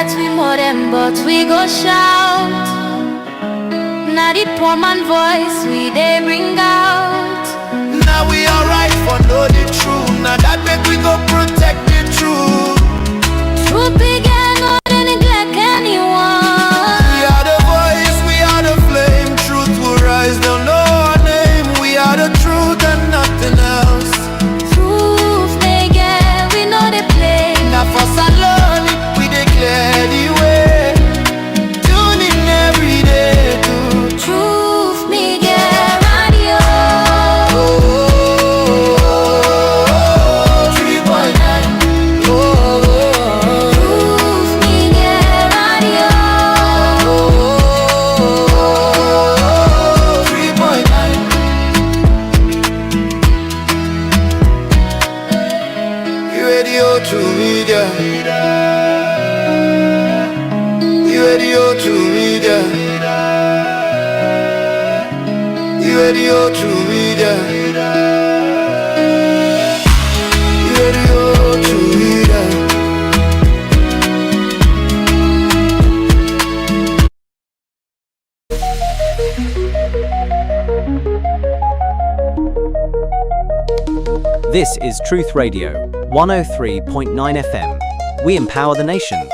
forget we more them, but we go shout. Now the poor man voice we they bring out. Now we alright for know the truth. Now that make we go protect the truth. Truth began more than neglect anyone. We are the voice, we are the flame. Truth will rise, they'll know our name. We are the truth and nothing else. Truth they get, we know they play. Now for salon, we declare the way. Tune in every day to Truth me get radio. 3.9. Truth me get radio. 3.9. You radio to media. You radio to media. You radio to media. You radio to media. This is Truth Radio, 103.9 FM. We empower the nation.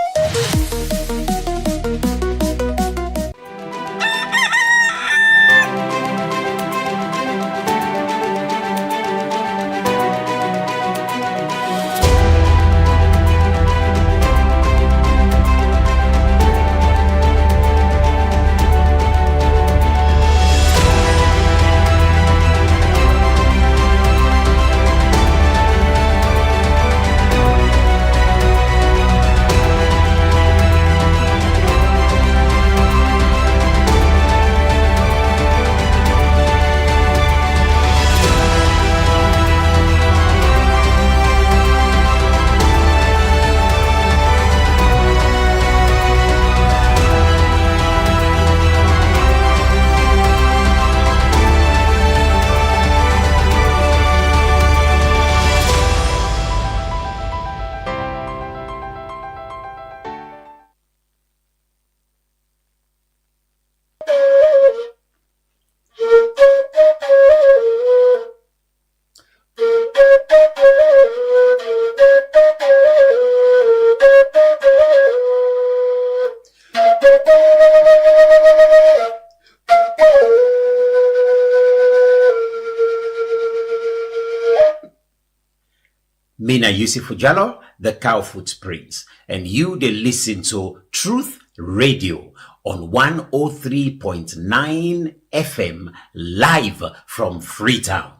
Mina Yusufu Jallo, the Cow Footprints, and you they listen to Truth Radio on 103.9 FM live from Freetown.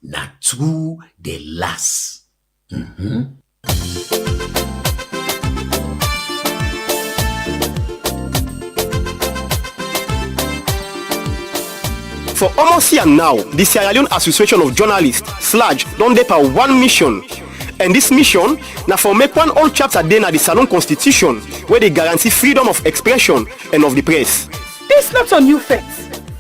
Natu de las. For almost a year now, the Sierra Leone Association of Journalists, SLAJ, don dey for one mission. And this mission na for make one old chapter dey na the Salon Constitution where they guarantee freedom of expression and of the press. This not a new fact.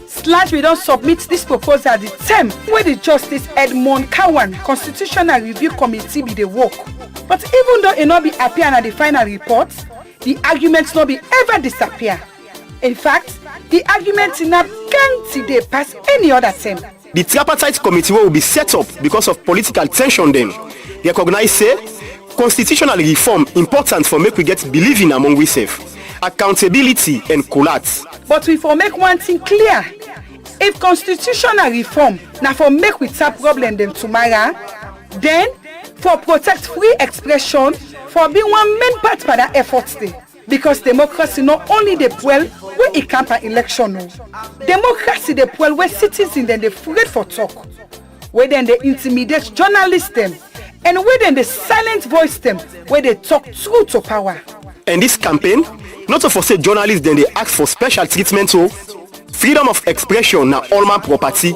SLAJ will don submit this proposal at the time where the Justice Edmond Kawan Constitutional Review Committee be the work. But even though it not be appear at the final report, the arguments not be ever disappear. In fact, the arguments in a plenty they pass any other time. The tripartite committee will be set up because of political tension then. They recognize say constitutional reform important for make we get believing among we self, accountability and collapse. But we for make one thing clear. If constitutional reform now for make we tap problem them tomorrow, then for protect free expression for be one main part for that effort day. Because democracy not only the well where it camp an election no. Democracy the well where citizens then they afraid for talk. Where then they intimidate journalists them. And where then they silent voice them where they talk true to power. And this campaign, not to forsake journalists then they ask for special treatment so freedom of expression na all man property.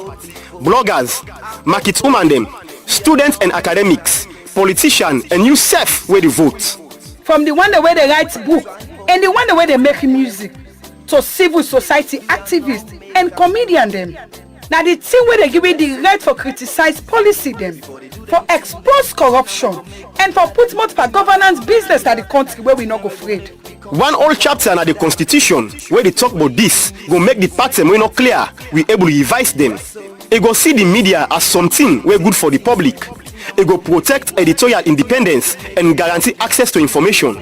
Bloggers, market woman them, students and academics, politicians and you self where they vote. From the one the way they write book and the one the way they make music to civil society activists and comedian them. Now the thing where they give it the right for criticize policy them, for expose corruption, and for put multiple governance business at the country where we not go afraid. One old chapter in the constitution where they talk about this go make the pattern we not clear, we able to revise them. It go see the media as something where good for the public. It go protect editorial independence and guarantee access to information.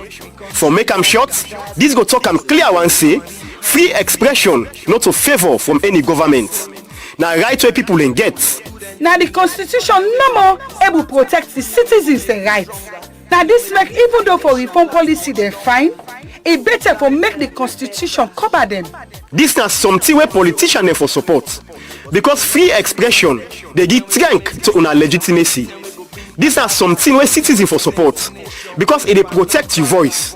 For make them short, this go talk and clear one say, free expression not to favor from any government. Now right where people can get. Now the constitution no more able to protect the citizens' rights. Now this make even though for reform policy they fine, it better for make the constitution cover them. This is something where politicians for support. Because free expression, they give strength to una legitimacy. This is something where citizens for support. Because it protect your voice.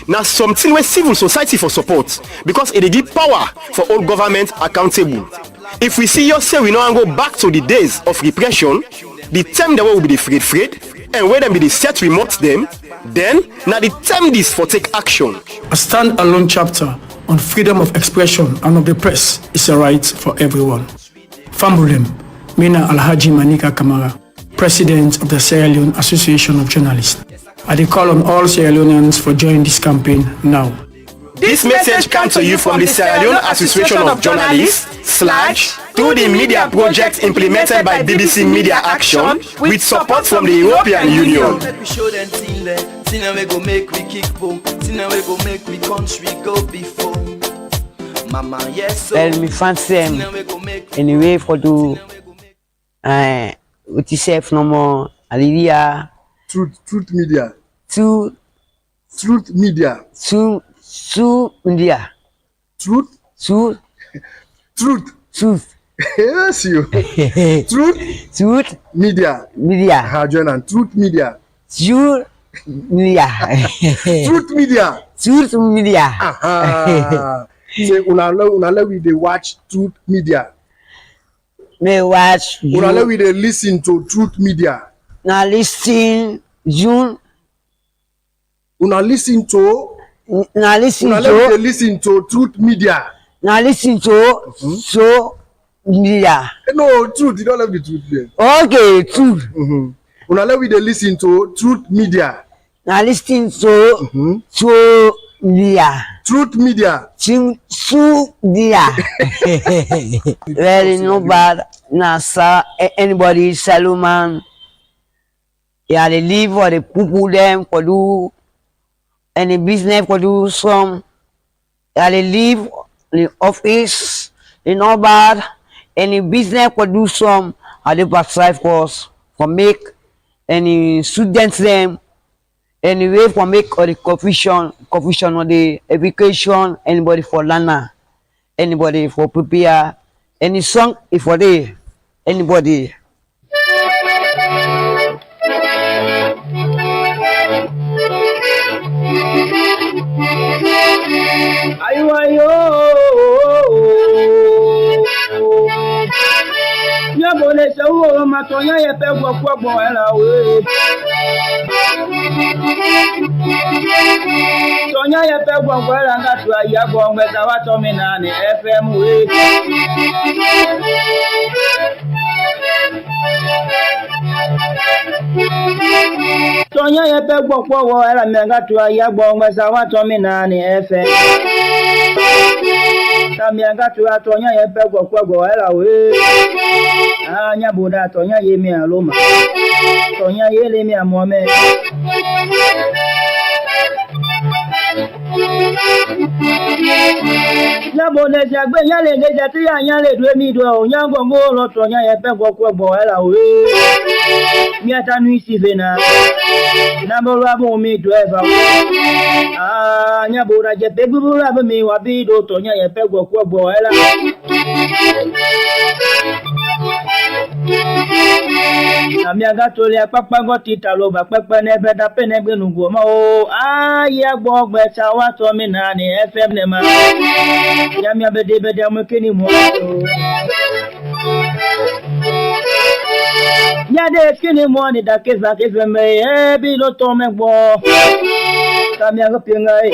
Now something where civil society for support. Because it give power for all government accountable. If we see yourself, we now go back to the days of repression, the time that will be the freed, and where them be the set remote them, then now the time this for take action. A stand-alone chapter on freedom of expression and of the press is a right for everyone. Fambulem, Mina Alhaji Manika Kamara, President of the Sierra Leone Association of Journalists. I call on all Sierra Leoneans for joining this campaign now. This message comes to you from the Sierra Leone Association of Journalists / through the media project implemented by BBC Media Action with support from the European Union. Let me show them thing there. Thing that we go make we kick boom. Thing that we go make we country go before. Mama, yes, so. Well, me fancy anyway for do what you say no more. Hallelujah. Truth media. Truth Media. India. Truth. Yes, you. Truth media. Join and Truth media. Truth media. Aha. Say unale we dey watch Truth media. Me watch. Unale we dey listen to Truth media. Now listen June. Listen to Truth media. Now listen to so media. No, Truth. You don't have the Truth there. Okay, Truth. Unale we dey listen to Truth media. Now listen to media. Truth media. Media. Very no bad. Now, sir, anybody, Salomon. Yeah, they live for the people them for do any business for do some. Yeah, they live in the office. They no bad. Any business for do some. Are they provide for us for make any students them. Anyway, for make or the cohesion or the education, anybody for learner, anybody for prepare, any song if for the anybody. Ayo, nyabole sewo matonya yepe gwakwa ela we. Tonya yepe gwakwa ela ngatu ayabo ngeza watomi nane FM we. Tonya yepe gwakwa ela ngatu ayabo ngeza watomi nane FM. Tamianga tu atonya yepe gwakwa ela we. Anya buda tonya yemi aloma. Tonya yele mi amome. Nyabone jagbe nyale ngeja ti anyale dwe mi do onyango ngolo tonya yepe gwakwa ela we. Mi atanu isi vena. Nambolo abo mi driver. Anya buda jepe bubula abo mi wabido tonya yepe gwakwa ela. Amiaga tole apapa ngoti taloba pepe nebe da penegbe nungoma o aya gbogbe chawa to mi na ni FM ne ma ya mi abede amukeni mo ya de skini mo ni da keza me e bi lo to me gbo kamiaga pinga e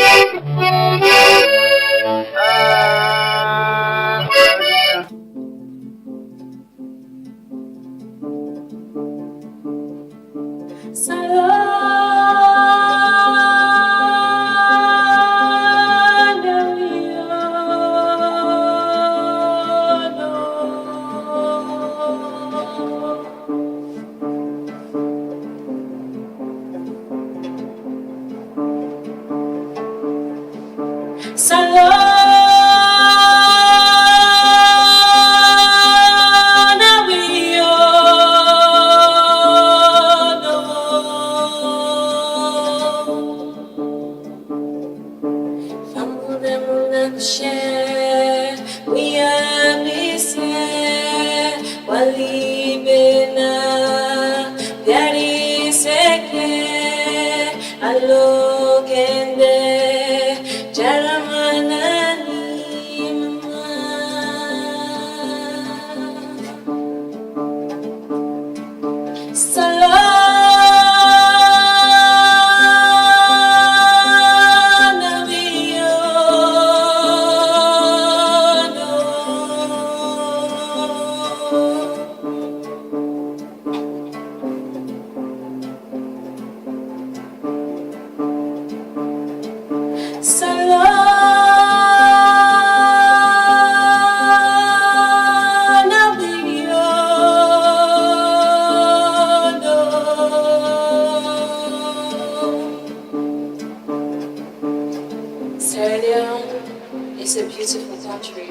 It's a beautiful country.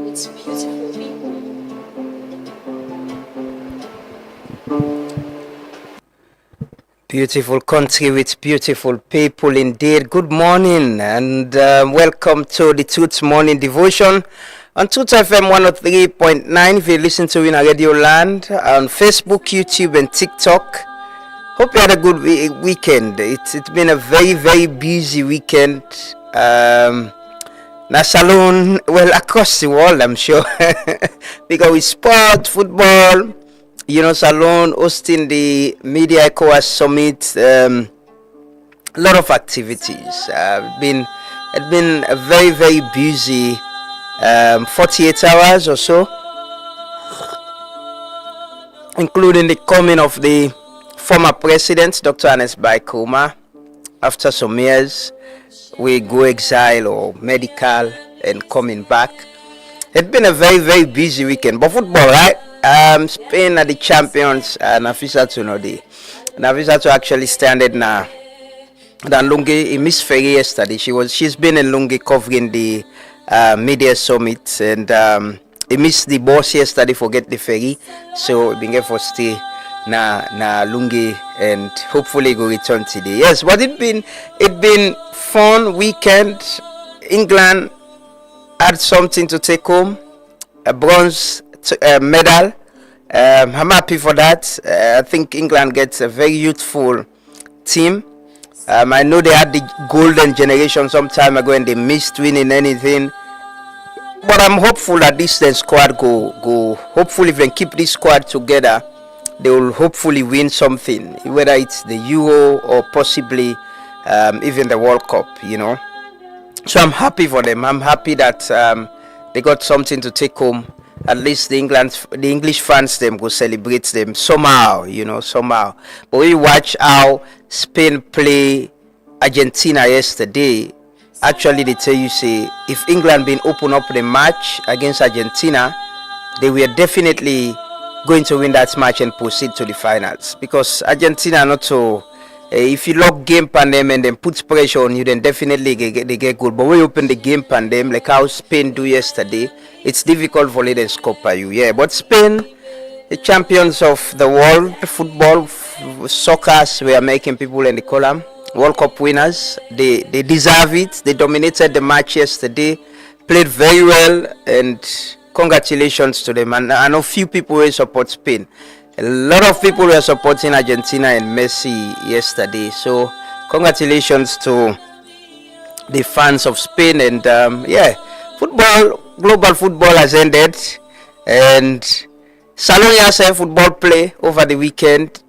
It's beautiful people. Beautiful country with beautiful people indeed. Good morning and welcome to the Truth Morning Devotion on Truth FM 103.9. If you listen to in a radio land on Facebook, YouTube, and TikTok. Hope you had a good weekend. It's been a very busy weekend. Na salon, well, across the world, I'm sure, because with sport, football, salon, hosting the Post-ECOWAS Summit, a lot of activities. It's been a very busy 48 hours or so, including the coming of the former president, Dr. Koroma. After some years, we go exile or medical and coming back. It's been a very busy weekend. But football, right? Spain are the champions, and Nafisa to actually standard now. Dan Lungi, he missed ferry yesterday. She's been in Lungi covering the media summit, and he missed the bus yesterday, forget the ferry, so being able to stay na Lungi, and hopefully go return today. Yes, but it been fun weekend. England had something to take home, a bronze medal. I'm happy for that. I think England gets a very youthful team. I know they had the golden generation some time ago and they missed winning anything, but I'm hopeful that this squad go. Hopefully, if they keep this squad together, they will hopefully win something, whether it's the Euro or possibly even the World Cup, So I'm happy for them. I'm happy that they got something to take home. At least the English fans them go celebrate them somehow, somehow. But we watch how Spain play Argentina yesterday. Actually, they tell you, say, if England been open up the match against Argentina, they were definitely going to win that match and proceed to the finals, because Argentina not so. If you lock game pan them and then put pressure on you, then definitely they get good. But when you open the game pan them, like how Spain do yesterday, it's difficult for them to score by you. Yeah, but Spain, the champions of the world football, soccer, we are making people in the column. World Cup winners, they deserve it. They dominated the match yesterday, played very well, and congratulations to them. And I know few people will support Spain. A lot of people were supporting Argentina and Messi yesterday. So congratulations to the fans of Spain. And global football has ended. And Salon Yasa football play over the weekend.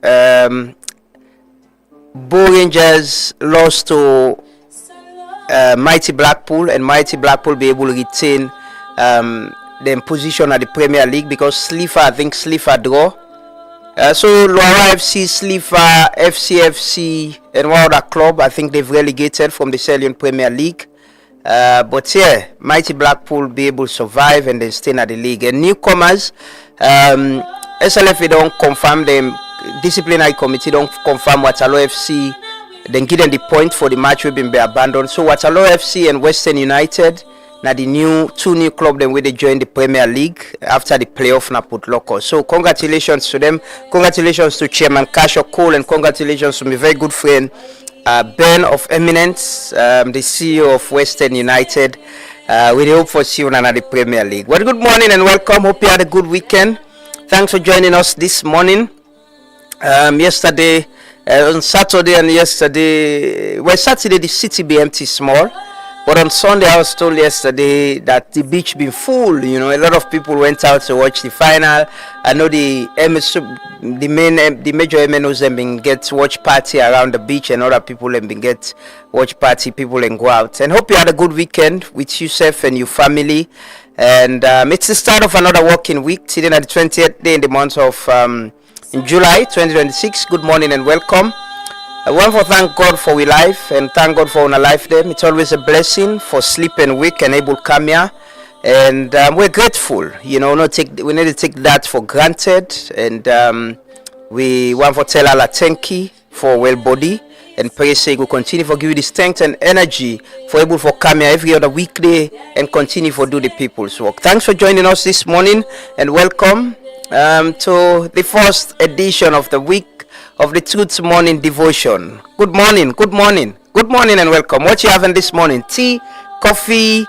Bo Rangers lost to Mighty Blackpool, and Mighty Blackpool be able to retain the position at the Premier League, because Slifa draw, So Loara FC, Slifa, FCFC, and one other club, I think they've relegated from the Sierra Leone Premier League. But yeah, Mighty Blackpool be able to survive and then stay at the league. And newcomers, SLFA don't confirm them. Disciplinary committee don't confirm Waterloo FC. Then give them the point for the match we've been abandoned. So Waterloo FC and Western United. Now the two new clubs then where they join the Premier League after the playoff na put local. So congratulations to them. Congratulations to Chairman Cash Cole and congratulations to my very good friend Ben of Eminence, the CEO of Western United. We hope for see you in the Premier League. Well, good morning and welcome. Hope you had a good weekend. Thanks for joining us this morning. Yesterday, on Saturday and yesterday, well, Saturday the city be empty small. But on Sunday, I was told yesterday that the beach been full. You know, a lot of people went out to watch the final. I know the major MNOs have been get watch party around the beach, and other people have been get watch party. People and go out. And hope you had a good weekend with yourself and your family. And it's the start of another working week. Today, at the 20th day in the month of in July 2026. Good morning and welcome. I want to thank God for we life and thank God for our life them. It's always a blessing for sleep and wake and able to come here. And we're grateful, you know, we need to take that for granted. And we want to tell Allah thank you for well body and pray say we continue for give you the strength and energy for able for come here every other weekday and continue for do the people's work. Thanks for joining us this morning and welcome to the first edition of the week of the Truth Morning Devotion. Good morning, good morning, good morning and welcome. What you having this morning? Tea, coffee,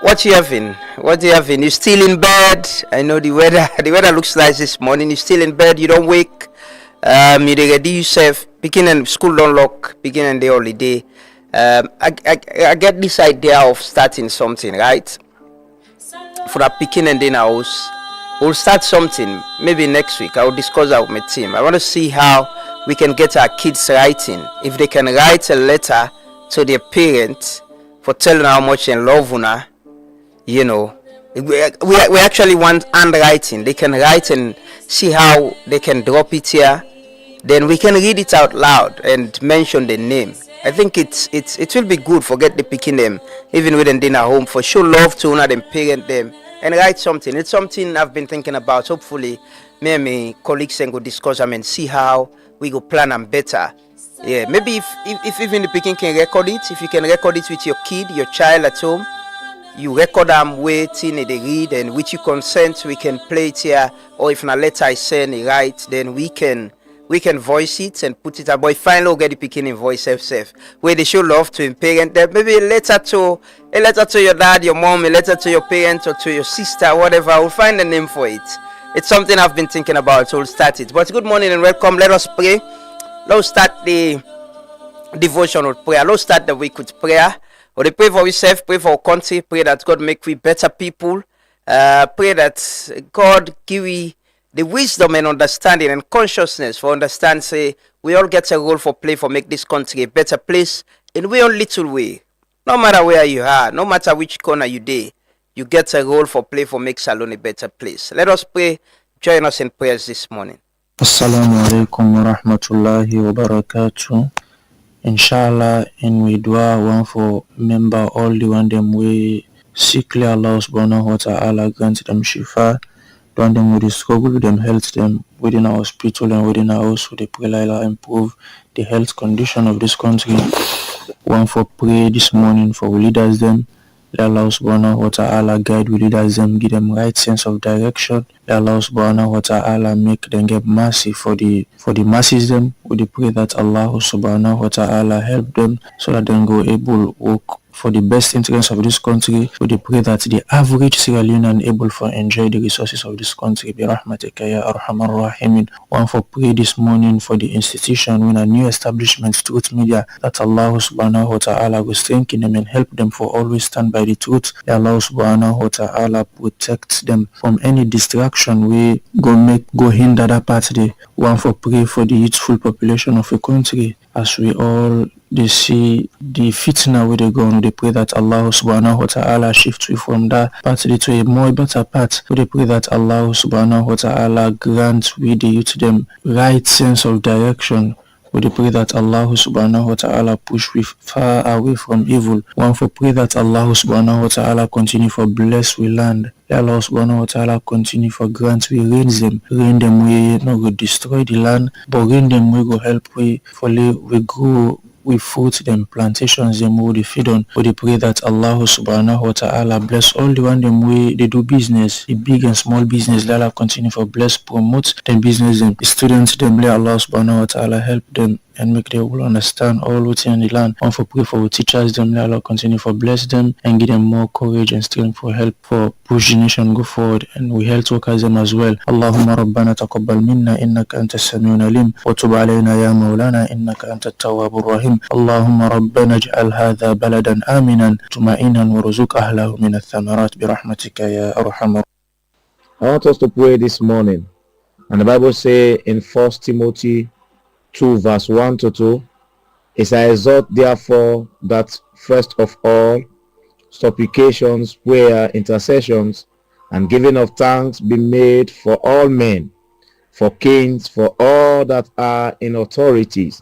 what you having? What you having? You still in bed? I know the weather looks nice this morning. You still in bed, you don't wake. You ready yourself, beginning school don't lock, beginning the holiday. I get this idea of starting something, right? For that picking and then house. We'll start something maybe next week. I will discuss that with my team. I want to see how we can get our kids writing. If they can write a letter to their parents for telling how much they love una, you know. We actually want handwriting. They can write and see how they can drop it here. Then we can read it out loud and mention the name. I think it will be good for get the picking them even with them dinner home for show love to una them parent them. And write something. It's something I've been thinking about. Hopefully, me and my colleagues can go discuss them and see how we go plan them better. Yeah, maybe if even the picking can record it, if you can record it with your kid, your child at home, you record them waiting, they read, and with your consent, we can play it here. Or if a letter I send, they write, then we can voice it and put it up. But finally, we'll get the picking in voice self where they show love to a parent. Maybe a letter to your dad, your mom, a letter to your parents or to your sister, whatever. We'll find a name for it. It's something I've been thinking about, so we'll start it. But good morning and welcome. Let us pray. Let's start the devotion with prayer. Let's start the week with prayer. We'll pray for ourselves, pray for our country, pray that God make we better people. Pray that God give we the wisdom and understanding and consciousness for understand, say, we all get a role for play for make this country a better place in we own little way. No matter where you are, no matter which corner you day, you get a role for play for make Salon a better place. Let us pray. Join us in prayers this morning. Assalamu alaikum wa rahmatullahi wa barakatuh. Inshallah, in we dua one for member all the one them we sickly Allah subhanahu wa ta'ala grant them shifa. Don't them with the struggle with them health them within our hospital and within our house with the pray Allah improve the health condition of this country. One for pray this morning for leaders them. Let Allah subhanahu wa ta'ala guide with leaders them, give them right sense of direction. Let Allah subhanahu wa ta'ala make them get mercy for the masses them. We pray that Allah subhanahu wa ta'ala help them so that they go able work for the best interest of this country. We pray that the average Sierra Leonean able for enjoy the resources of this country. Bi rahmatika ya arhamar rahimin. One for pray this morning for the institution when a new establishment, Truth Media, that Allah subhanahu wa ta'ala will strengthen them and help them for always stand by the truth. That Allah subhanahu wa ta'ala protect them from any distraction we go hinder that part there. One for pray for the youthful population of a country as we all they see the fitna where they go on, they pray that Allah subhanahu wa ta'ala shift we from that path to a more better path. We pray that Allah subhanahu wa ta'ala grant we the youth them right sense of direction. We pray that Allah subhanahu wa ta'ala push we far away from evil. One for pray that Allah subhanahu wa ta'ala continue for bless we land. Allah subhanahu wa ta'ala continue for grant we rain them we not go destroy the land, but rain them we go help we grow we fruit them plantations them we feed on. We pray that Allah subhanahu wa ta'ala bless all the one them way they do business, the big and small business. Let Allah continue for bless promote them business them. The students them let Allah subhanahu wa ta'ala help them and make them all understand all what's in the land. And for pray for teachers them, let Allah continue for bless them and give them more courage and strength for help for push the nation go forward. And we health workers them as well. Allahumma rabbana taqabbal minna innaka anta as-sami'un alim wa tub alayna ya maulana innaka anta at-tawwabur rahim. Allahumma rabbana ij'al hadha baladan aminan tuma'inan warzuq ahlahu min ath-thamarat bi rahmatika ya arhamar. I want us to pray this morning. And the Bible says in 1 Timothy 2 verse 1 to 2, is I exhort therefore that first of all supplications, prayer, intercessions, and giving of thanks be made for all men, for kings, for all that are in authorities,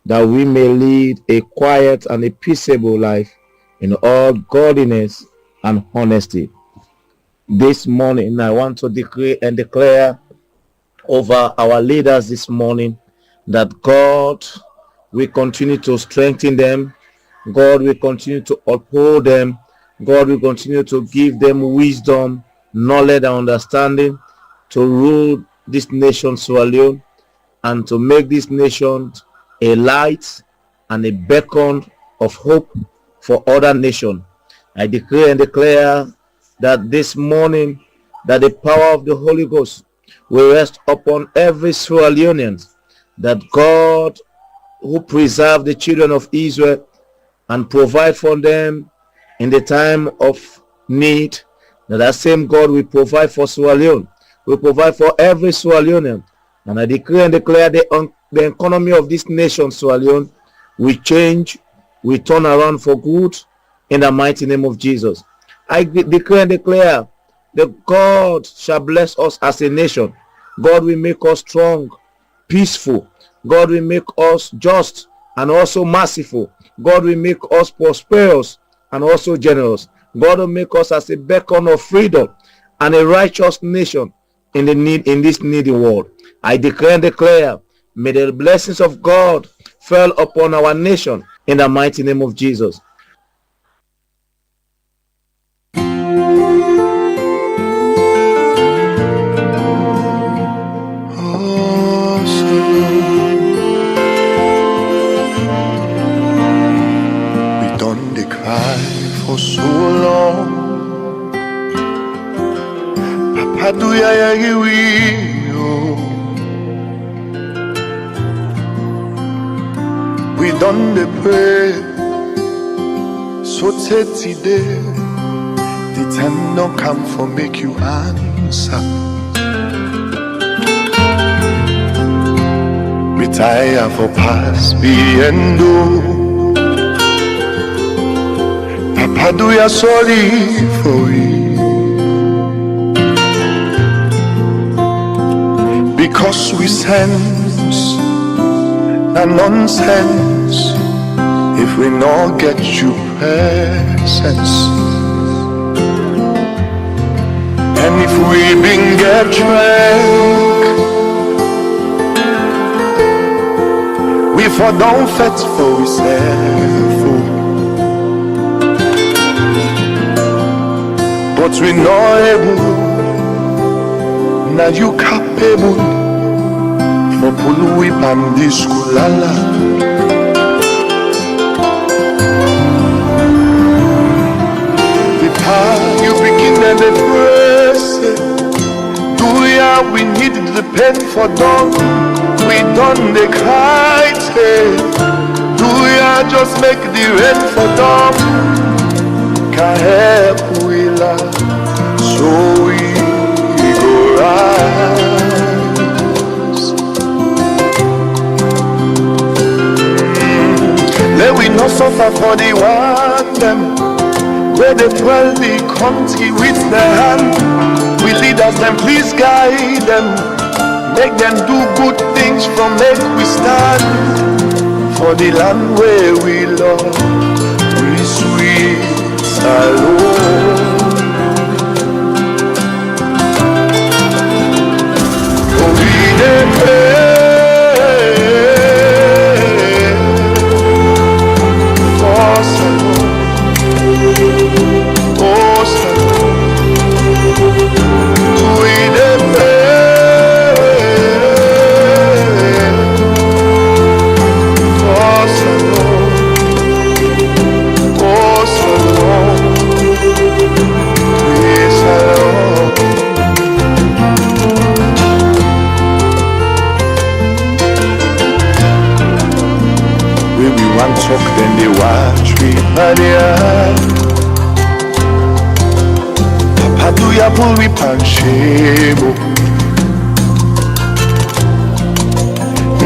that we may lead a quiet and a peaceable life in all godliness and honesty. This morning I want to decree and declare over our leaders this morning that God will continue to strengthen them, God will continue to uphold them, God will continue to give them wisdom, knowledge and understanding to rule this nation Sierra Leone and to make this nation a light and a beacon of hope for other nations. I decree and declare that this morning that the power of the Holy Ghost will rest upon every Sierra Leonean, that God who preserve the children of Israel and provide for them in the time of need, that same God will provide for Sierra Leone, will provide for every Sierra Leonean. And I decree and declare the economy of this nation, Sierra Leone, will change, will turn around for good in the mighty name of Jesus. I decree and declare that God shall bless us as a nation. God will make us strong, peaceful. God will make us just and also merciful. God will make us prosperous and also generous. God will make us as a beacon of freedom and a righteous nation in this needy world. I declare and declare, may the blessings of God fall upon our nation in the mighty name of Jesus. For so long, Papa, do ya we done the pray, so today the time don't come for make you answer. We tire for past be and do. Papa, do ya sorry for it? Because we sense a nonsense if we not get you presence. And if we been get drunk, we for don't fet for we self. But we not able, now you capable for pulu ipandi skulala. The time you begin and the press, do ya we need the pen for dog, we done the kite, do ya just make the rain for dog. Can't help we love, so we go rise. Let dwell the country with their hand. We leaders them please guide them, make them do good things from make we stand for the land where we love, we sweet alone. Oh, we dey pray for Salone, oh Salone. We dey pray for Salone, oh Salone, we Salone. When we want talk, then they watch we by the eye. Papa do ya pull we pan shame.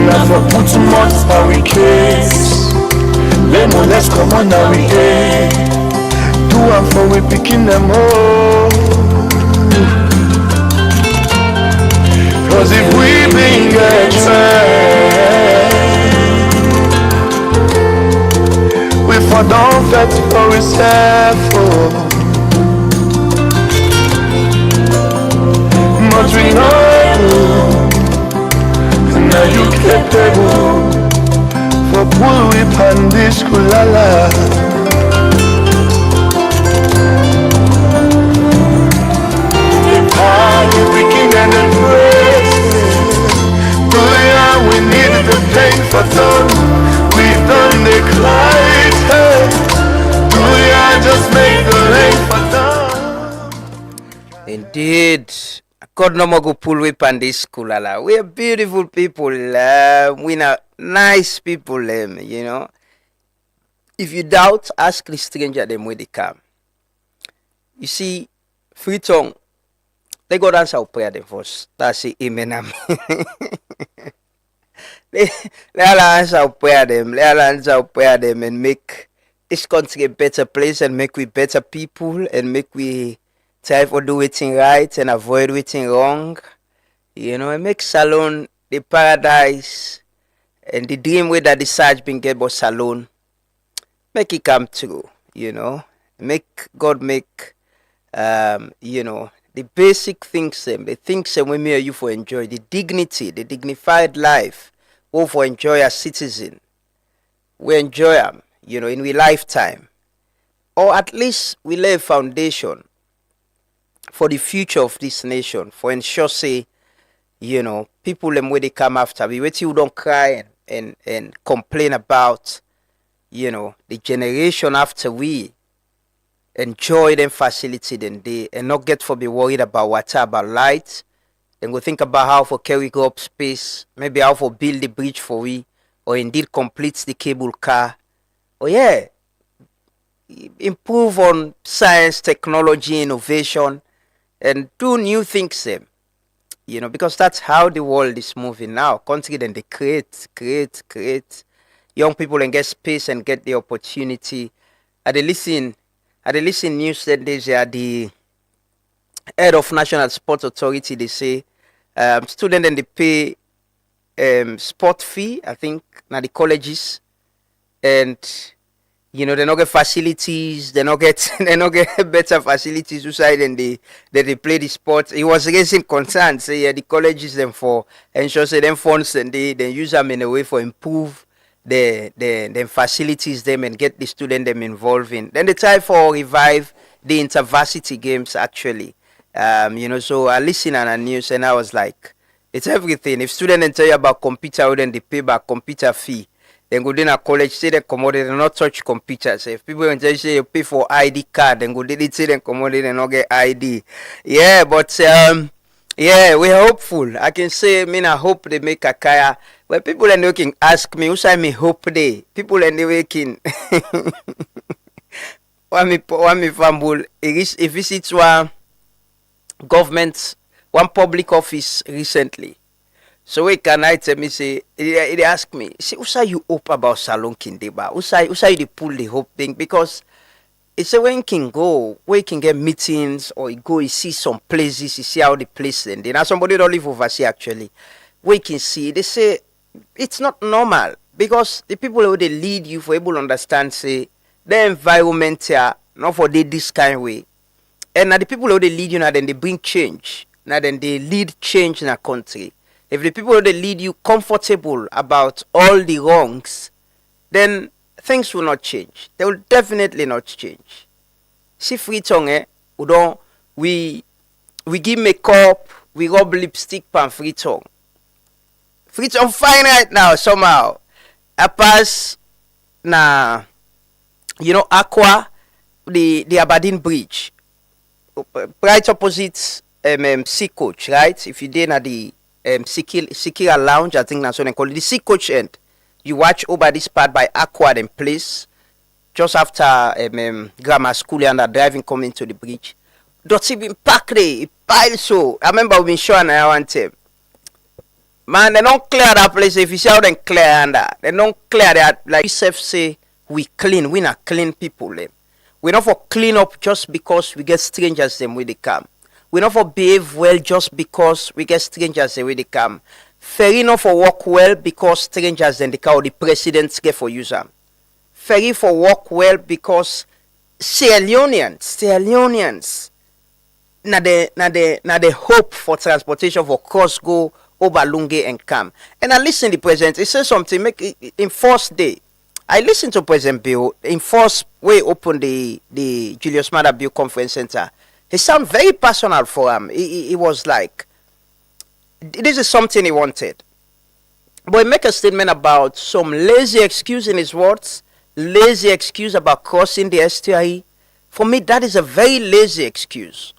Now for put too much now we case. Lemon, let's come on now we hey. Do am for we picking them all. Cause if we been get trained, we for don't fight for ourselves, oh. But we know now you capable for pull whip and this kulala. The power breaking and the praise. We needed the pain for done. We've done the climb. Just make the rain for done. Indeed. God no more go pull whip and this kulala. We are beautiful people. We are nice people, you know. If you doubt, ask the stranger them where they come. You see, free tongue, they go answer our prayer them first. That's it, amen, amen. Let answer our prayer them. Let answer our prayer them and make this country a better place and make we better people and make we try for do it right and avoid it wrong. You know, and make Salone the paradise and the dream way that the Sarge been get about Salone. Make it come true, you know. Make God make you know, the basic things the things we may you for enjoy, the dignity, the dignified life, or for enjoy as citizen. We enjoy them, you know, in we lifetime. Or at least we lay a foundation for the future of this nation, for ensure say, you know, people them where they come after. We wait till you don't cry and complain about, you know, the generation after we enjoy them facility then they and not get for be worried about water, about light. Then go think about how for carry go up space, maybe how for build the bridge for we, or indeed completes the cable car. Oh yeah, improve on science, technology, innovation, and do new things them. You know, because that's how the world is moving now. Country then they create. Young people and get space and get the opportunity. At the listen news that they are the head of National Sports Authority. They say students and they pay sport fee, I think, now the colleges, and you know they not get facilities, they not get better facilities inside and they play the sports. It was raising concerns. Say yeah, the colleges them for ensure say them funds and they use them in a way for improve the facilities them and get the student them involved in. Then they try for revive the intervarsity games actually. You know, so I listened on the news and I was like, it's everything. If students tell you about computer, then they pay back computer fee. Then go in a college, say they come out, they not touch computers. If people say you pay for ID card, then go they say they come out, they not get ID. Yeah, but yeah, we're hopeful. I can say, I hope they make a kaya. When people are looking, ask me, who say me hope they? People are waking. One me fumble. If it's one government, one public office recently. So we can I tell me say they ask me, say, who say you hope about Salone Kindeba? Who say they pull the hope thing? Because It's a when you can go, where you can get meetings, or you go, you see some places, you see how the place and now somebody don't live overseas actually. Where you can see, they say it's not normal because the people who they lead you for able to understand say the environment here not for this kind of way. And now the people who they lead you now then they bring change. Now then they lead change in a country. If the people who they lead you comfortable about all the wrongs, then things will not change. They will definitely not change. See free tongue, we give makeup, we rub lipstick pan free tongue. Free tongue fine right now somehow. I pass na Aqua, the Aberdeen Bridge. Right opposite Sea Coach, right? If you did at the Sikira Lounge, I think that's what they call it. The Sea Coach end. You watch over this part by Aqua and place just after grammar school and driving coming to the bridge. Don't even pack it pile so. I remember we've been showing I want to. Man, they don't clear that place. If you see how they clear under, they don't clear that. Like we say, we clean. We not clean people. We not for clean up just because we get strangers them with the come. We not for behave well just because we get strangers them with the come. Fair enough for work well because strangers then the car the presidents get for use them. Fair for work well because Sierra Leoneans na the hope for transportation for cross go over Lunge and come. And I listen to the president. He says something make it, in first day. I listened to President Bill in first way open the Julius Maada Bill Conference Center. He sounded very personal for him. He was like, this is something he wanted. But he make a statement about some lazy excuse in his words, lazy excuse about crossing the STI. For me, that is a very lazy excuse.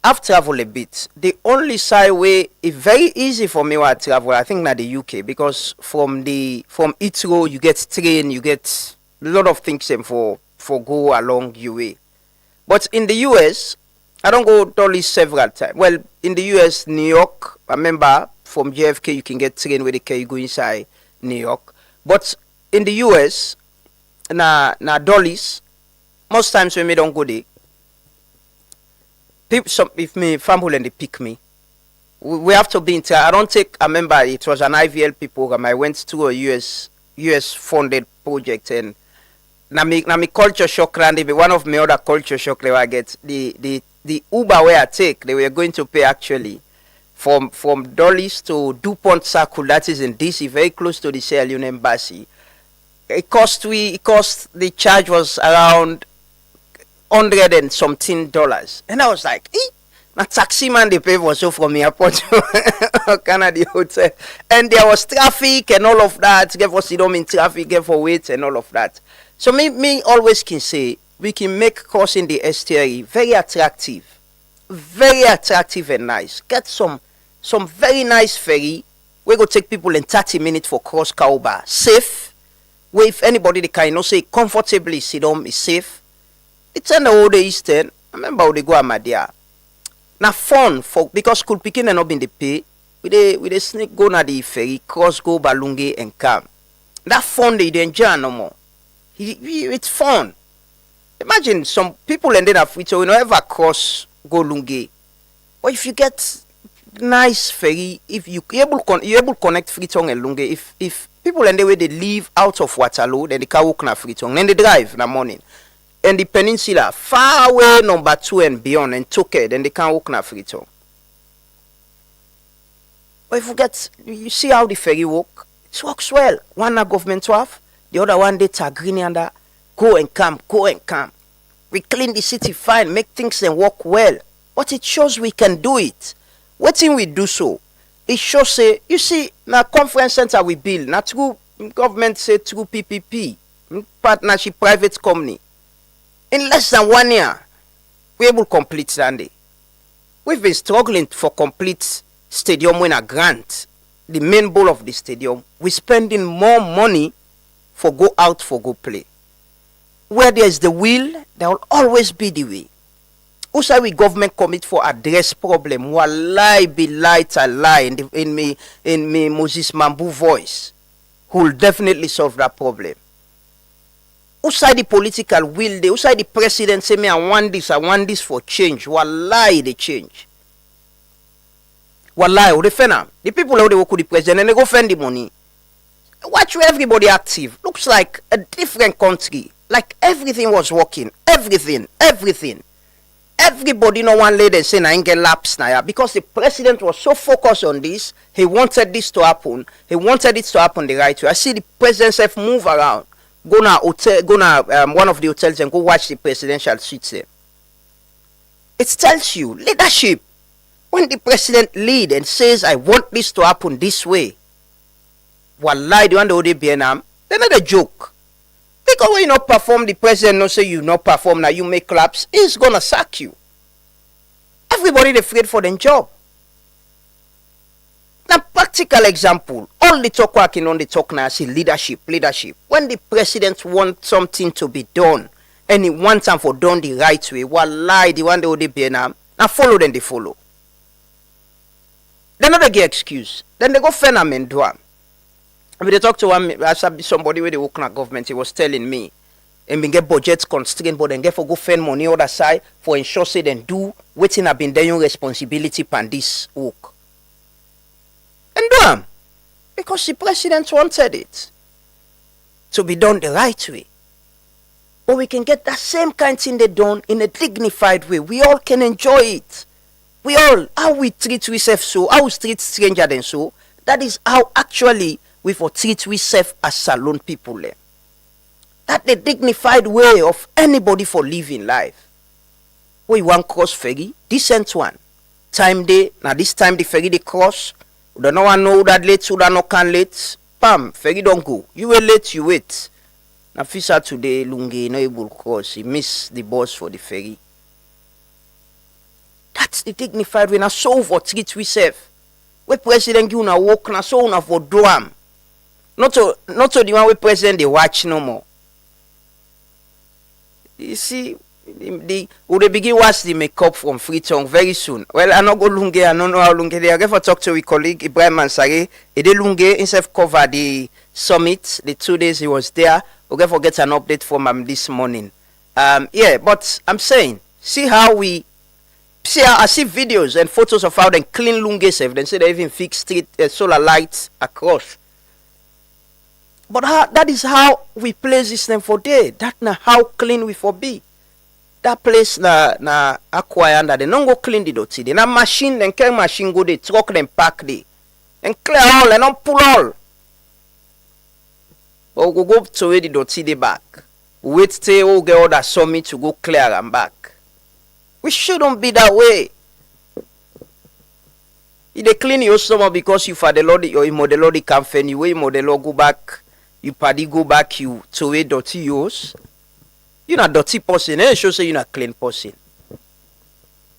I've traveled a bit. The only side way is very easy for me when I travel, I think, not the UK, because from Heathrow you get train, you get a lot of things for go along your way. But in the US, I don't go Dolly several times. Well, in the US, New York, I remember from JFK you can get train where you go inside New York. But in the US, na Dolly's, most times when me don't go there, if me family and they pick me, we have to be in. I don't take. I remember it was an IVL program. I went to a US funded project, and na me culture shock. And one of my other culture shock they were get the Uber where I take. They were going to pay actually from Dulles to DuPont Circle. That is in DC, very close to the Sierra Leone embassy. It cost the charge was around $100 and something. And I was like, na taxi man they pay for so from the airport to Canada hotel. And there was traffic and all of that. Get for sit down in traffic, get for wait and all of that. So me always can say we can make crossing the STI very attractive and nice. Get some very nice ferry. We go take people in 30 minutes for cross Kauba. Safe. Where if anybody they can say comfortably sit down is safe. It's in the old Eastern. I remember how they go Amadia. Now fun for because school picking and not in the pay. We they sneak go na the ferry, cross go Balunge and come. That fun they enjoy no more. It's fun. Imagine some people ended up with you ever cross go Lunge. Or if you get nice ferry, if you able connect Freetown and Lunge, if people and the way they leave out of Waterloo, then they can walk na Freetown, then they drive in the morning. And the peninsula, far away number 2 and beyond, and took it, then they can't walk na Freetown. But if you see how the ferry work, it works well. One na government to have, the other one they agree under, go and come. We clean the city fine, make things and work well. But it shows we can do it. What thing we do so? It shows say, you see, na conference center we build, not through government say through PPP, partnership private company. In less than 1 year, we able to complete Sunday. We've been struggling for complete stadium when a grant, the main goal of the stadium. We're spending more money for go out for go play. Where there is the will, there will always be the way. Also, we government commit for address problem. Wallahi be light a lie in me Moses Mambu voice, who will definitely solve that problem. outside the political will, they outside the president say me I want this for change. Wallahi they change. Wallahi, they defend them. The people who they work with the president and they go fend the money. Watch where everybody active. Looks like a different country. Like everything was working. Everything. Everybody no one lady saying I ain't get lapse now because the president was so focused on this. He wanted this to happen. He wanted it to happen the right way. I see the president self move around. Go now one of the hotels and go watch the presidential suites there. It tells you leadership. When the president lead and says I want this to happen this way. Wallahi, the one that would be they're not a joke. Because when you not perform, the president no say you not perform, now you make claps, he's gonna sack you. Everybody they afraid for their job. Now, practical example, all the talk working on the talk now, see leadership. When the president wants something to be done, and he wants them for done the right way, wallahi, the one that would be now follow, then they follow. They not get excuse. Then they go fend them and do them. I mean, they talk to somebody where they work in government, he was telling me, and we get budgets constrained, but then get for go spend money other side for ensure say then do waiting have been their responsibility pan this work. And do them. Because the president wanted it to be done the right way. But we can get that same kind of thing they done in a dignified way. We all can enjoy it. We all, how we treat ourselves so, how we treat stranger than so, that is how actually we for treat ourselves as Salon people. That's the dignified way of anybody for living life. We want cross ferry, decent one. Time day, now this time the ferry they cross, we don't know one know that late, so that no can late. Pam, ferry don't go. You were late, you wait. Now Fisa today, Lungi no able cross. He missed the bus for the ferry. That's the dignified way. Now so for treat ourselves. We president give una work, now so una for do am. Not to the one we president they watch no more. You see, they begin watch the makeup from Freetown very soon. Well, I not go Lunge, I don't know how Lunge they are. I for talk to a colleague Ibrahim Mansare. Ede Lunge himself cover the summit. The 2 days he was there. We for get an update from him this morning. Yeah, but I'm saying, see how we see. I see videos and photos of how they clean Lunge safe. Then say they even fix street solar lights across. But that is how we place this name for day. That na how clean we for be. That place na acquire under they don't go clean the dirty. They na machine, then carry machine go they truck them pack they. And clear all and not pull all. But we go to where the dirty they back. Wait till we get all that summit to go clear and back. We shouldn't be that way. If they clean your stomach because you for the Lord or you the Lord can fend you, you the Lord go back. You paddy go back, you to away dirty yours. You're not dirty person, eh? Show say you're not clean person.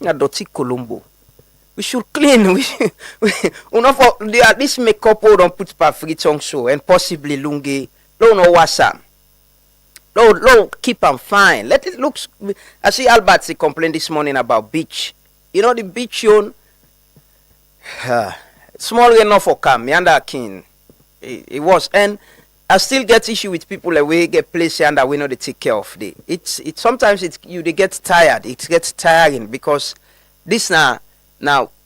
You're not dirty Colombo. We should clean. We at least make couple don't put per free tongue show and possibly lungi. Don't know what's up. Don't keep them fine. Let it look. I see Albert say complain this morning about beach. You know the beach on small enough for Cam, Yanda King. It was and I still get issue with people like we get place and that we know they take care of the. It's sometimes they get tired. It gets tiring because this now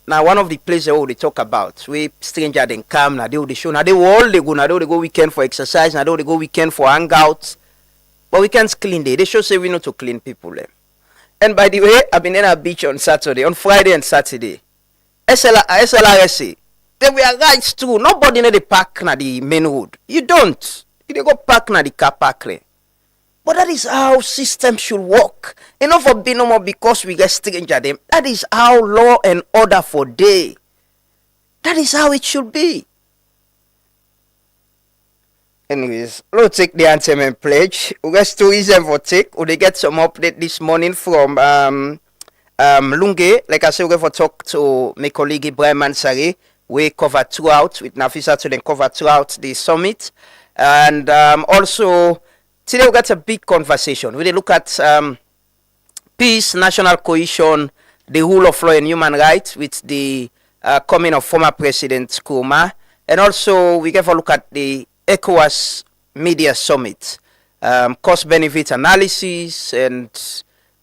one of the places where they talk about we stranger than come now they show now they all they go weekend for exercise now they go weekend for hangouts, but we can't clean day. They should say we know to clean people. And by the way, I've been in a beach on Friday and Saturday. SLRSA. Then we are rights too. Nobody in the park na the main road. You don't. You go park na the car park there. But that is how system should work. Enough of being no more because we get stranger them. That is how law and order for day. That is how it should be. Anyways, let's take the anthem and pledge. We got tourism for take. We get some update this morning from Lunge. Like I said, we're going to talk to my colleague Ibrahim Mansare. We cover throughout with Nafisa to then cover throughout the summit. And also, today we got a big conversation. We look at peace, national cohesion, the rule of law and human rights with the coming of former President Koroma. And also, we get a look at the ECOWAS Media Summit. cost-benefit analysis and,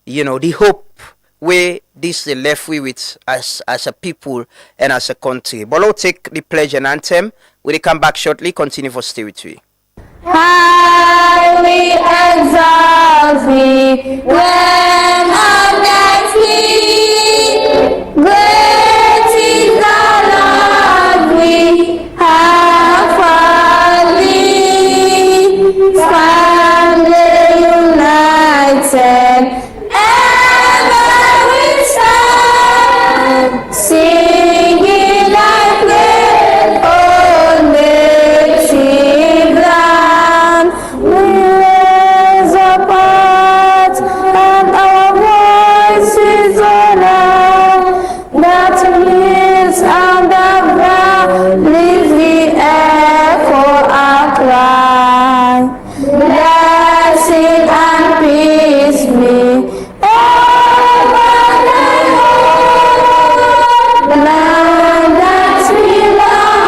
the hope where this is left with as a people and as a country. But we'll take the pledge and anthem. We'll come back shortly. Continue for stay with you. Highly exalt thee when honestly great is the Lord we have for thee. Family united, ever we stand, singing like great old native land. We raise our hearts and our voices aloud, that hills and the valleys the echo our cry. Blessing and peace be ever and over, land that we love,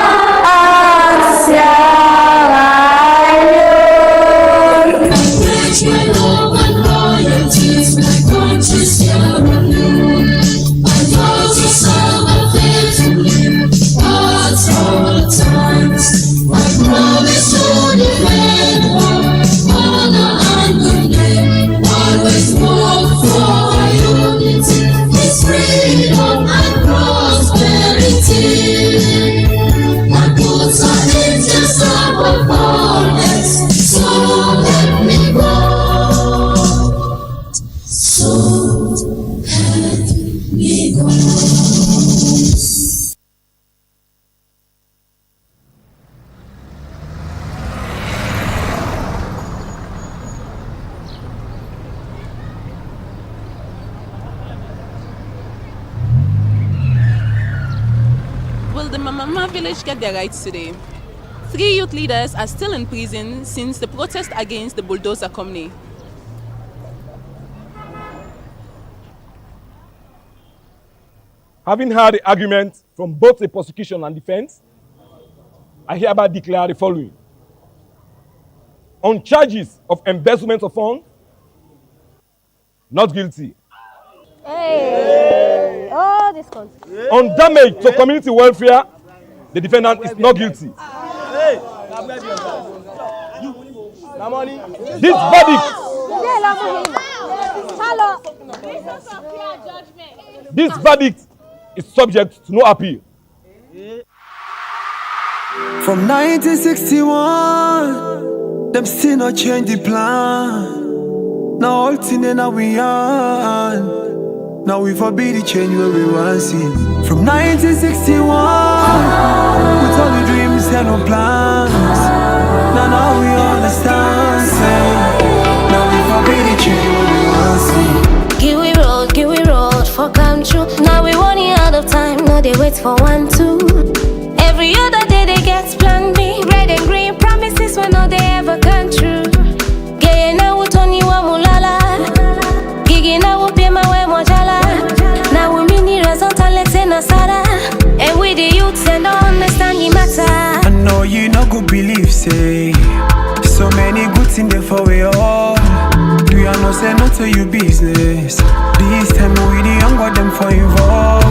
My love and loyalties, my conscience here alone. I vow to serve and faithfully at all times. I promise to defend honor and good name. Always work for our unity, His freedom and prosperity. My boots are angels above all else, so let me go. So let me go. Will the Mamama village get their rights today? 3 youth leaders are still in prison since the protest against the bulldozer company. Having heard the argument from both the prosecution and defense, I hereby declare the following. On charges of embezzlement of funds, not guilty. Hey. Oh, this country. On damage to community welfare, the defendant is not guilty. This verdict is subject to no appeal. From 1961, them still not change the plan. Now all thing now we on. Now we forbid the change where we want see. From 1961, with all the dreams and no plans. Now we understand. Say, now we forbid the change where we want see. Give we road for come true. Now we running out of time, no they wait for 1, 2. Every other day they get plan B. Red and green promises when no they ever come true. Gay now Tony wa mulala. Gigi now we pay my way mojala. Now we mini result and let's say nasara. And we the youths and don't understand the matter. I know you not go believe, say so many good things there for we all. Do you know say no to your business? This time we the younger them for involved.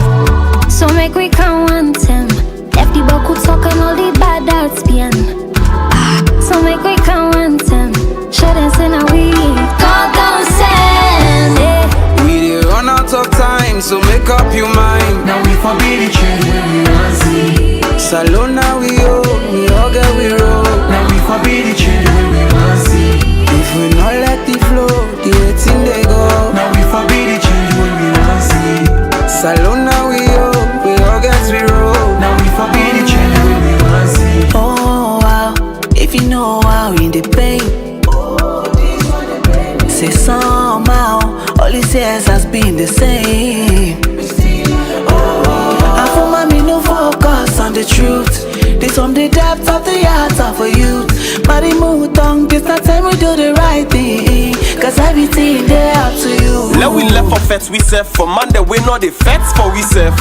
So make we count 1 10. Left the book talk and all the bad arts behind. So make we count 1 10. Show them say now we God don't send it. We dey run out of time, so make up your mind. Now we forbid the change when we want see. Salon now we all get we roll. Now we forbid the change when we want see. If we not let the flow, the 18 they go. Now we forbid the change when we want see. Salon now we all get we roll. Now we forbid the change when we want see. Oh wow, if you know how in the pain. Say somehow, all he says has been the same. And for mommy, no focus on the truth. This from the depth of the heart of a youth. Body move tongue, this not time we do the right thing. Cause everything they up to you. Let we left for fets we serve. For Monday we know the fets for we serve.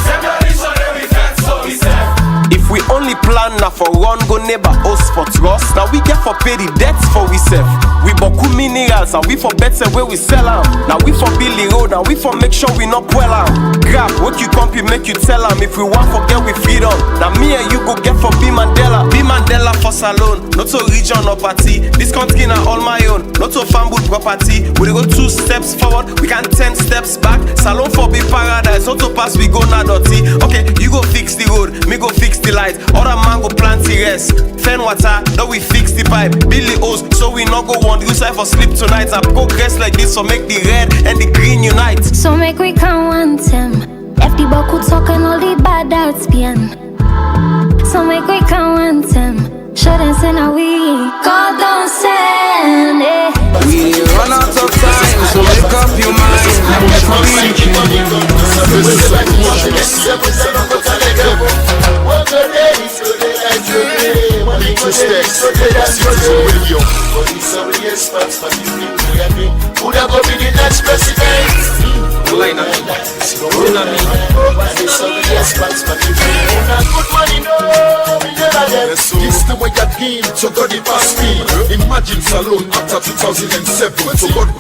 If we only plan now for run go neighbor us for trust. Now we get for pay the debts for we self. We boku minerals and we for better where we sell am. Now we for build the road and we for make sure we not well am. Grab what you compy make you tell am if we want forget we freedom. Now me and you go get for B Mandela. B Mandela for salon, not to region or party. This country now all my own, not to family property. We go 2 steps forward, we can 10 steps back. Salon for be paradise, not to pass we go na dirty. Okay, you go fix the road, me go fix the light. Other man go plant the rest. Fen water, now we fix the pipe. Build the hose, so we not go on the side for sleep tonight. I progress like this, so make the red and the green unite. So make we count one time. FD Boku talk and all the bad arts pian. So make we count one time. Show them say now we God don't send it. We run out of time, so make up your mind. Who da go be the next president? Line up, good money, no. This the way I came to God the past me. Imagine Salon after 2007. So God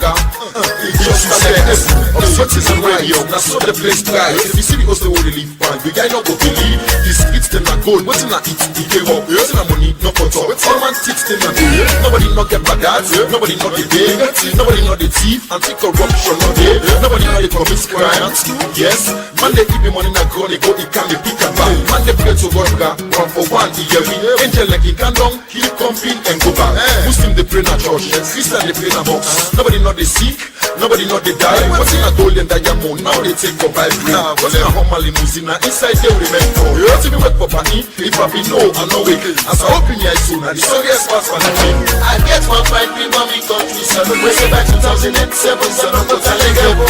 just a of cities and radio. That's so the place dry. If you see the host, they will relieve band. We guy not go believe this hits them not gold. What's in that it? He gave up. What's in that money? No photo. All man tits them not do. Nobody not get bad ads. Nobody not the day. Nobody not the thief. Anti-corruption not there. Nobody not the commit crimes. Yes. Man they keep the money in a gun. They go the can they pick and buy. Man they pray to God. One for one. Angel like he can down. Keep comping and go back. Muslim they pray na church. Christian they pray na box. Nobody not the sick. Nobody not they die. What's in a golden diamond? Now they take for by free. What's in a Hummer limousine? Inside they remain for. What's in the work for party? If I be no, I know it. As I open your soon, and the serious pass for the king. I get my fight with mommy country. So the way back 2007, so don't go to Lego.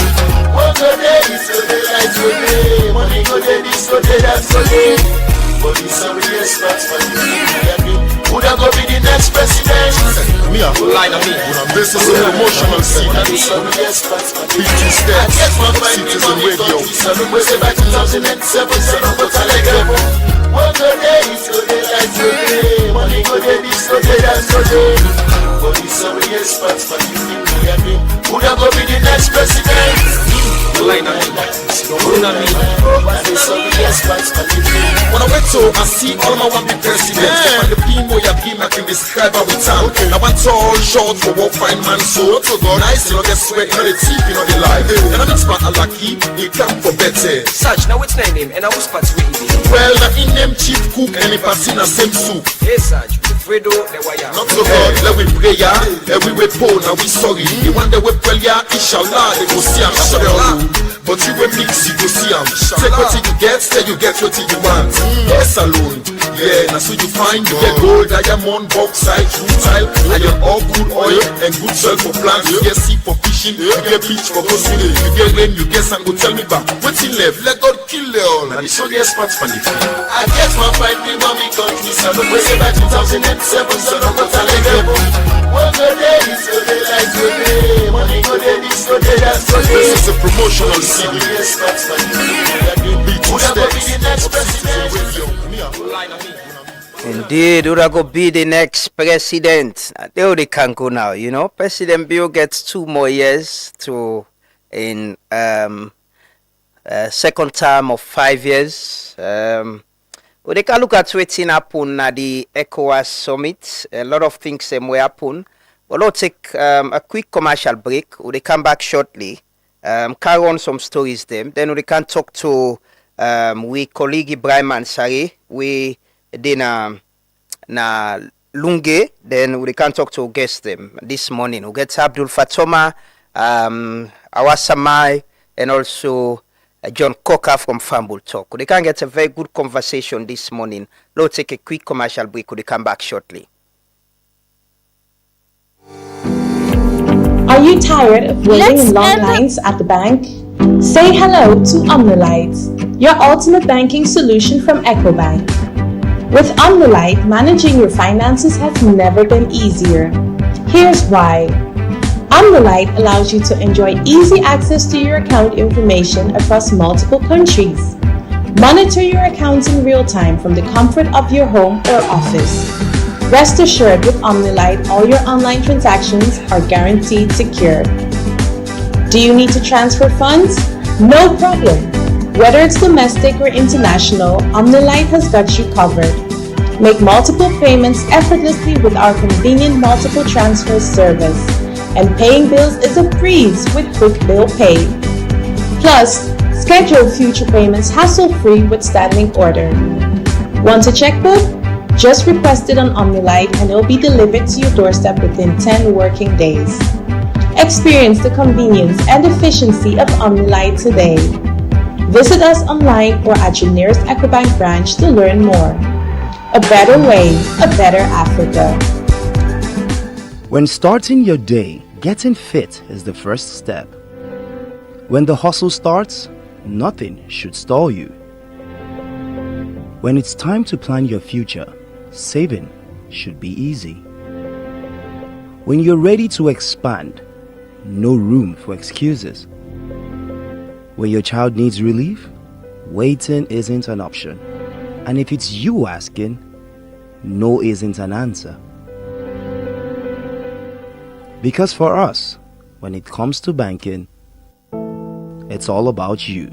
One good day, it's good day, lights good day. Money good day, this good day, that's good day. But it's serious pass for the king. Who da go be the next president? Me a line of me. This is a promotional scene. Big 2 steps. Citizen Radio. Way back 2007. So don't go to Lego. One good day, it's good day, lights good day. Money good day, this good day, that's good day. But it's serious pass for the king. Who da go be the next president? Line of me. When I went to I see all my one big president. And the team where you give I can describe how we time. I want tall, short, for what fine man so nice, you know, get sweat, you know, the teeth, you know, the life. And I'm expert a lucky, you come for better. Sarge, now what's name? And I was part with you. Well, the in name chief cook and the party na same soup. Hey Sarge, the Fredo, the wire. Not so God, let we pray ya. Every way poor, now we sorry. The one that we pray ya, inshallah, they go see am. But you will mix, you go see am. Take what you get, say you get what you want. Yes, alone. Yeah, now so you find you get gold, diamond, bauxite, rutile, iron ore, good oil, and good soil for plants. You get sea for fishing, you get beach for coasting, you get rain, you get sand. Go tell me back, what's in left? Let God kill it all. And it's all the experts for the field. I guess my fight with mommy country, so don't way back 2007, so don't go to Lego. One good day, it's good day, lights good day. Money good day, this good day, that's good day. This is a promotional CD. Who da go be the next president? Indeed, who da go be the next president? They can go now, you know. President Bill gets 2 more years to in second term of 5 years. They can look at what's happen at the ECOWAS summit. A lot of things will happen. But let's take a quick commercial break. They come back shortly. Carry on some stories them. Then we can talk to we colleague Ibrahim Ansari. We then na Lunge. Then we can talk to guests them this morning. We get Abdul Fatoma, Awasamai, and also John Coker from Fumble Talk. They can get a very good conversation this morning. Let's take a quick commercial break. They come back shortly. Are you tired of waiting in long lines at the bank? Say hello to Omnolite, your ultimate banking solution from EcoBank. With Omnolite, managing your finances has never been easier. Here's why. Omnolite allows you to enjoy easy access to your account information across multiple countries. Monitor your accounts in real time from the comfort of your home or office. Rest assured, with OmniLite, all your online transactions are guaranteed secure. Do you need to transfer funds? No problem. Whether it's domestic or international, OmniLite has got you covered. Make multiple payments effortlessly with our convenient multiple transfer service. And paying bills is a breeze with Quick Bill Pay. Plus, schedule future payments hassle-free with standing order. Want a checkbook? Just request it on OmniLite and it will be delivered to your doorstep within 10 working days. Experience the convenience and efficiency of OmniLite today. Visit us online or at your nearest EcoBank branch to learn more. A better way, a better Africa. When starting your day, getting fit is the first step. When the hustle starts, nothing should stall you. When it's time to plan your future, saving should be easy. When you're ready to expand, no room for excuses. When your child needs relief, waiting isn't an option. And if it's you asking, no isn't an answer. Because for us, when it comes to banking, it's all about you.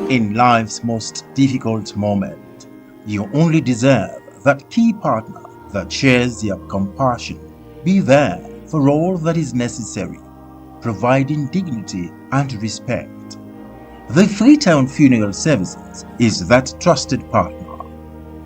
In life's most difficult moment, you only deserve that key partner that shares your compassion. Be there for all that is necessary, providing dignity and respect. The Freetown Funeral Services is that trusted partner.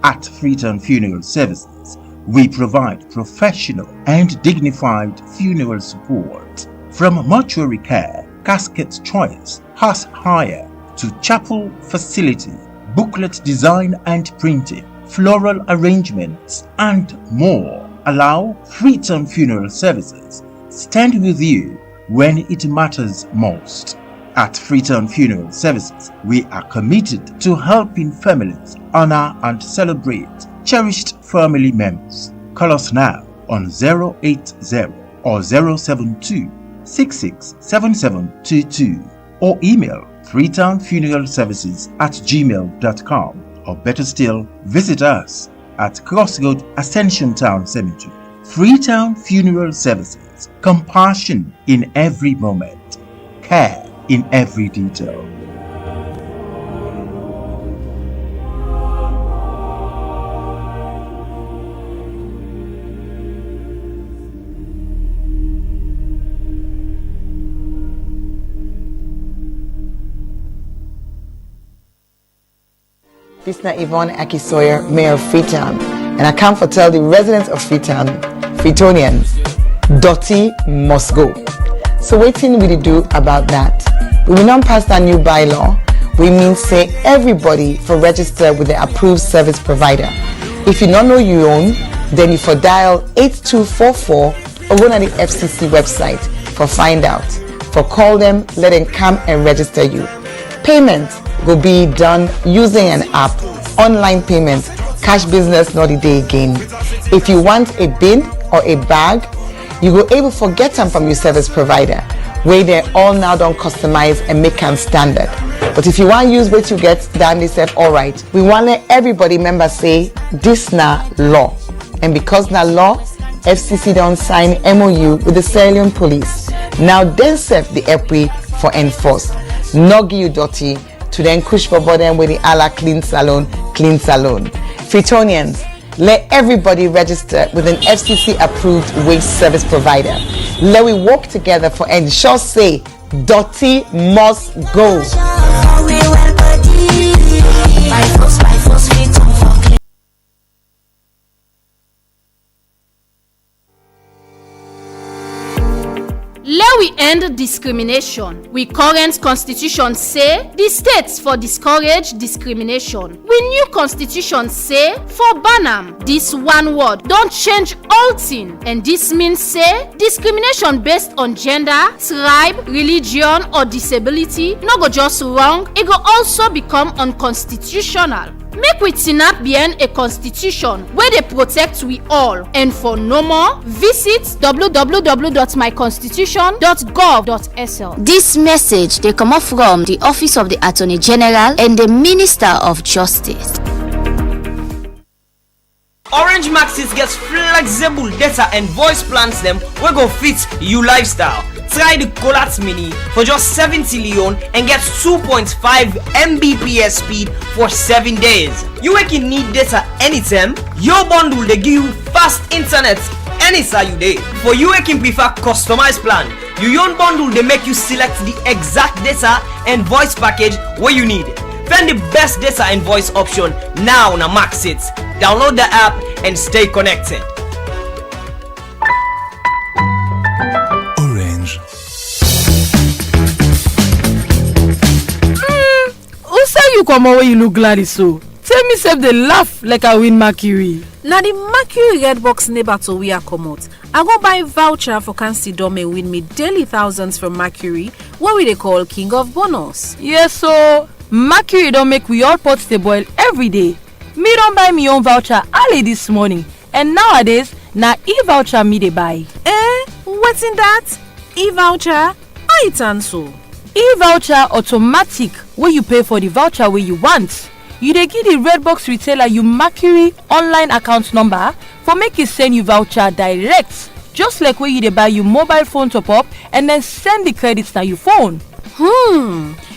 At Freetown Funeral Services, we provide professional and dignified funeral support, from mortuary care, casket choice, house hire, to chapel facility, booklet design and printing, floral arrangements, and more. Allow Freetown Funeral Services stand with you when it matters most. At Freetown Funeral Services, we are committed to helping families honor and celebrate cherished family members. Call us now on 080 or 072 667722 or email freetownfuneralservices@gmail.com, or better still, visit us at Crossroad Ascension Town Cemetery. Freetown Funeral Services, compassion in every moment, care in every detail. This is Yvonne Akisoyer, Mayor of Freetown, and I come to tell the residents of Freetown, Freetonians, dirty must go. So what thing will you do about that? We will not pass that new bylaw. We mean say everybody for register with the approved service provider. If you don't know you own, then you for dial 8244 or go to the FCC website for find out. For call them, let them come and register you. Payment will be done using an app, online payment, cash business not a day again. If you want a bin or a bag, you will able to get them from your service provider, where they all now don't customize and make them standard. But if you want to use what you get, then they said, all right, we want to let everybody member say, this na law. And because na law, FCC don't sign MOU with the Sierra Leone police. Now then serve the EPRI for enforce. Not give you dirty to then push for them with the ala clean salon. Freetonians, let everybody register with an FCC approved waste service provider. Let we work together for ensure say dirty must go. Let we end discrimination. We current constitution say the states for discourage discrimination. We new constitution say for ban am. This one word don't change all thing, and this means say discrimination based on gender, tribe, religion or disability no go just wrong, it go also become unconstitutional. Make we tinap bien a constitution where they protect we all. And for no more, visit www.myconstitution.gov.sl. This message they come up from the Office of the Attorney General and the Minister of Justice. Orange Maxis gets flexible data and voice plans them we go fit you lifestyle. Try the Colat Mini for just 70 leon and get 2.5 Mbps speed for 7 days. You can need data anytime. Your bundle they give you fast internet anytime you day. For you can prefer customized plan. Your own bundle they make you select the exact data and voice package where you need. Find the best data and voice option now na Maxit. Download the app and stay connected. Orange. Who say you come away you look glad so? Tell me sef dey laugh like I win Mercury. Na the Mercury Red Box neighbor to we are comot. I go buy voucher for Cancy Dome and win me daily thousands from Mercury, what we they call King of Bonus. Yes so Mercury don't make we all pots the boil every day. Me don't buy me own voucher early this morning, and nowadays na e-voucher me dey buy. What's in that? E-voucher? How it so? E-voucher automatic where you pay for the voucher where you want. You dey give the Red Box retailer you Mercury online account number for make it send you voucher direct. Just like where you dey buy your mobile phone top up and then send the credits to your phone.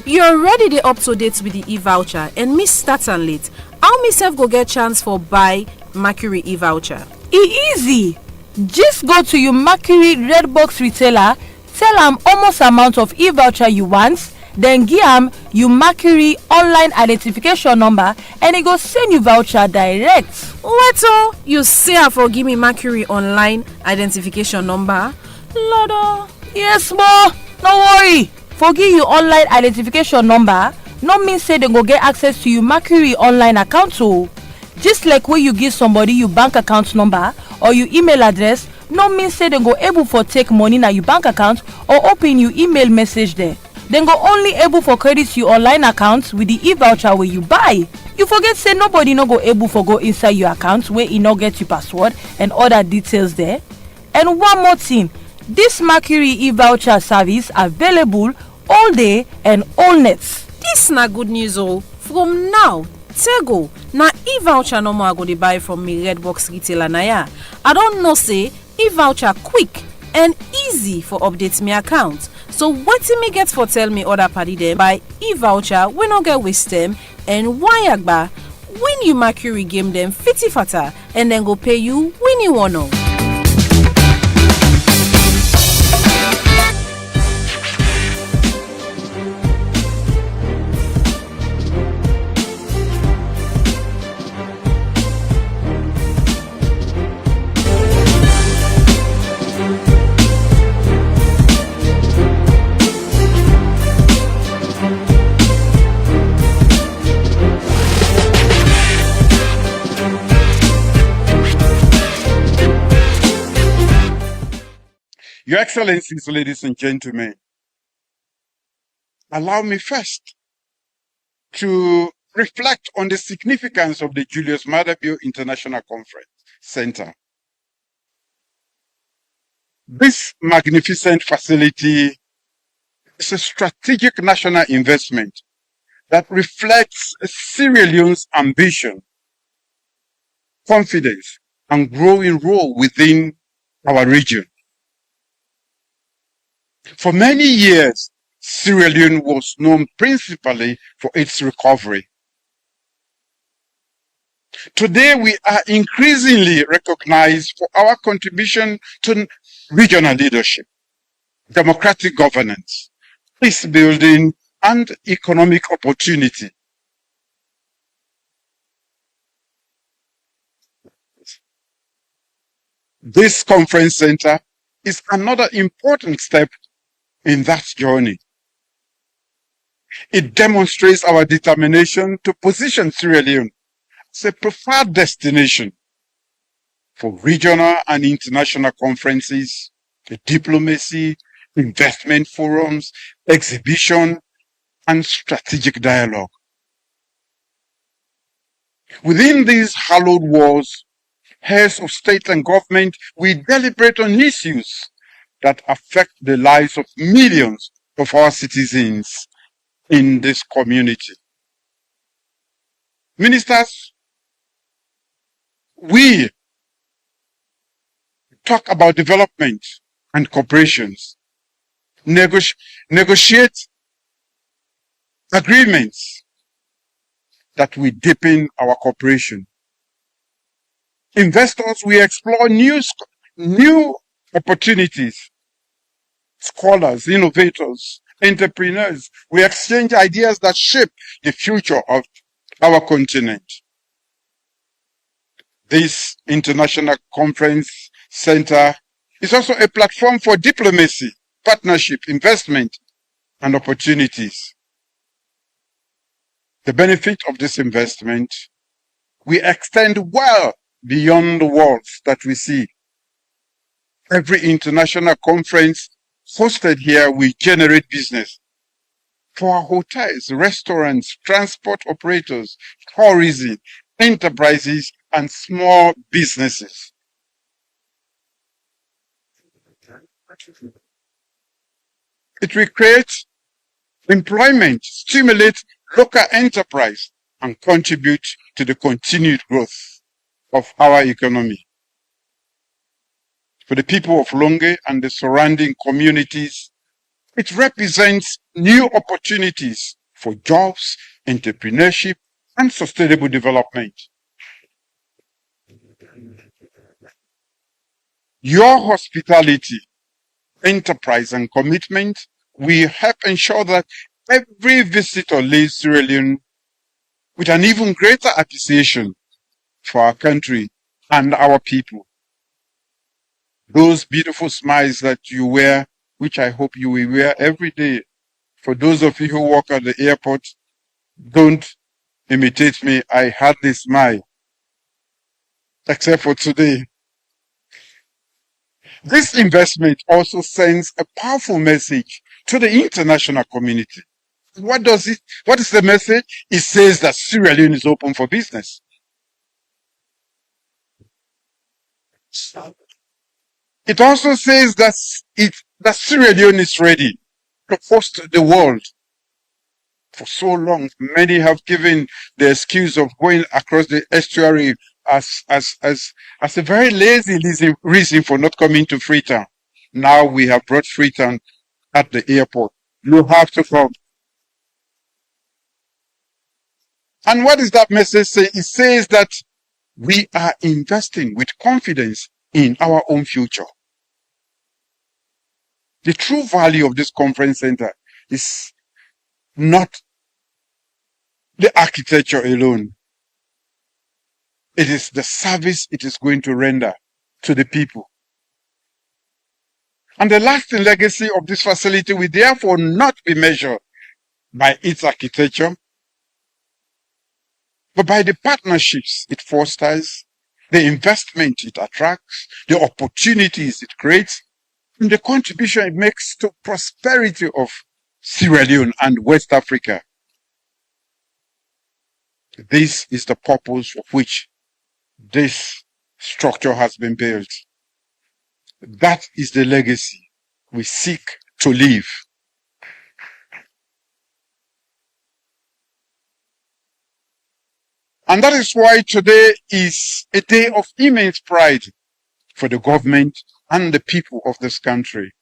You're already dey up to date with the e-voucher and me start and late. How myself go get chance for buy Mercury e-voucher? Easy. Just go to your Mercury Red Box retailer, tell them almost amount of e-voucher you want, then give them your Mercury online identification number and it go send you voucher direct. Wait you say I for give me Mercury online identification number? Lord, yes ma, no worry. Forgive you online identification number no mean say they go get access to your Mercury online account too. Just like when you give somebody your bank account number or your email address, no mean say they go able for take money na your bank account or open your email message there. Then go only able for credit your online account with the e-voucher where you buy. You forget say nobody no go able for go inside your account where you no get your password and other details there. And one more thing, this Mercury e-voucher service available all day and all nights. This na good news From now, Tego, na e-voucher no more I go dey buy from me Red Box retailer na ya. I don't know say e-voucher quick and easy for update me account. So wetin me get for tell me other party dem buy e-voucher we no get waste them and why agba win you Mercury game them fitty fatter and then go pay you when you wanna. Your Excellencies, ladies and gentlemen, allow me first to reflect on the significance of the Julius Maada Bio International Conference Center. This magnificent facility is a strategic national investment that reflects Sierra Leone's ambition, confidence, and growing role within our region. For many years, Sierra Leone was known principally for its recovery. Today, we are increasingly recognized for our contribution to regional leadership, democratic governance, peace building, and economic opportunity. This conference center is another important step in that journey. It demonstrates our determination to position Sierra Leone as a preferred destination for regional and international conferences, diplomacy, investment forums, exhibition, and strategic dialogue. Within these hallowed walls, heads of state and government, we deliberate on issues that affect the lives of millions of our citizens in this community. Ministers, we talk about development and corporations, negotiate agreements that we deepen our cooperation. Investors, we explore new opportunities. Scholars, innovators, entrepreneurs, we exchange ideas that shape the future of our continent. This International Conference Center is also a platform for diplomacy, partnership, investment, and opportunities. The benefit of this investment, we extend well beyond the walls that we see. Every international conference hosted here, we generate business for our hotels, restaurants, transport operators, tourism, enterprises, and small businesses. It will create employment, stimulate local enterprise, and contribute to the continued growth of our economy. For the people of Longe and the surrounding communities, it represents new opportunities for jobs, entrepreneurship, and sustainable development. Your hospitality, enterprise, and commitment will help ensure that every visitor leaves Sierra Leone with an even greater appreciation for our country and our people. Those beautiful smiles that you wear, which I hope you will wear every day. For those of you who work at the airport, don't imitate me. I hardly smile, except for today. This investment also sends a powerful message to the international community. What is the message? It says that Sierra Leone is open for business. It also says that Sierra Leone is ready to host the world. For so long, many have given the excuse of going across the estuary as a very lazy reason for not coming to Freetown. Now we have brought Freetown at the airport. You have to come. And what does that message say? It says that we are investing with confidence in our own future. The true value of this conference center is not the architecture alone. It is the service it is going to render to the people. And the lasting legacy of this facility will therefore not be measured by its architecture, but by the partnerships it fosters, the investment it attracts, the opportunities it creates, and the contribution it makes to prosperity of Sierra Leone and West Africa. This is the purpose of which this structure has been built. That is the legacy we seek to leave. And that is why today is a day of immense pride for the government and the people of this country.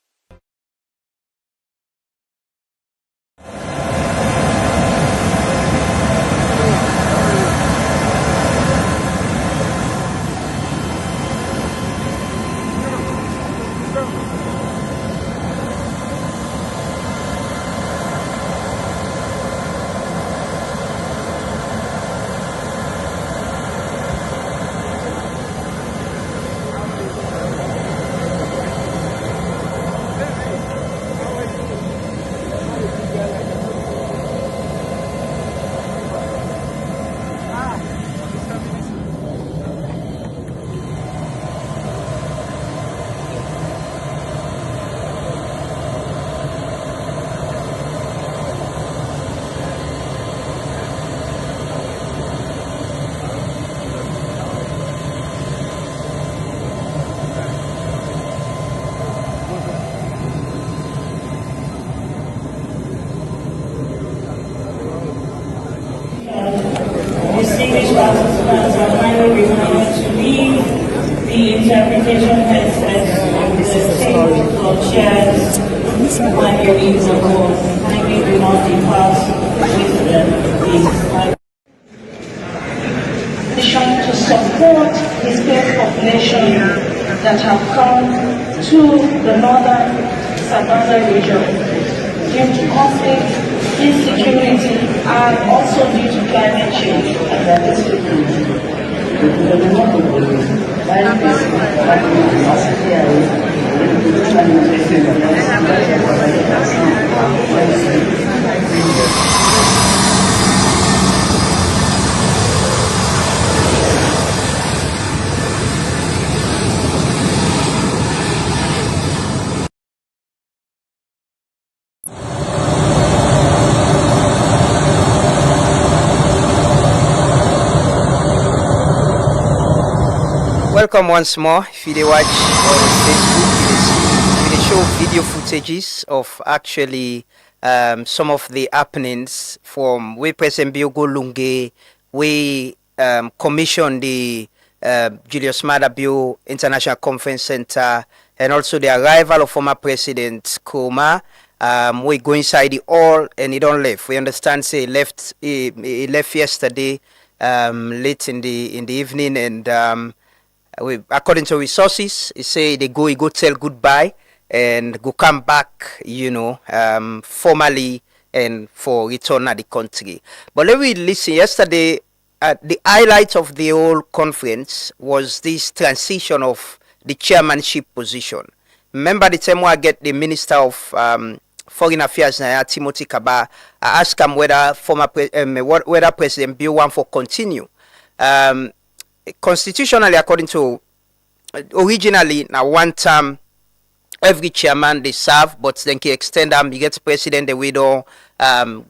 of chairs when you leave the room. Kindly do not depart with the to support the state population that have come to the northern Savannah region due to conflict, insecurity, and also due to climate change. Welcome once more. If you watch on Facebook, you show video footages of actually some of the happenings from where President Biogo Lunge, we commissioned the Julius Maada Bio International Conference Center, and also the arrival of former President Koroma. We go inside the hall and he don't leave. We understand say he left yesterday late in the evening, and according to resources, he say he go tell goodbye and go come back, formally and for return at the country. But let me listen. Yesterday, the highlight of the whole conference was this transition of the chairmanship position. Remember the time I get the Minister of Foreign Affairs, Timothy Kaba, I asked him whether whether President Bill want for continue. Constitutionally, according to originally now one term every chairman they serve, but then he extend them, you get president the widow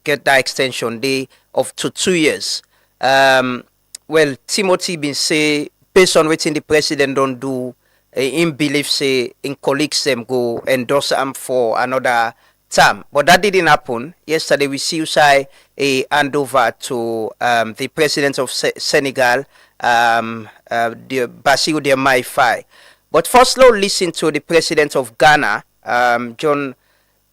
get that extension day of to 2 years. Well, Timothy been say based on what the president don't do, in belief say in colleagues them go endorse them for another term, but that didn't happen. Yesterday we see you say a handover to the president of Senegal, the Bassirou Diomaye Faye. But first, let's listen to the president of Ghana, John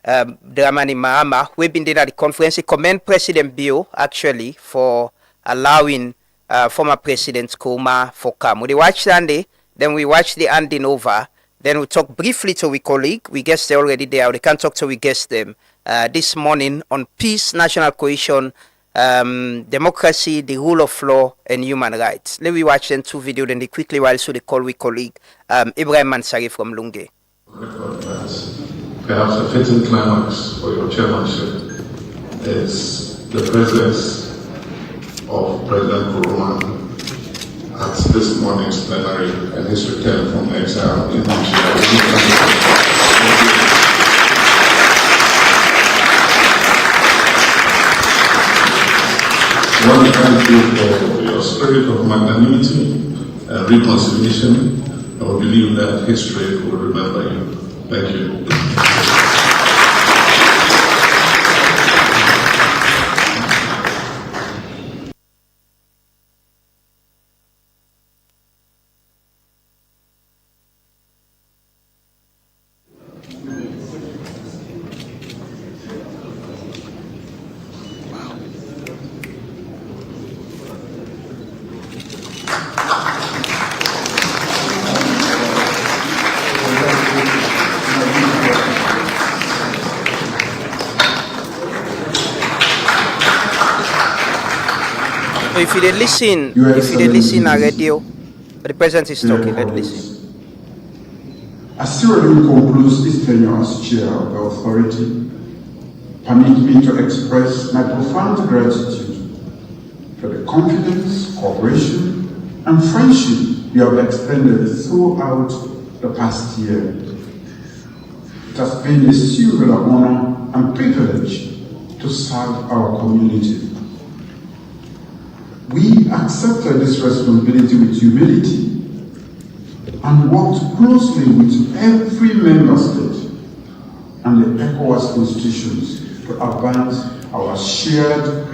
Dramani Mahama, who been there at the conference. He commend President Bio actually for allowing former President Koroma for come. We watch Sunday, then we watch the handing over. Then we talk briefly to our colleague. We guess they're already there. They can't talk till we guess them this morning on peace, national cohesion, democracy, the rule of law, and human rights. Let me watch them 2 videos. Then they quickly while so they call we colleague Ibrahim Mansari from Lunge. Perhaps a fitting climax for your chairmanship is the presence of President Koroma at this morning's plenary and his return from exile in Nigeria. I want to thank you for your spirit of magnanimity and reconciliation. I believe that history will remember you. Thank you. If you listen, on radio, the president is talking. Let's listen. As Cyril concludes his tenure as chair of the authority, permit me to express my profound gratitude for the confidence, cooperation, and friendship you have extended throughout the past year. It has been a singular honor and privilege to serve our community. We accepted this responsibility with humility and worked closely with every member state and the ECOWAS institutions to advance our shared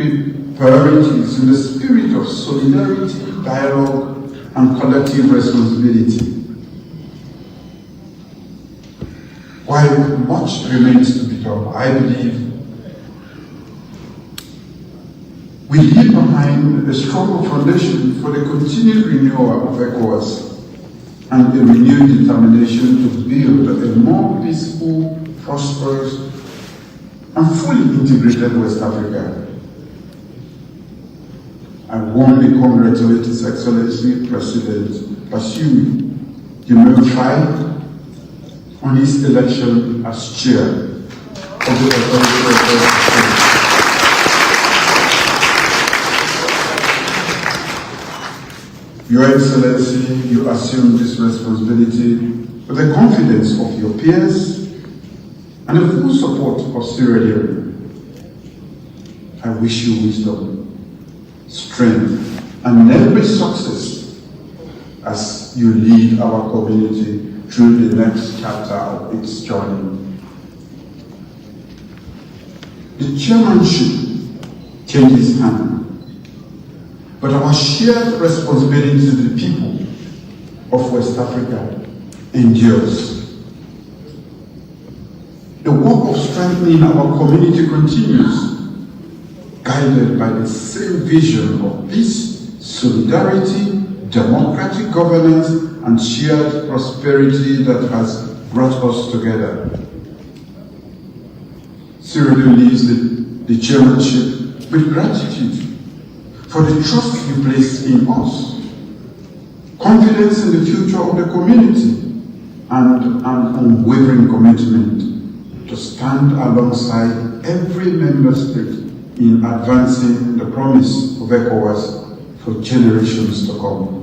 priorities in the spirit of solidarity, dialogue, and collective responsibility. While much remains to be done, I believe we leave behind a stronger foundation for the continued renewal of ECOWAS and a renewed determination to build a more peaceful, prosperous, and fully integrated West Africa. I warmly congratulate His Excellency President Bassirou Diomaye Faye on his election as chair of the Authority of State. Your Excellency, you assume this responsibility with the confidence of your peers and the full support of Sierra Leone. I wish you wisdom, strength, and every success as you lead our community through the next chapter of its journey. The chairmanship changes hands, but our shared responsibility to the people of West Africa endures. The work of strengthening our community continues, guided by the same vision of peace, solidarity, democratic governance, and shared prosperity that has brought us together. Sierra Leone leaves the chairmanship with gratitude for the trust you place in us, confidence in the future of the community, and an unwavering commitment to stand alongside every member state in advancing the promise of ECOWAS for generations to come.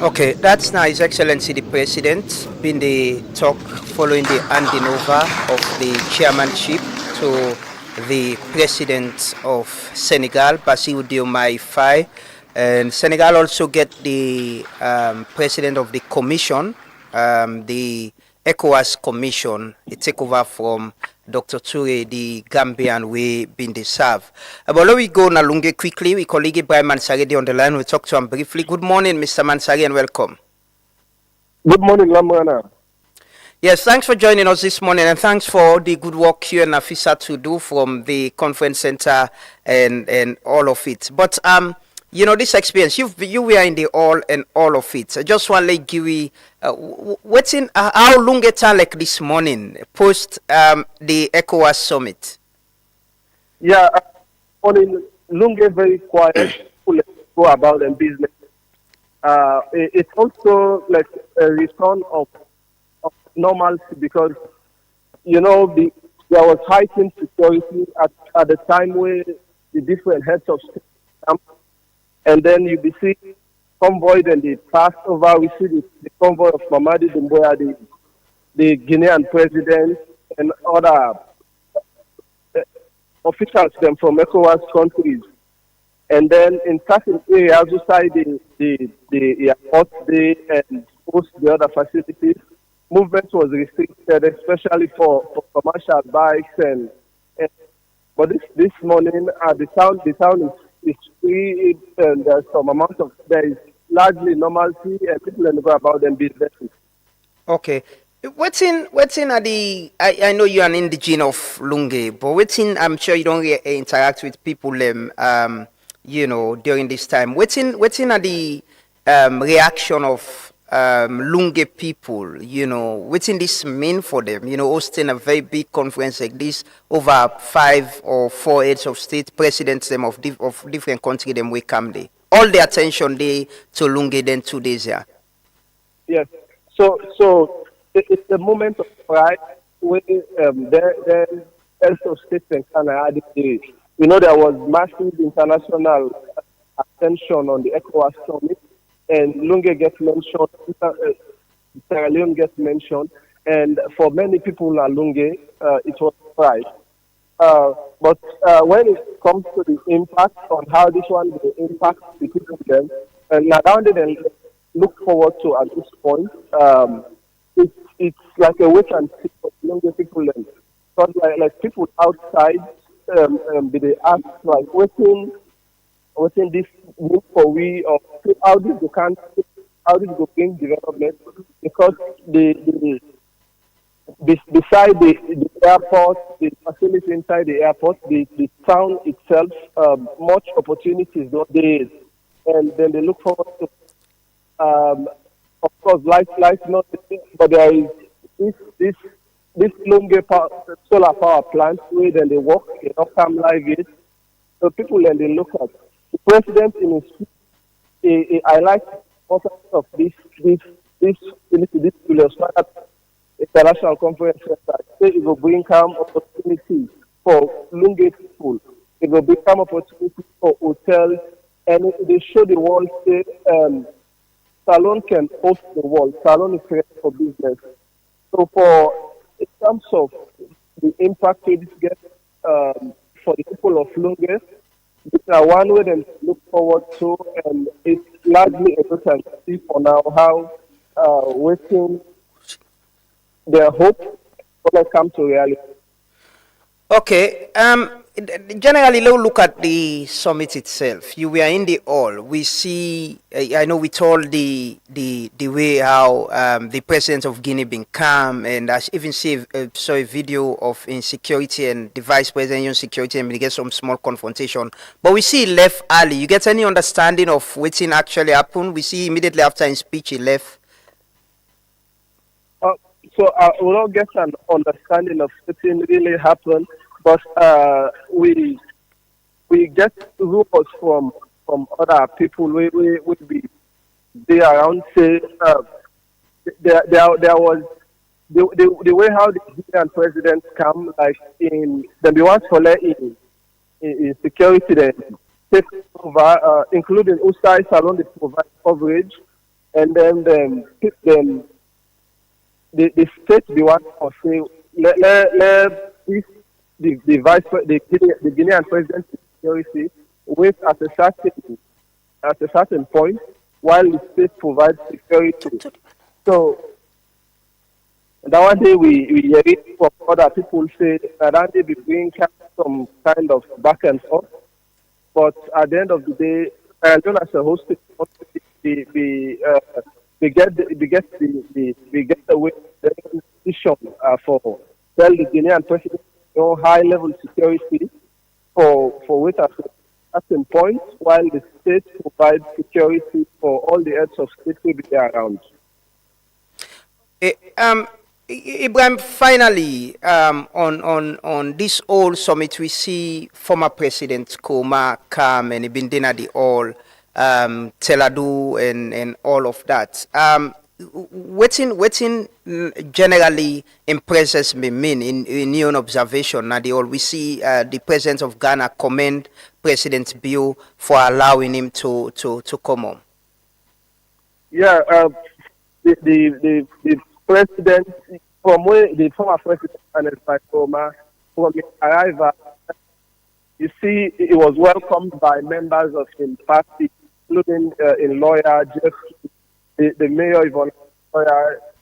Okay, that's nice, Excellency the President. Been the talk following the handing over of the chairmanship to the President of Senegal, Bassirou Diomaye Faye. And Senegal also get the President of the Commission, the ECOWAS Commission, it take over from Dr. Toure, the Gambian, we been the serve. But let we go Nalunge quickly. We colleague Ibrahim Mansari on the line. We talk to him briefly. Good morning, Mr. Mansari, and welcome. Good morning, Lamana. Yes, thanks for joining us this morning, and thanks for all the good work you and Nafisa to do from the conference center and all of it. But you know, this experience, you were in the all and all of it. I just want to give you what's in how long it like this morning post the ECOWAS summit. Yeah, morning Lunge very quiet, go about and business. It's also like a return of normalcy because you know there was heightened security at the time where the different heads of state come. And then you be see convoy, then they pass over. We see the convoy of Mamadi Doumbouya, the Guinean president, and other officials them from ECOWAS countries. And then in certain areas, outside the airport, and most the other facilities, movement was restricted, especially for commercial bikes. But this morning, the town is free, and there's some amount of, there is largely normalcy, and people go about them businesses. Okay. What's in at the, I know you're an indigene of Lunge, but what's in, I'm sure you don't interact with people, you know, during this time. What's in at the reaction of Lunge people, you know, what's in this mean for them? You know, hosting a very big conference like this, over 5 or 4 heads of state, presidents them of different countries, them we come there. All the attention they to Lunge then 2 days here. Yes. So it's a moment of pride where the heads of state and Canada, you know, there was massive international attention on the ECOWAS summit. And Lunge gets mentioned, Sierra Leone gets mentioned, and for many people in Lunge, it was pride. But when it comes to the impact on how this one will impact the people then, and now they look forward to at this point, it's like a wait and see for Lunge people then. Because like people outside, they ask like waiting this move for we or how this the country how this will bring development, because beside the airport, the facility inside the airport, the town itself, much opportunities those days, and then they look forward to, of course, life not, but there is this longer solar power plant where then they work, they don't come live it, so people then they look at the president in his speech. I like the importance of this Julius Malema International Conference Center. Say it will bring opportunities for Lunge people. It will become opportunities for hotels, and they show the world say Salon can host the world. Salon is great for business. So in terms of the impact this gets for the people of Lunge, it's one way to look forward to, and it's largely a can see for now how waiting their hope will come to reality. Okay. Generally, let's look at the summit itself. You were in the hall. We see. I know we told the way how the president of Guinea been calm, and I even saw a video of insecurity and the vice president insecurity, and we get some small confrontation. But we see he left early. You get any understanding of what actually happened? We see immediately after his speech he left. So we don't get an understanding of what really happened. But we get rumors from other people we be there around say there was the way how the Guinean president come, like in the ones for in security then take over, including Usai Salon, they provide coverage, and then the state the one for say let the Guinean president security wait at a certain point while the state provides security. So that one day we hear it from other people say that they be bringing some kind of back and forth. But at the end of the day, John as a host, we get the way the decision for tell the Guinean president high level security for which at certain points, while the state provides security for all the heads of state will be there around. Ibrahim, finally, on this whole summit, we see former President Koroma come and he been dinner the all, Teladu and all of that. What generally impresses me in your observation now we see the president of Ghana commend President Bio for allowing him to come on. Yeah, the president from where the former president and Koroma from his arrival, you see it was welcomed by members of his party, including in lawyer Jeff, the mayor Yvonne,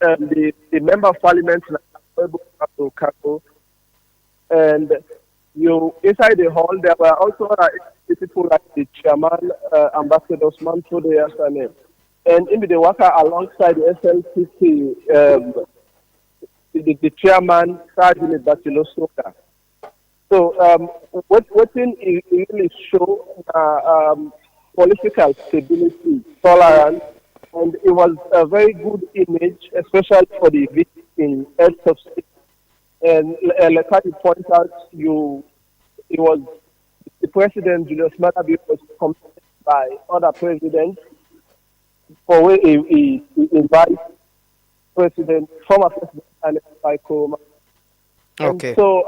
and the member of parliament, and inside the hall there were also people like the chairman, Ambassador Osman Tode, and in the worker alongside the SLCC, the chairman, Sergeant Batilosoka. So what it really show political stability, tolerance. And it was a very good image, especially for the visiting heads of state. And like how you point out, it was the president, Julius Malema, was commended by other presidents for where he invited former president and by Koroma. Okay. And so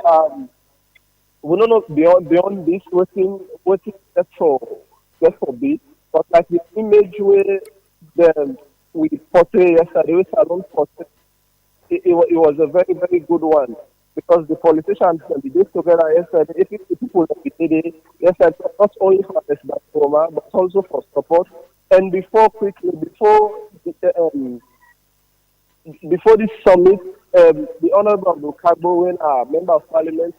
we don't know beyond this what just for this, but like the image where we portray yesterday, Salon portray, it was a very, very good one, because the politicians can be this together yesterday. If the people that we did it yesterday, not only for this Koroma, but also for support. And before this summit, the Honorable Kagbo, when a member of parliament,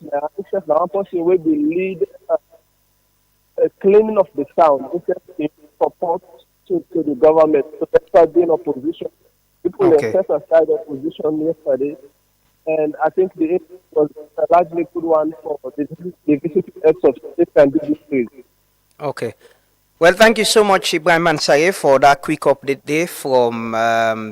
now person will be lead a cleaning of the town, in support to the government. So despite being opposition, people Okay. set aside opposition yesterday. And I think the aim was a largely good one for the visiting heads of state and ministries. Okay. Well, thank you so much, Ibrahim Ansari, for that quick update there from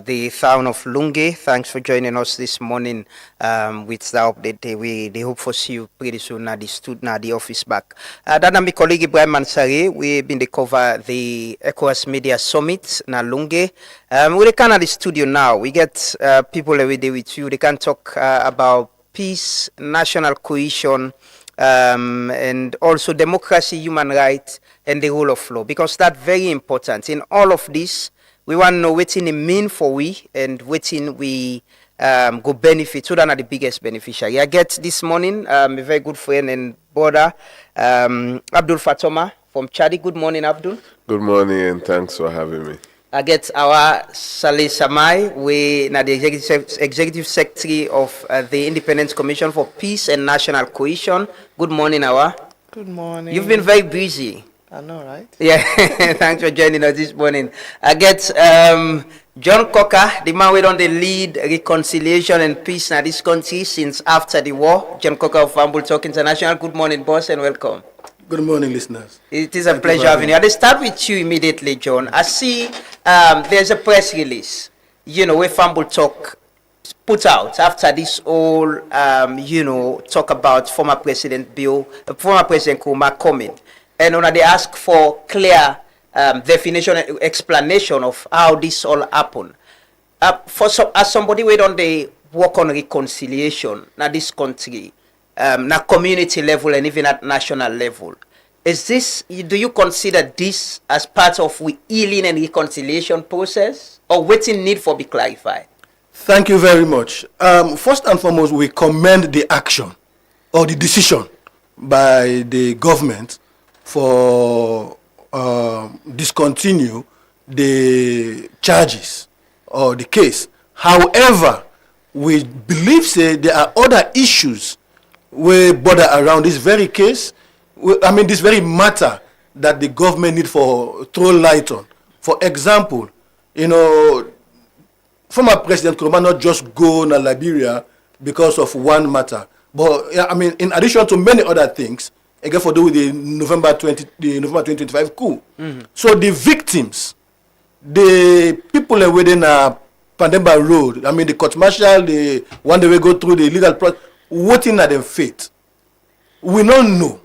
the town of Lunge. Thanks for joining us this morning with the update there. We hope for see you pretty soon at the office back. That my colleague Ibrahim Ansari. We've been to cover the ECOWAS Media Summit na Lunge. We're kind of the studio now. We get people every day with you. They can talk about peace, national cohesion, and also democracy, human rights, and the rule of law, because that's very important. In all of this, we want to know what it mean for we and what we go benefit. So that are the biggest beneficiary. I get this morning a very good friend and brother, Abdul Fatoma from Chadi. Good morning, Abdul. Good morning and thanks for having me. I get our Saleh Samai, we na the executive secretary of the Independent Commission for Peace and National Cohesion. Good morning, Awa. Good morning. You've been very busy. I know, right? Yeah, thanks for joining us this morning. I get John Coker, the man who on the lead reconciliation and peace in this country since after the war. John Coker of Humble Talk International. Good morning, boss, and welcome. Good morning, listeners. It is a pleasure having you. I'll start with you immediately, John. I see there's a press release, where Fumble Talk put out after this whole, talk about former President Koroma coming. And when they ask for clear definition and explanation of how this all happened. As somebody who on the work on reconciliation in this country, na community level and even at national level, do you consider this as part of the healing and reconciliation process, or what in need for be clarified? Thank you very much. First and foremost, we commend the action or the decision by the government for discontinue the charges or the case. However, we believe there are other issues we border around this very case, this very matter that the government need for throw light on. For example, former President Koroma not just go to Liberia because of one matter, but in addition to many other things, again for do with the November 2025 coup. Mm-hmm. So the victims, the people within Pandemba Road, the court martial, the one day we go through the legal process, waiting at their fate. We don't know.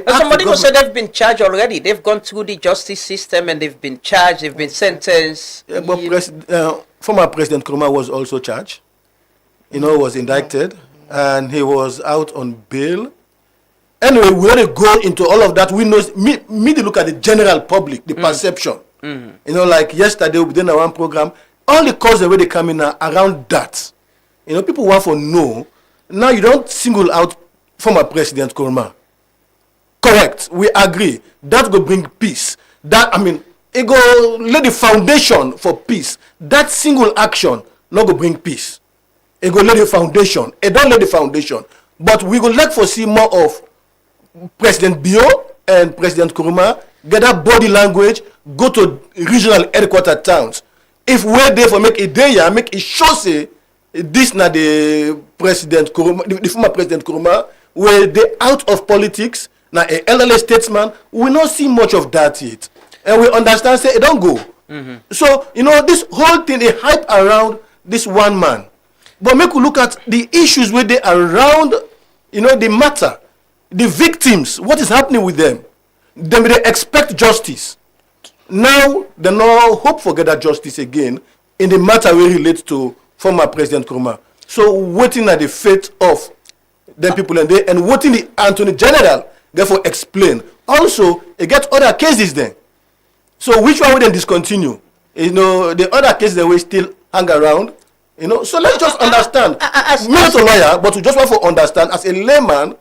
Somebody who said they've been charged already. They've gone through the justice system and they've been charged, they've been sentenced. Yeah, but former President Koroma was also charged. Was indicted and he was out on bail. Anyway, we want to go into all of that. We know, me to look at the general public, the perception. Mm-hmm. Like yesterday, we did one program. All the cause the way they come in around that. People want to know. Now you don't single out former President Koroma. Correct. We agree. That will bring peace. It go lay the foundation for peace. That single action not go bring peace. It go lay the foundation. It don't lay the foundation. But we would like to see more of President Bio and President Koroma get that body language, go to regional headquarter towns. If we're there for make a day, make a show say this na the President Koroma, the former President Koroma, where they out of politics, now a elderly statesman, we not see much of that yet. And we understand, say, it don't go. Mm-hmm. So, this whole thing, they hype around this one man. But make we look at the issues where they around, the matter. The victims, what is happening with them? Then they expect justice. Now, they no hope for get that justice again in the matter where relates to former President Koroma. So, waiting at the fate of them people and waiting the Attorney General, therefore explain. Also, it get other cases then. So, which one will then discontinue? The other cases that will still hang around. So let's just understand. Me not a lawyer, but we just want to understand as a layman,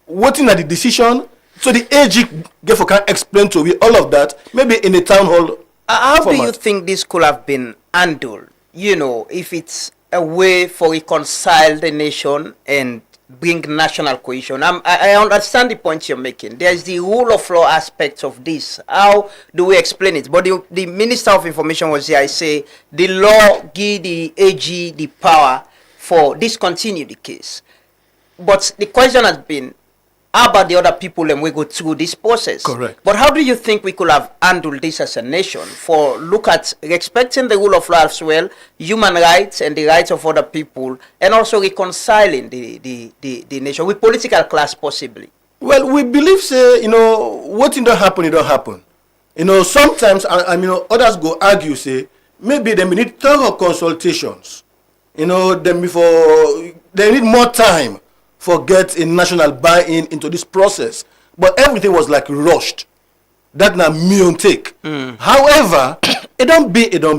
waiting at the decision. So the AG therefore can explain to me all of that, maybe in a town hall. How do you think this could have been handled? If it's a way for reconcile the nation and bring national cohesion. I understand the point you're making. There's the rule of law aspect of this. How do we explain it? But the Minister of Information was here. I say the law give the AG the power for discontinue the case. But the question has been, how about the other people and we go through this process? Correct. But how do you think we could have handled this as a nation? For look at respecting the rule of law as well, human rights and the rights of other people, and also reconciling the nation with political class possibly. Well, we believe, say, what don't happen, it don't happen. Sometimes, others go argue, say, maybe they need thorough consultations. Them before, they need more time for get a national buy-in into this process. But everything was like rushed. That na me take. However, it don't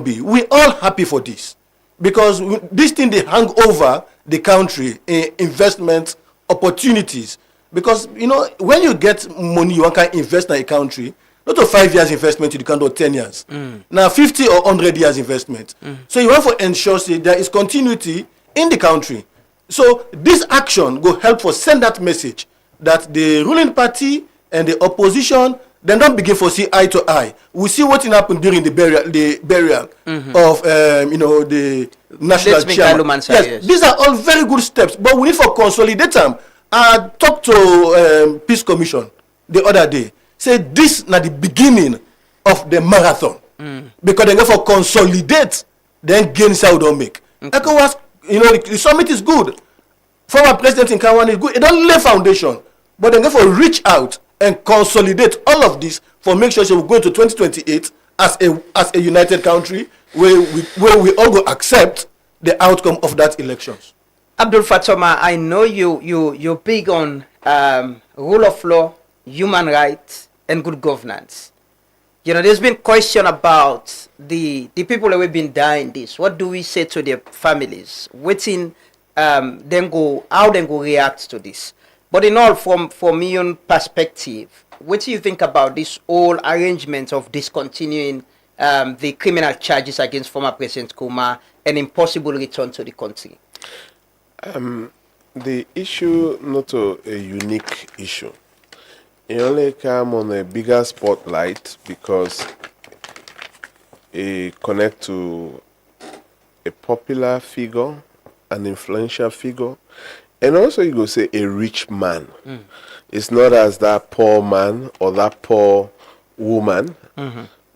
be. We all happy for this. Because this thing they hang over the country in investment opportunities. Because, when you get money, you can invest in a country, not a 5 years investment, you can do 10 years. Now 50 or 100 years investment. So you want to ensure say, there is continuity in the country. So this action will help for send that message that the ruling party and the opposition then don't begin for see eye to eye. We see what happened during the burial of the national chairman. Yes, these are all very good steps, but we need to consolidate them. I talked to Peace Commission the other day. Say this na the beginning of the marathon because they go for consolidate, then gain how don't make. ECOWAS, the summit is good. Former president in Kawan is good. It don't lay foundation, but they go for reach out and consolidate all of this for make sure we go to 2028 as a united country where we all go accept the outcome of that elections. Abdul Fatoma, I know you're big on rule of law, human rights, and good governance. There's been question about the people that we've been dying this. What do we say to their families? Waiting how them go react to this? But in all, from your perspective, what do you think about this whole arrangement of discontinuing the criminal charges against former President Koroma and impossible return to the country? The issue not a unique issue. It only come on a bigger spotlight because it connect to a popular figure, an influential figure, and also you go say a rich man. It's not as that poor man or that poor woman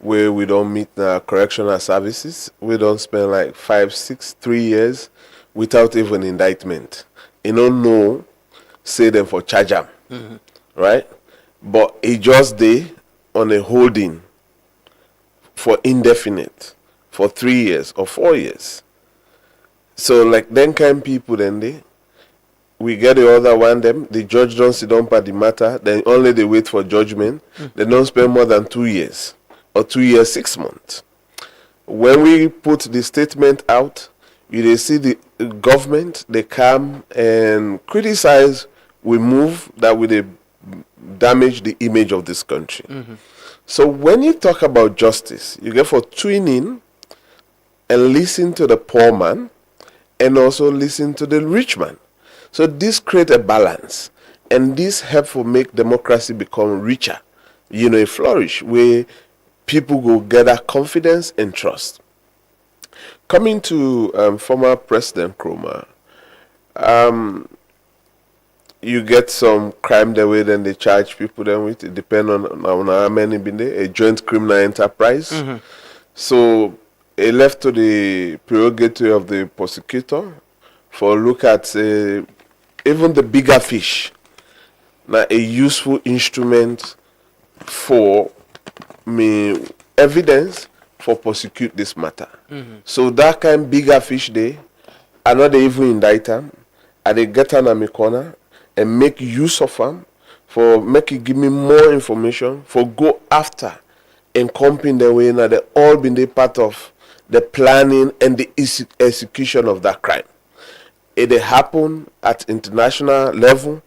where we don't meet the correctional services. We don't spend like 5, 6, 3 years without even indictment. Don't know, say them for charge them, right? But it just they on a holding for indefinite for 3 years or 4 years. So like then kind people then we get the other one them, the judge don't sit down by the matter, then only they wait for judgment. They don't spend more than 2 years or 2 years, 6 months. When we put the statement out, they see the government, they come and criticize, we move that will damage the image of this country. So when you talk about justice, you get for tune in and listen to the poor man and also listen to the rich man. So this create a balance, and this help for make democracy become richer, flourish where people go gather confidence and trust. Coming to former President Koroma, you get some crime the way then they charge people then with. It depends on how many been there. A joint criminal enterprise. So it left to the prerogative of the prosecutor for look at even the bigger fish. Now a useful instrument for me evidence for prosecute this matter. So that kind bigger fish they are not even indict them, and they get on my corner and make use of them for make it give me more information for go after and comping the way now they all been the part of the planning and the execution of that crime. It happen at international level.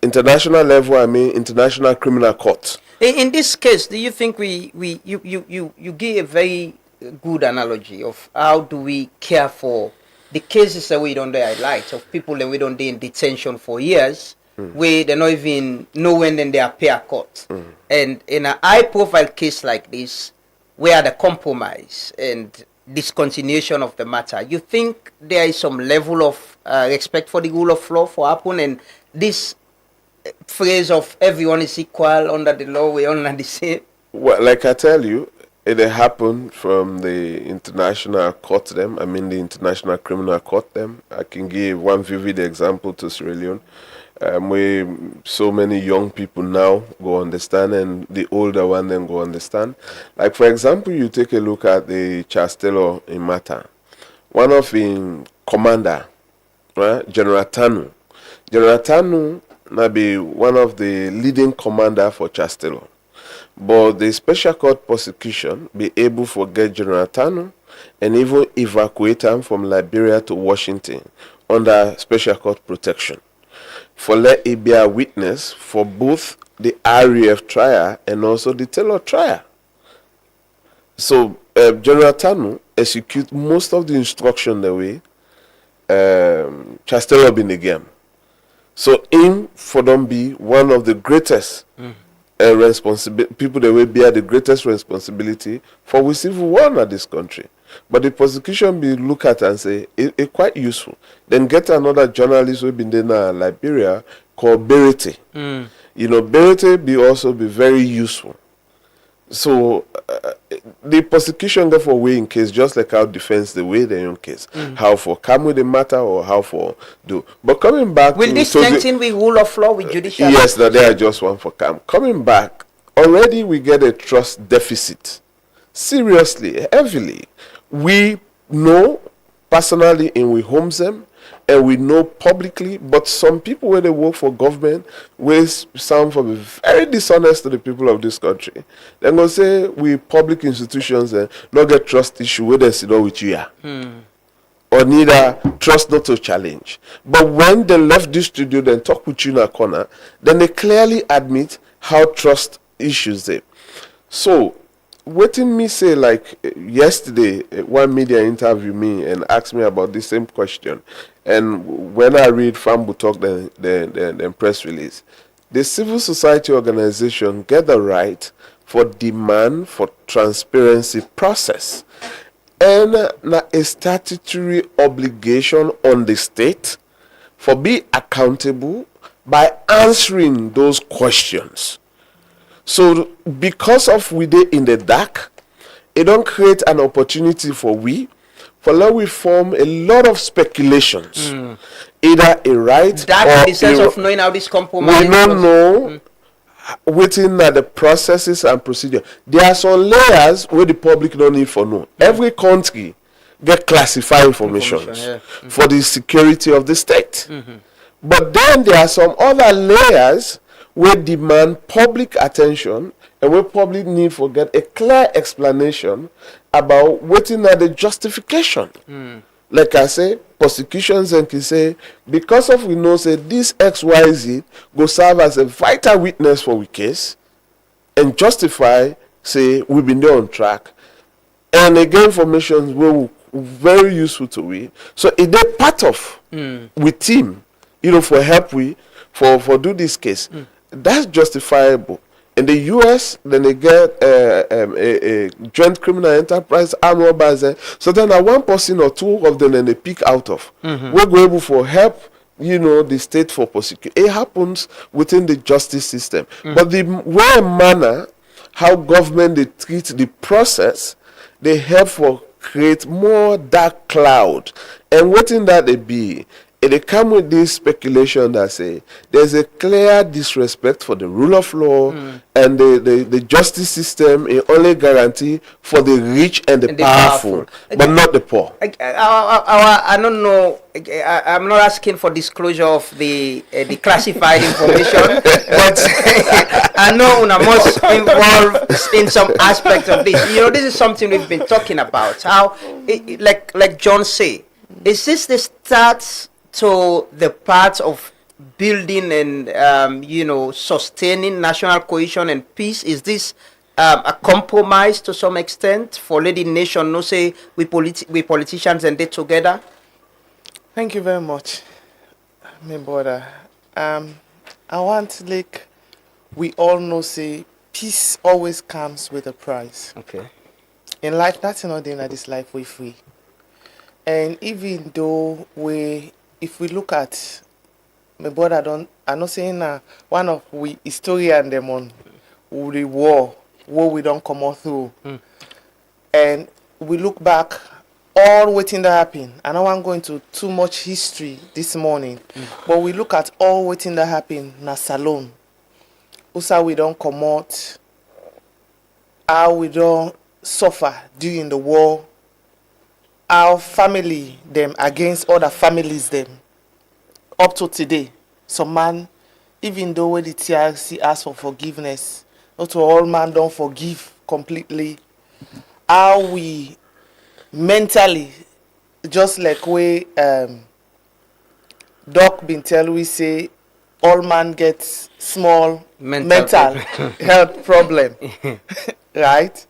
International level, I mean international criminal court. In this case, do you think you give a very good analogy of how do we care for the cases that we don't highlight of people that we don't be in detention for years, where they don't even know when then they appear court. And in a high profile case like this, where the compromise and discontinuation of the matter, you think there is some level of respect for the rule of law for happen, and this phrase of everyone is equal under the law, we all are the same? Well, like I tell you, it happened from the International Court them. I mean the International Criminal Court them. I can give one vivid example to Sierra Leone, where so many young people now go understand, and the older one then go understand. Like for example, you take a look at the Charles Taylor in Mata. One of the commander, right, General Tanu. General Tanu may be one of the leading commander for Charles Taylor. But the special court prosecution be able to get General Tanu and even evacuate him from Liberia to Washington under special court protection, for let it be a witness for both the RAF trial and also the Taylor trial. So General Tanu execute most of the instruction the way Charles Taylor been the game. So him for them be one of the greatest people that will bear the greatest responsibility for we civil war in this country. But the prosecution be look at and say it quite useful. Then get another journalist who been there in Liberia called Berete. You know, Berete be also be very useful. So the prosecution go for way in case, just like how defense the way their own case, how for come with the matter or how for do. But coming back, will this strengthen with rule of law with judicial? Yes, that they are just one for come. Coming back, already we get a trust deficit, seriously, heavily. We know personally in we homes them, and we know publicly, but some people when they work for government will sound for very dishonest to the people of this country. They're going to say we public institutions and not get trust issue where they sit down with you. Or neither trust not to challenge. But when they left this studio and talk with you in a corner, then they clearly admit how trust issues there. So waiting me say like yesterday, one media interviewed me and asked me about the same question. And when I read Fambu Talk, the press release, the civil society organization get the right for demand for transparency process and a statutory obligation on the state for be accountable by answering those questions. So because of we dey in the dark, it don't create an opportunity for let we form a lot of speculations. Either a right that or in the sense of knowing how this compromise. We don't know within the processes and procedure. There are some layers where the public don't need for know. Every country get classified information for the security of the state. But then there are some other layers where demand public attention and we probably need to get a clear explanation about what is the justification. Like I say, prosecutions and can say, because of we know say this XYZ go serve as a vital witness for we case and justify say we've been there on track. And again, information will very useful to we. So it they part of with team, for help we for do this case. That's justifiable. In the US, then they get a joint criminal enterprise armed robbers. So then one person or two of them then they pick out of. We're going able for help, the state for prosecution. It happens within the justice system. But the way manner, how government they treat the process, they help for create more dark cloud. And what in that they be? They come with this speculation that say there's a clear disrespect for the rule of law and the justice system is only guarantee for the rich and the powerful, but not the poor. I don't know. I'm not asking for disclosure of the classified information, but I know una must involve in some aspect of this. This is something we've been talking about. How, like John say, is this the start to the part of building and sustaining national cohesion and peace? Is this a compromise to some extent for letting nation know say we politicians and they together? Thank you very much, my brother. I want like we all know say peace always comes with a price. Okay. In life, nothing not in this life we free. And even though if we look at my brother, I'm not saying one of we historian them on the war we don't come out through, and we look back all waiting that happen. I don't want to go into too much history this morning, but we look at all waiting that happen na Salone. Also, we don't come out, how we don't suffer during the war, our family them against other families them up to today. Some man, even though when the TRC ask for forgiveness, not all man don't forgive completely. How we mentally, just like we Doc been tell we say all man gets small mental health problem. Right?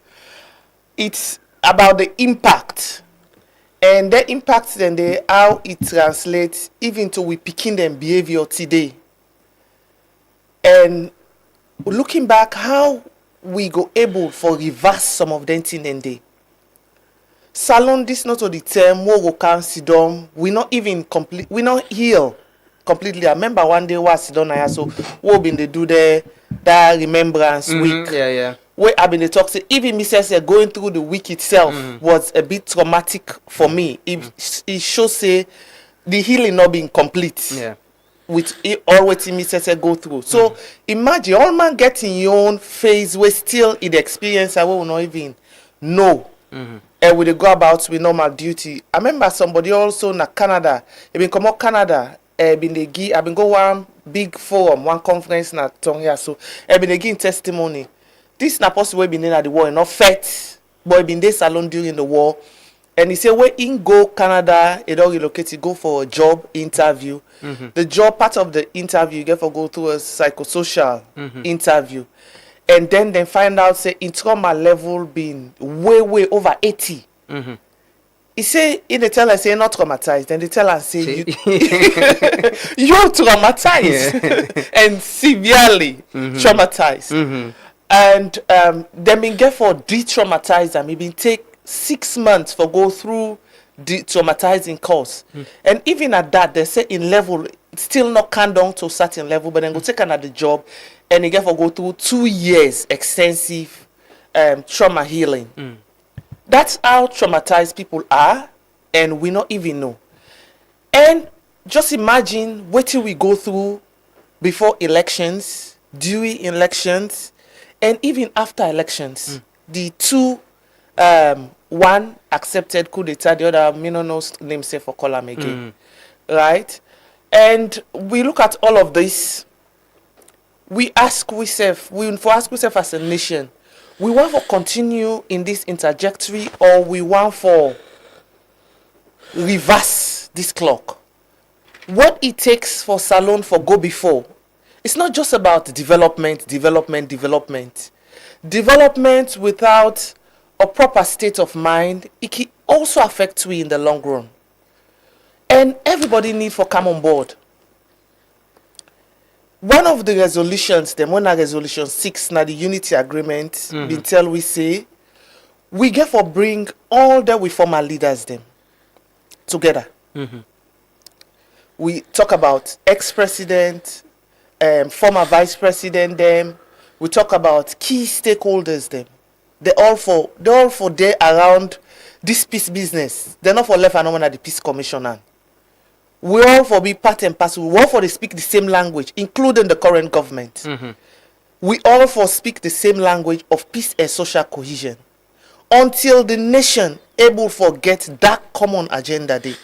It's about the impact. And the impact then how it translates even to we picking them behavior today. And looking back how we go able for reverse some of them thing and day. Salon this not the term we go can sit down. We not even complete we not heal completely. I remember one day was sit down here, so we been they do that remembrance week. Yeah. Where I've been talk say even Mrs. going through the week itself was a bit traumatic for me. It shows say the healing not being complete. Yeah. With all what Mrs. go through. So imagine all man getting your own phase where still in the experience I will not even know. And we go about with normal duty. I remember somebody also in Canada. He been come out Canada. I've been go one big forum, one conference na Tonga. So I've been giving testimony. This na possible we been in at the war, not fet, but he been there Salone during the war. And he said when in go Canada, he don't relocate, he go for a job interview. The job part of the interview, you get for go through a psychosocial interview. And then they find out say in trauma level being way over 80. He say in the tell us say not traumatized. Then they tell us say you're traumatized and severely traumatized. And they been get for de-traumatized and maybe take 6 months for go through the traumatizing course. And even at that, they say in level still not come down to a certain level, but then go take another job and they get for go through 2 years extensive trauma healing. That's how traumatized people are, and we not even know. And just imagine what we go through before elections, during elections, and even after elections. The two, one accepted coup d'etat, the other, me no know name say for column again, right? And we look at all of this. We ask ourselves, as a nation, we want to continue in this trajectory, or we want for reverse this clock. What it takes for Salone for go before, it's not just about development. Development without a proper state of mind, it can also affect we in the long run. And everybody need for come on board. One of the resolutions, the one resolution 6, now the unity agreement, been tell we say, we get for bring all the we former leaders them together. We talk about ex-president, former vice president them. We talk about key stakeholders them. They all for there around this peace business. They're not for left and at the peace commissioner. We all for be part and parcel. We all for they speak the same language, including the current government. We all for speak the same language of peace and social cohesion. Until the nation able for get that common agenda day,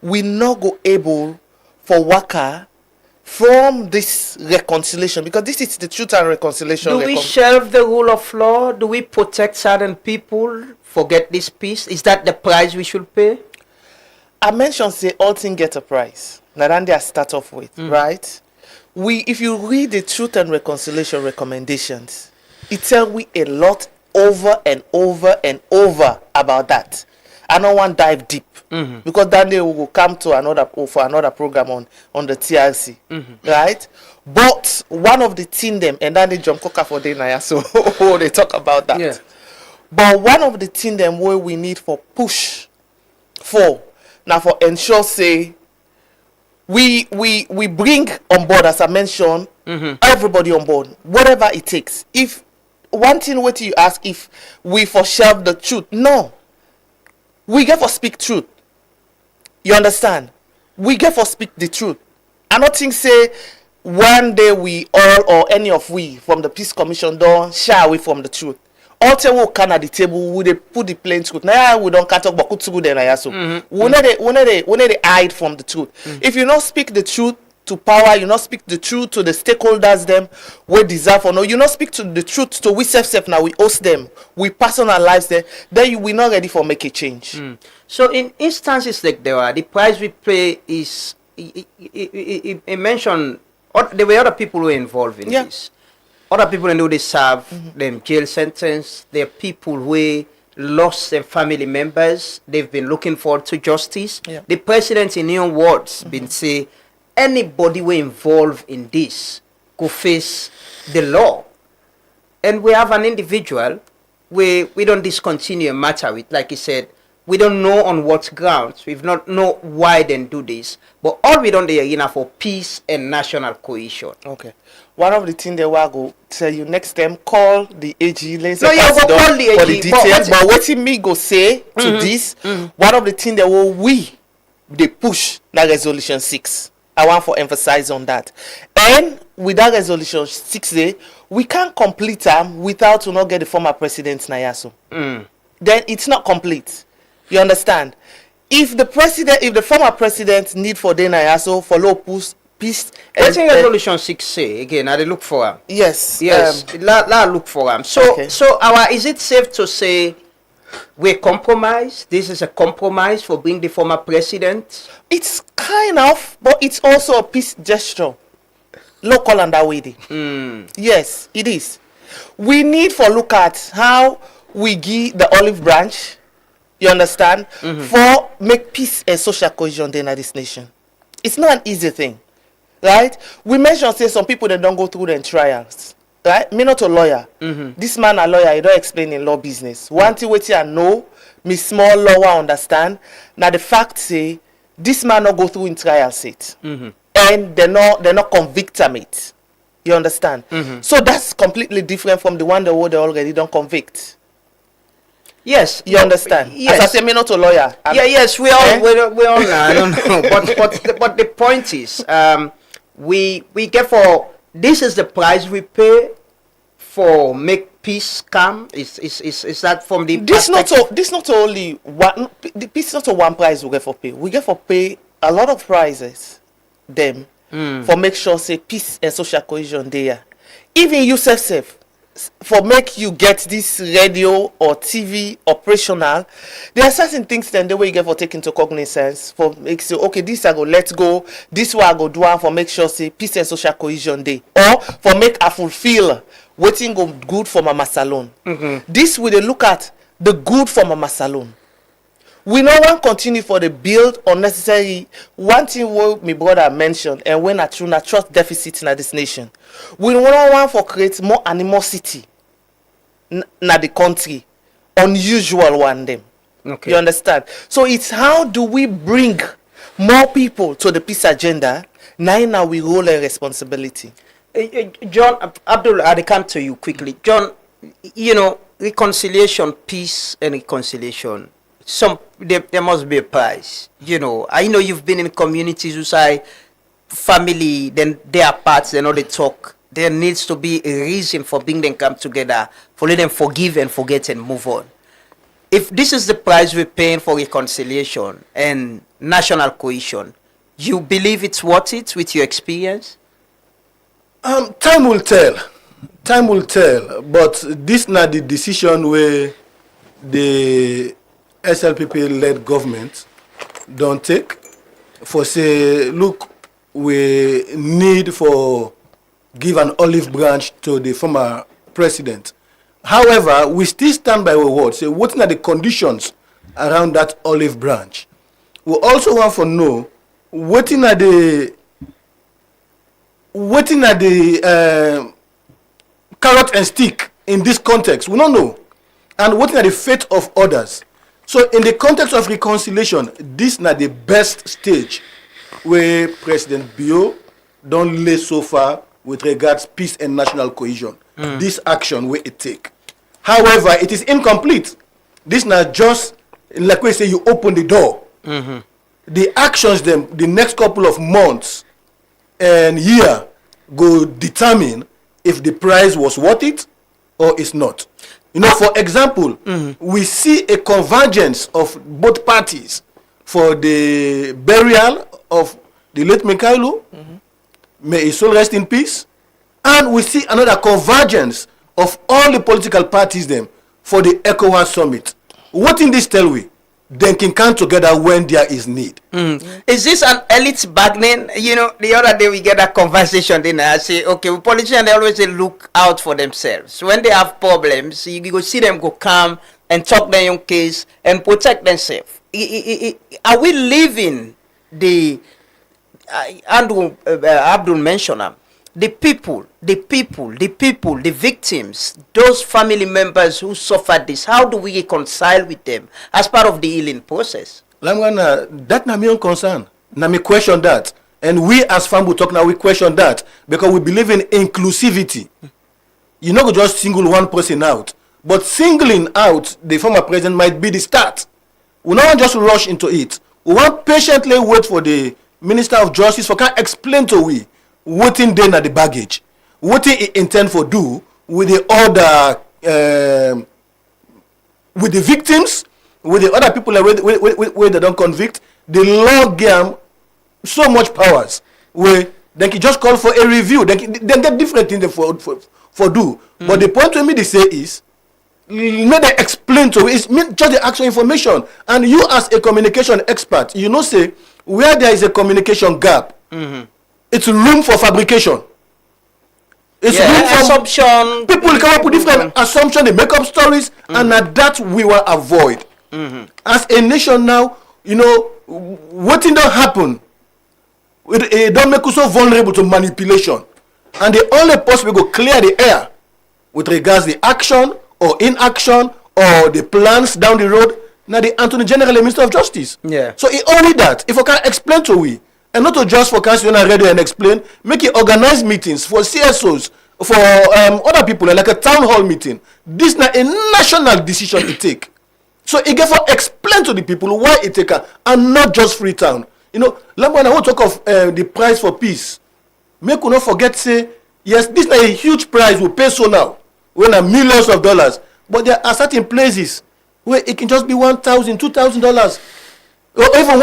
we not go able for worker from this reconciliation, because this is the truth and reconciliation. Do we shelve the rule of law? Do we protect certain people? Forget this peace? Is that the price we should pay? I mentioned say all things get a price. Now then they start off with, right? If you read the truth and reconciliation recommendations, it tells we a lot over and over and over about that. I don't want dive deep because that day we will come to another program on the TRC, right? But one of the thing them and then they jump coca for day now, so they talk about that. Yeah. But one of the thing them where we need for push for now for ensure say we bring on board, as I mentioned, everybody on board, whatever it takes. If one thing what you ask if we for shelve the truth, no, we get for speak truth. You understand? We get for speak the truth. I don't think say one day we all or any of we from the Peace Commission don't shy away from the truth. All time we can at the table, we they put the plain truth. Now we don't cut up but could then I so. We need they hide from the truth. If you not speak the truth to power, you not speak the truth to the stakeholders them we deserve or no, you not speak to the truth to we self now we host them, we personalize them, then you we not ready for make a change. So in instances like the price we pay is it mentioned there were other people who were involved in this. Other people who they serve them jail sentence. There are people who lost their family members. They've been looking forward to justice. The president in your words been say anybody who involved in this could face the law. And we have an individual we don't discontinue a matter with, like he said, we don't know on what grounds, we've not know why they do this, but all we don't do for peace and national cohesion. Okay. One of the things they will go tell you next time, call the AG. Let's no, you go call the AG. For the details, but what me go say to this, one of the things that they push that resolution 6. I want to emphasize on that. And with that resolution 6 day, we can't complete them without to not get the former president Nayaso. Then it's not complete. You understand? If the former president need for the Nayaso for low peace. I think resolution 6 say again. I look for him. Yes. La look for him. So is it safe to say we compromise? This is a compromise for bringing the former president. It's kind of, but it's also a peace gesture. Local and that way. Yes, it is. We need for look at how we give the olive branch. You understand? For make peace and social cohesion in this nation. It's not an easy thing, right? We mentioned say some people that don't go through the trials, right? Me not a lawyer. This man a lawyer. He don't explain in law business. One thing what I know, me small lawyer understand. Now the fact say this man not go through in trial set, and they not convict him it. You understand? So that's completely different from the one they already don't convict. Yes, you understand. Yes, as I say, me not a lawyer. Yes, we all I don't know, but the point is, we get for this is the price we pay for make peace come. Is that from the this not only one the peace not a one price we get for pay. We get for pay a lot of prizes them for make sure say peace and social cohesion there. Even you self for make you get this radio or TV operational, there are certain things then the way you get for take into cognizance for make say okay this I go let's go, this one I go do for make sure say peace and social cohesion day, or for make I fulfill waiting go good for Mama Salon. This will they look at the good for Mama Salon. We no one continue for the build unnecessary. One thing what my brother mentioned, and when I trust deficit in this nation, we no want for create more animosity na the country, unusual one them. Okay. You understand? So it's how do we bring more people to the peace agenda? Now we roll a responsibility. John Abdul, I come to you quickly. John, reconciliation, peace, and reconciliation. There must be a price. I know you've been in communities who say family, then they are parts, they know they talk. There needs to be a reason for bringing them come together, for let them forgive and forget and move on. If this is the price we're paying for reconciliation and national cohesion, you believe it's worth it with your experience? Time will tell. Time will tell. But this not the decision where the SLPP-led government don't take for say, look, we need for give an olive branch to the former president. However, we still stand by our word. Say, what are the conditions around that olive branch. We also want to know waiting at the carrot and stick in this context. We don't know. And waiting at the fate of others. So in the context of reconciliation, this is not the best stage where President Bio don't lay so far with regards peace and national cohesion. This action where it take. However, it is incomplete. This not just like we say you open the door. The actions them the next couple of months and year go determine if the price was worth it or it's not. You know, for example, we see a convergence of both parties for the burial of the late Mikhailo. May his soul rest in peace. And we see another convergence of all the political parties them for the ECOWAS summit. What in this tell we? They can come together when there is need. Is this an elite bargaining? You know, the other day we get a conversation, then I say, okay, politicians, they always say look out for themselves. When they have problems, you go see them go come and talk their own case and protect themselves. Are we living the, Abdul mentioned them, the people, the victims, those family members who suffered this, how do we reconcile with them as part of the healing process? That's not my own concern. Now me question that. And we as Fambu talk now, we question that because we believe in inclusivity. You not just single one person out, but singling out the former president might be the start. We don't just rush into it. We want patiently wait for the Minister of Justice for can explain to we what in then at the baggage, what he intend for do with the other, with the victims, with the other people where they don't convict. The law game so much powers where they can just call for a review. They get different things for do. But the point to me they say is, may they explain to it's just the actual information. And you as a communication expert, you know say where there is a communication gap. It's room for fabrication. It's room for assumption. People come up with different assumptions, they make up stories, and that we will avoid. As a nation now, you know, what don't happen, it don't make us so vulnerable to manipulation. And the only possible go clear the air with regards the action or inaction or the plans down the road. Now the Attorney General and Minister of Justice. Yeah. So it only that. If I can explain to we, and not to just for council on radio and explain, make it organize meetings for CSOs, for other people, like a town hall meeting. This is not a national decision to take. So it get for explain to the people why it take and not just Freetown. You know, like when I want to talk of the price for peace, make you not forget say, yes, this is a huge price we pay so now, when are millions of dollars, but there are certain places where it can just be $1,000, $2,000, or even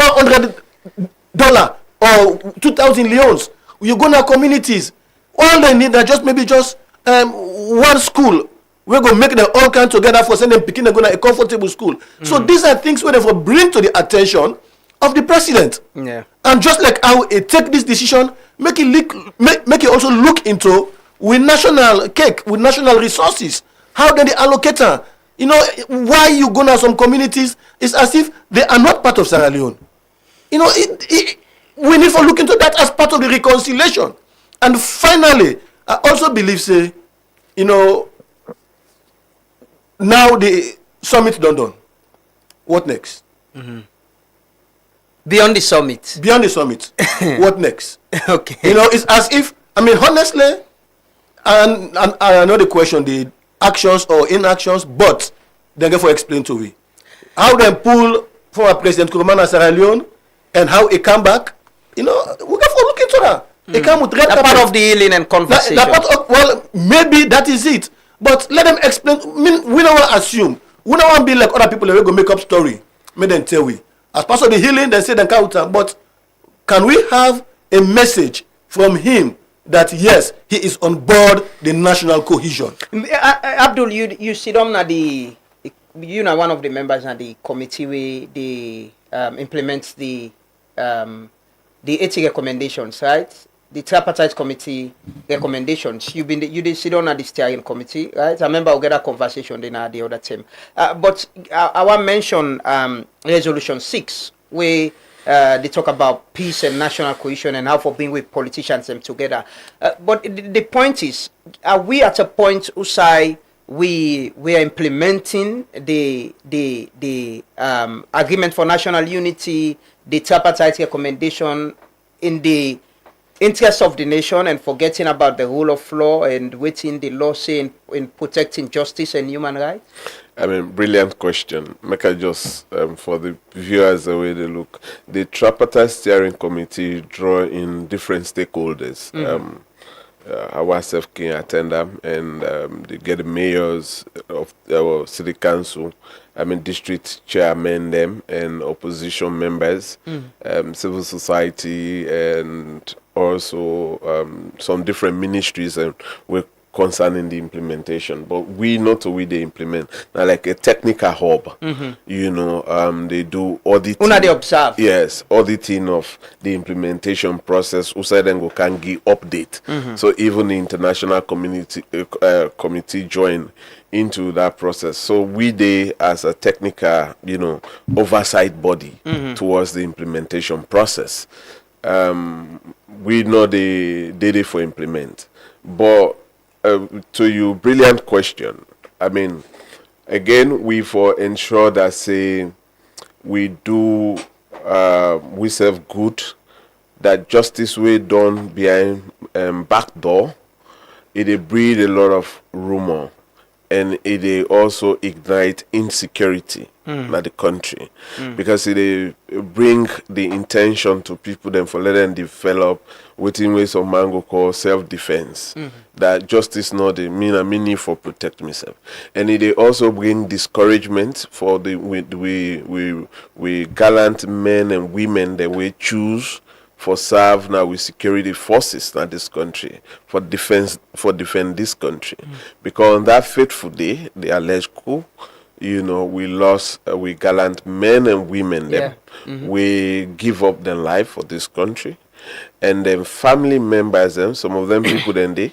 $100 or 2,000 leons. You go to communities, all they need are just maybe just one school. We're going to make them all come together for sending picking and go to a comfortable school. So these are things where they bring to the attention of the president. Yeah. And just like how it take this decision, make it also look into with national cake, with national resources. How then the allocator, you know, why you go to some communities, it's as if they are not part of Sierra Leone. You know, we need to look into that as part of the reconciliation. And finally, I also believe, say, you know, now the summit done. What next? Beyond the summit. Beyond the summit. What next? Okay. You know, it's as if, I mean, honestly, and I know the question, the actions or inactions, but then get for explain to me. How they pull former President Koroma and Sierra Leone and how it come back, you know, we got to look into that. It come with red carpet. Part of the healing and conversation. Well, maybe that is it. But let them explain. I mean, we don't want to assume. We don't want to be like other people that will go make up story. Make them tell we. As part of the healing, they say they counter. But can we have a message from him that yes, he is on board the national cohesion? Abdul, you sit on at the, you know, one of the members of the committee where they implement the 80 recommendations, right? the tripartite committee recommendations. You did sit on at the steering committee, right? I remember we get a conversation then at the other time. But I want to mention resolution 6, where they talk about peace and national cohesion and how for being with politicians them together. But the point is, are we at a point, Usai, we are implementing the agreement for national unity, the tripartite recommendation in the interest of the nation and forgetting about the rule of law and waiting the law saying in protecting justice and human rights? I mean, brilliant question. Make I just, for the viewers, the way they look, the tripartite steering committee draw in different stakeholders. Ourselves can attend them, and they get the mayors of our city council, district chairmen them, and opposition members, civil society, and also some different ministries and we're concerning the implementation. But we not we they implement now like a technical hub. They do auditing. Una they observe. Yes, auditing of the implementation process. Usa then go can give update. So even the international committee join into that process. So we they as a technical, oversight body towards the implementation process. We know they did it for implement. But to your brilliant question, again, we for ensure that say we do we serve good, that justice way done behind back door, it breed a lot of rumor, and it also ignite insecurity in the country, because it bring the intention to people then for let them develop within ways of mango called self-defense, that justice not the meaning for protect myself, and it also bring discouragement for the we gallant men and women that we choose for serve now with security forces in this country for defend this country, because on that fateful day, the alleged coup, we lost we gallant men and women them. We give up their life for this country, and then family members them, some of them people then they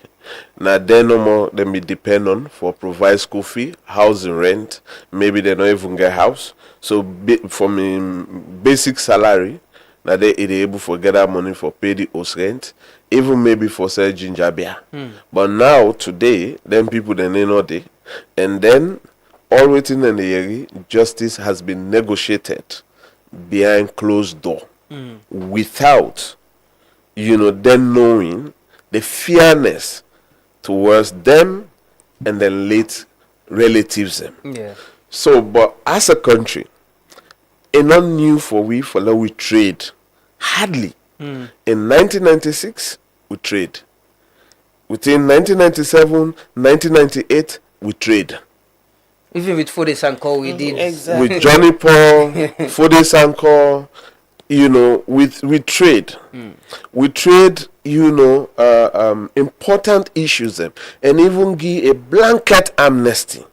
now they no more them be depend on for provide school fee, housing, rent, maybe they don't even get house. So from basic salary, now they able to get that money for pay the house rent, even maybe for sell ginger beer. But now today, then people they know they, and then all waiting in the area, justice has been negotiated behind closed door, without them knowing the fairness towards them and then late relatives them. So, but as a country, it's not new for we trade hardly. In 1996 we trade. Within 1997, 1998 we trade. Even with Fode Sanko we did. Exactly. With Johnny Paul, Fode Sanko, we trade. We trade, important issues them, and even give a blanket amnesty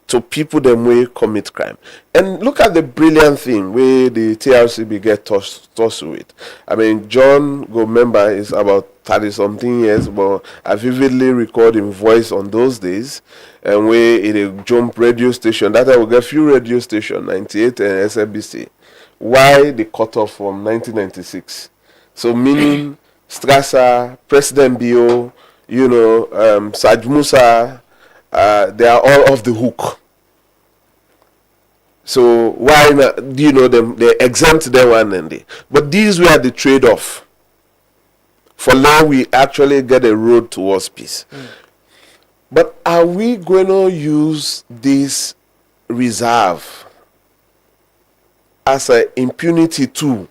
to people them way commit crime. And look at the brilliant thing where the TRCB get tossed with. John go member is about 30 something years, but I vividly record in voice on those days, and where it a jump radio station. That I will get few radio station 98 and SLBC. Why they cut off from 1996? So meaning Strasser, President Bio, Saj Musa, they are all off the hook. So why not, them, they exempt them one and day. But these were the trade-off. For now, we actually get a road towards peace. But are we going to use this reserve as an impunity tool?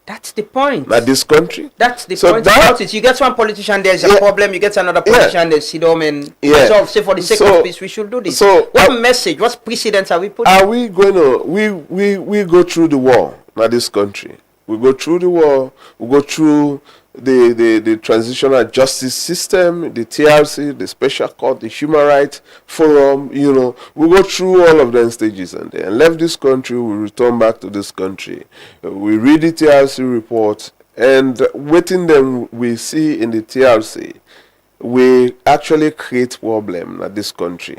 That's the point. At this country? That's the point about it. You get one politician, there's a problem. You get another politician, there's sit down and resolve. Say for the sake of peace, we should do this. So what message, what precedents are we putting? Are we going to, we go through the war at this country. We go through the war. We go through the transitional justice system, the TRC, the special court, the human rights forum, we go through all of them stages and left this country, we return back to this country. We read the TRC report, And waiting them we see in the TRC, we actually create problem in this country.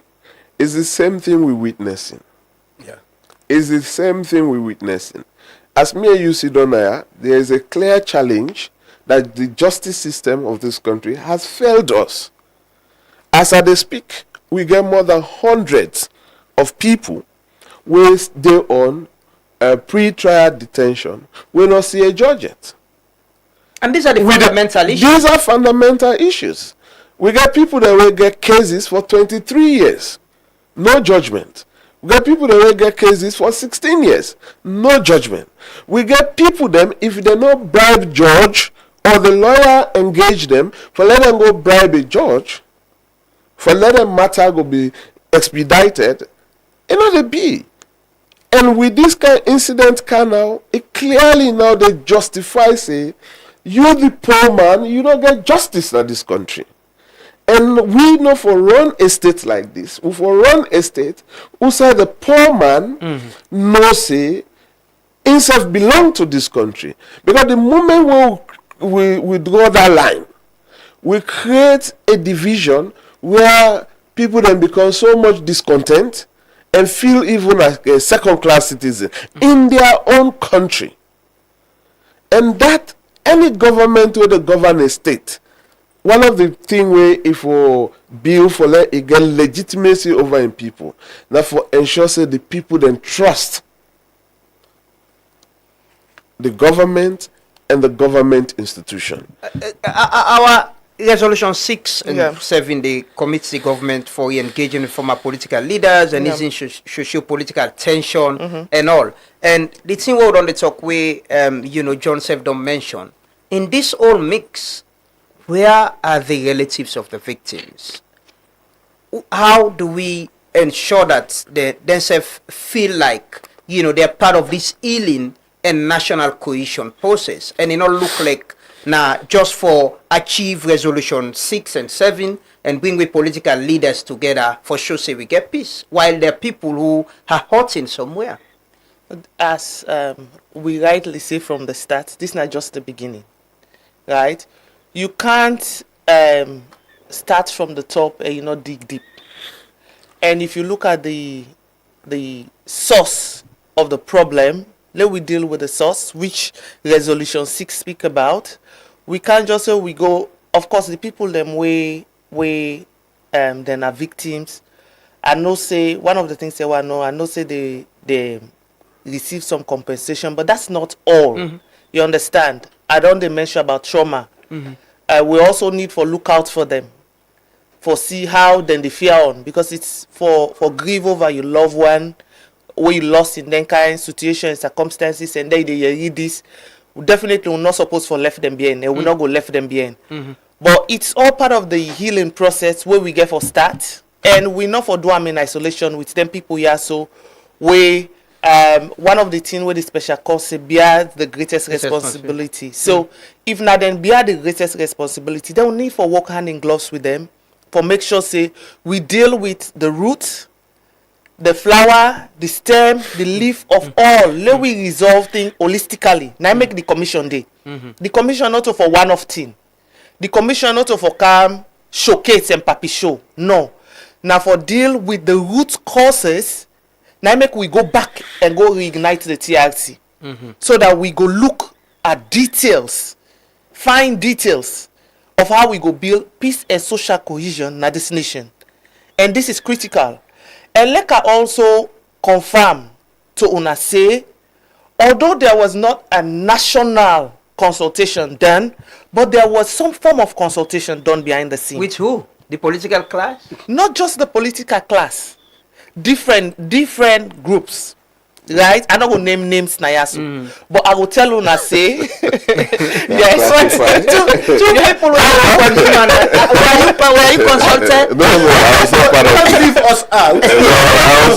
It's the same thing we're witnessing. Yeah. It's the same thing we're witnessing. As me and you see, Donaya, there is a clear challenge that the justice system of this country has failed us. As I speak, we get more than hundreds of people where they on pre-trial detention. We not see a judge yet. And these are the fundamental issues. These are fundamental issues. We get people that will get cases for 23 years, no judgment. We get people that will get cases for 16 years, no judgment. We get people them, if they not bribe judge or the lawyer engage them, for let them go bribe a judge, for let them matter go be expedited, you know they be. And with this kind of incident now, it clearly now they justify say, you the poor man, you don't get justice in this country. And we know for run a state like this, we for run a state who say the poor man no say himself belong to this country. Because the moment we draw that line, we create a division where people then become so much discontent and feel even like a second-class citizen in their own country. And that any government with a govern state, one of the things where if we build for let it get legitimacy over in people, that for ensure say the people then trust the government and the government institution. Our Resolution 6 and 7, they commit the government for engaging with former political leaders and easing socio-political tension and all. And the thing we on the talk where, John Sef don't mention, in this whole mix, where are the relatives of the victims? How do we ensure that they themselves feel like, they're part of this healing and national cohesion process, and it not look like just for achieve resolution 6 and 7 and bring with political leaders together for sure say we get peace, while there are people who are hurting somewhere. As we rightly say from the start, this is not just the beginning, right? You can't start from the top and dig deep. And if you look at the source of the problem, let we deal with the source, which Resolution 6 speak about. We can't just say we go, of course, the people them then are victims. I know say, one of the things they want to know, I know say they receive some compensation, but that's not all. You understand? I don't mention about trauma. We also need for look out for them, for see how then they fear on, because it's for grieve over your loved one, where you lost in that kind of situation and circumstances, and then they read this. We definitely will not supposed to left them behind. They will not go left them behind. But it's all part of the healing process where we get for start, and we not for do them in isolation with them people here. So we one of the things where the special course bear the greatest responsibility. So if not then bear the greatest responsibility, then we need for work hand in gloves with them for make sure say we deal with the root, the flower, the stem, the leaf of all. Let we resolve things holistically. Now make the commission day. The commission not for one-off thing. The commission not for come showcase and papi show. No. Now for deal with the root causes. Now make we go back and go reignite the TRC. So that we go look at details, fine details of how we go build peace and social cohesion in this nation. And this is critical. And let us also confirm to una say, although there was not a national consultation done, but there was some form of consultation done behind the scene. With who? The political class? Not just the political class. Different groups. Right? I'm not going to name names Nayasu. But I will tell you now say yes, two people were you consulted? No, I was not part of Don't leave us out.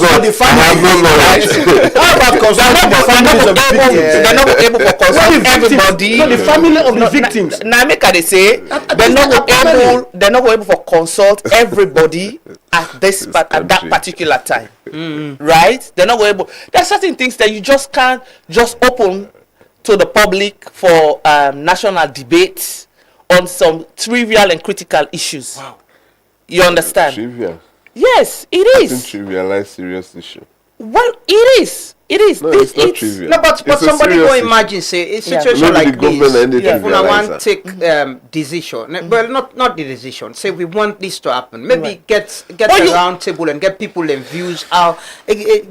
For the families. How about consulting the families of the victims? They're not able to consult everybody. No, the family of the victims. Now make they say they're not able to consult everybody at that particular time. Right? They're not able. There's certain things that you just can't just open to the public for national debates on some trivial and critical issues. Wow. You understand? Trivial. Yes, it is. Doesn't trivialize serious issue. Well, it is. It is. No, it's not trivial. No, but somebody go imagine say a situation like this. If we want to take decision, well, not the decision. Say we want this to happen. Maybe get a round table and get people and views. How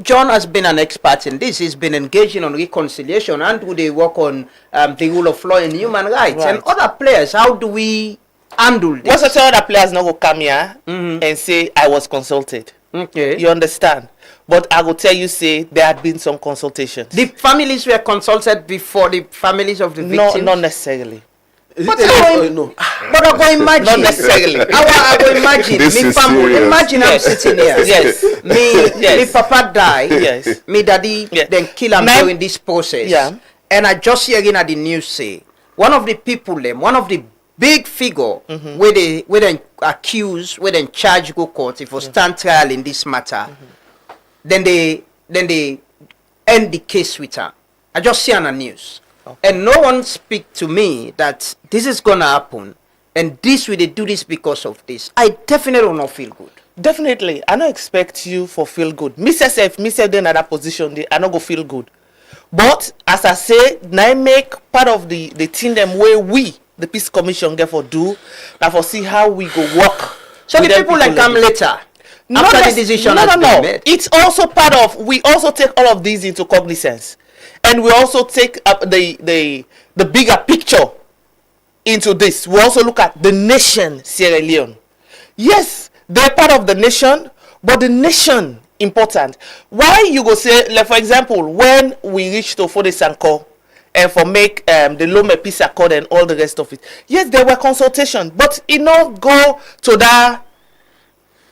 John has been an expert in this. He's been engaging on reconciliation and do they work on the rule of law and human rights and other players. How do we handle this? Most of the other players not go come here and say I was consulted. Okay, you understand. But I will tell you, say there had been some consultations. The families were consulted before the families of the victims? No, not necessarily. But I go imagine. Not necessarily. I go imagine. Me family. Imagine I'm sitting here. Yes. Me papa die. Yes. Me daddy then kill him during this process. Yeah. And I just hearing at the news say one of the people them, one of the big figure where they accuse, where they charge go court if for stand trial in this matter. Then they end the case with her. I just see on the news. Okay. And no one speak to me that this is gonna happen and this will they do this because of this. I definitely will not feel good. Definitely. I don't expect you for feel good. Me say in another position, I not go feel good. But as I say, now make part of the thing them where we, the Peace Commission, get for do, and for see how we go work. So the people that come later. After the decision has been made. It's also part of, we also take all of these into cognizance. And we also take up the bigger picture into this. We also look at the nation Sierra Leone. Yes, they're part of the nation, but the nation important. Why you go say, like for example, when we reach to Fode Sanko and for make the Lome Peace Accord and all the rest of it. Yes, there were consultations, but it not go to that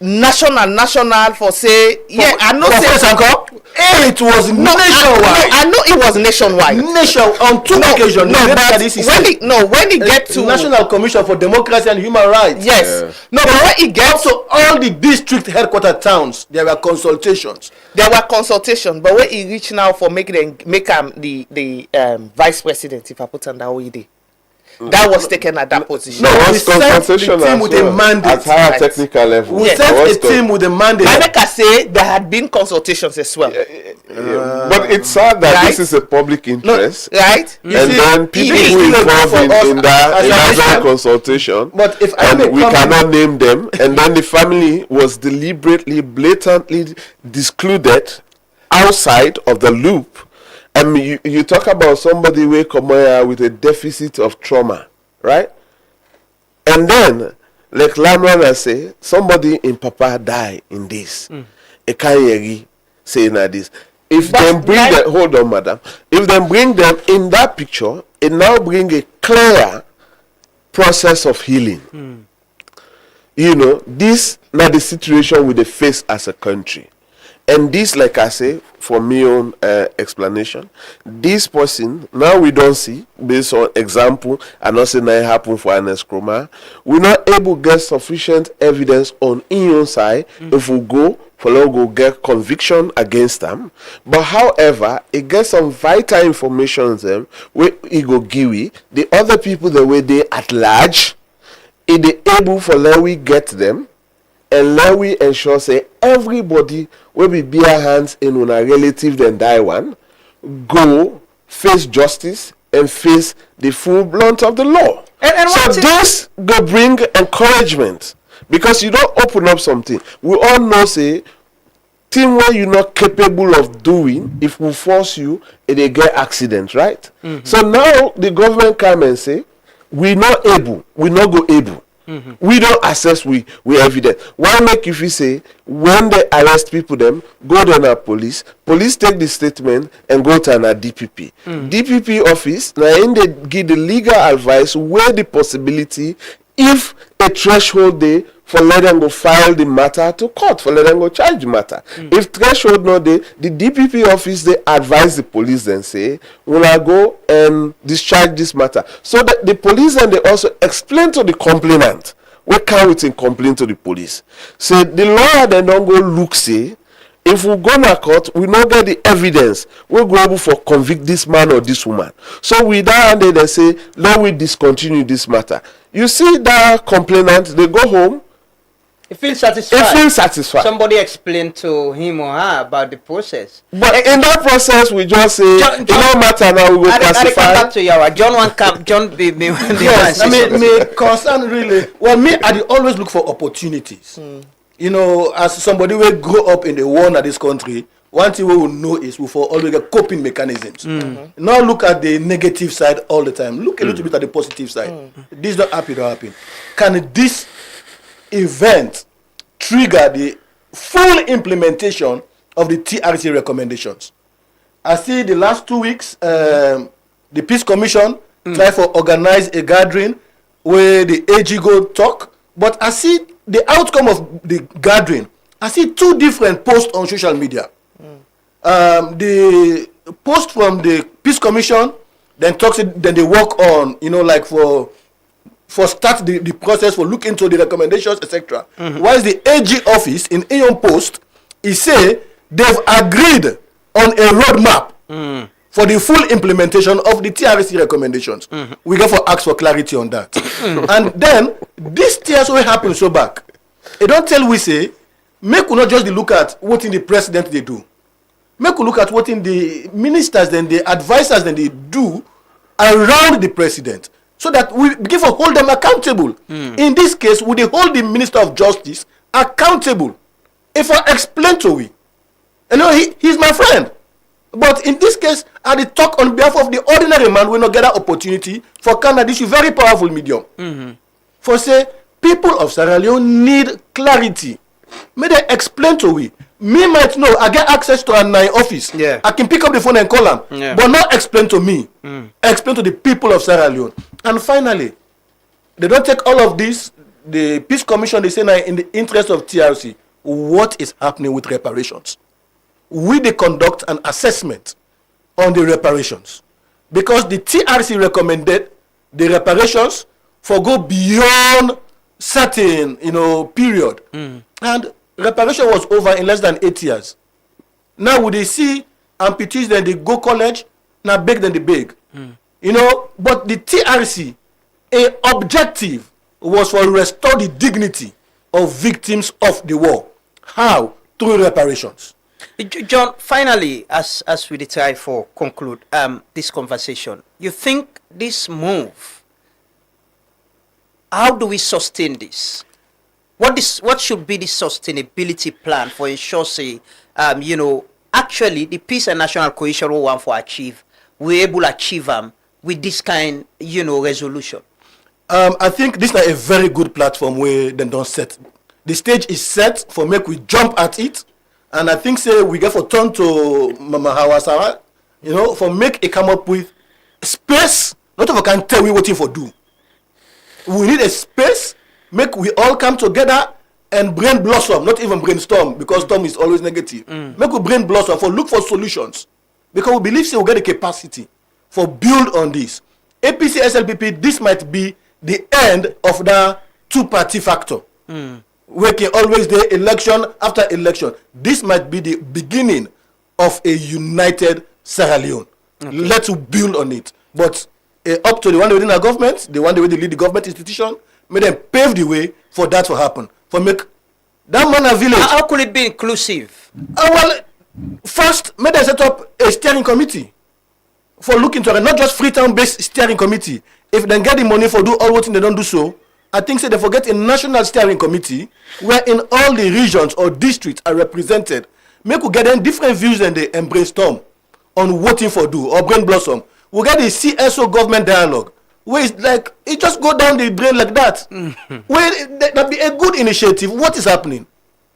national for say I know say it was nationwide. I know it was nationwide. On two occasions. When it get to National Commission for Democracy and Human Rights. Yes. No, but when it gets to all the district headquarter towns, there were consultations. But when it reach now for make the vice president, if I put on that OED. That was taken at that position. No, we sent the team with a mandate at higher technical level. We sent a team with a mandate. I make I say there had been consultations as well. But it's sad that this is a public interest, right? And then people who involved in that consultation, but if we cannot name them, and then the family was deliberately, blatantly excluded outside of the loop. I mean, you talk about somebody who come here with a deficit of trauma, right? And then, like Lamrana say, somebody in Papa die in this. Ekayeri saying that this. If them bring them, hold on, madam. If them bring them in that picture, it now bring a clear process of healing. You know, this not the situation we face as a country. And this, like I say, for me own explanation, this person, now we don't see, based on example, and not saying that it happened for Ernest Koroma, we're not able to get sufficient evidence on in side if we go get conviction against them. But however, it gets some vital information on them, where it go give the other people the way they at large, it is able for let we get them, and let we ensure say everybody will be bare hands in on a relative then die one, go face justice and face the full blunt of the law. And so this go bring encouragement, because you don't open up something. We all know say thing where you're not capable of doing, if we force you, it get accident, right? So now the government come and say we not able, we not go able. We don't assess we evidence. Why make if you say when they arrest people them go to a police take the statement and go to an DPP. DPP office now in they give the legal advice where the possibility if a threshold they for let them go file the matter to court, for let them go charge the matter. If threshold no they, the DPP office they advise the police then say when I go and discharge this matter. So that the police and they also explain to the complainant what can we complain to the police. Say the lawyer then don't go look say if we go to court, we not get the evidence. We go able for convict this man or this woman. So with that, they say, let we discontinue this matter. You see that complainant, they go home. He feels satisfied. He feels satisfied. Somebody explained to him or her about the process. But in that process, we just say, it don't matter now, we will classify. I come back to you. John one cap, John be yes, I mean, me concern really. Well, me, I always look for opportunities. You know, as somebody will grow up in the war of this country, one thing we will know is we for always get coping mechanisms. Now look at the negative side all the time. Look a little bit at the positive side. This not happy, don't happen. Can this event trigger the full implementation of the TRC recommendations? I see the last 2 weeks, the Peace Commission try to organize a gathering where the AG go talk, but I see the outcome of the gathering. I see 2 different posts on social media. The post from the Peace Commission, then they work on, you know, like for start the process, for look into the recommendations, etc. Whilst the AG office in Aeon Post, he say they've agreed on a roadmap for the full implementation of the TRC recommendations. We go for ask for clarity on that. And then this tears will happen so back. It don't tell we say, make we not just look at what in the president they do. Make we look at what in the ministers then the advisors then they do around the president. So that we begin to hold them accountable. In this case, we hold the Minister of Justice accountable. If I explain to we, you know, he's my friend. But in this case, I did talk on behalf of the ordinary man, we not get that opportunity for Canada. This is very powerful medium. For say, people of Sierra Leone need clarity. May they explain to we. Me might know, I get access to my office. I can pick up the phone and call them. But not explain to me. Explain to the people of Sierra Leone. And finally, they don't take all of this. The Peace Commission, they say now in the interest of TRC, what is happening with reparations? We they conduct an assessment on the reparations. Because the TRC recommended the reparations for go beyond certain, you know, period. And reparation was over in less than 8 years. Now would they see amputees, then they go college, now beg, then they beg. You know, but the TRC, a objective was for restore the dignity of victims of the war. How? Through reparations. John, finally, as we try for conclude this conversation, you think this move, how do we sustain this? What should be the sustainability plan for ensure, say, you know, actually the peace and national cohesion we want to achieve, we're able to achieve with this kind, you know, resolution? I think this is a very good platform where they don't set. The stage is set for make we jump at it, and I think say we get for turn to Mama Hawasara, you know, for make it come up with space. Not of can tell we what for do. We need a space. Make we all come together and brain blossom, not even brainstorm, because storm is always negative. Make we brain blossom for look for solutions, because we believe say we get the capacity for build on this. APC SLPP, this might be the end of the 2-party factor. We can always do election after election. This might be the beginning of a united Sierra Leone. Let's build on it. But up to the one within our government, the one way they lead the government institution, may them pave the way for that to happen. For make that man a village. How could it be inclusive? Well, first, may they set up a steering committee for looking to it, not just Freetown-based steering committee. If they get the money for do all what they don't do so, I think say they forget a national steering committee where in all the regions or districts are represented. Make we get them different views and they brainstorm on what for do or brain blossom. We get the CSO government dialogue where it's like it just go down the brain like that. Where that be a good initiative. What is happening?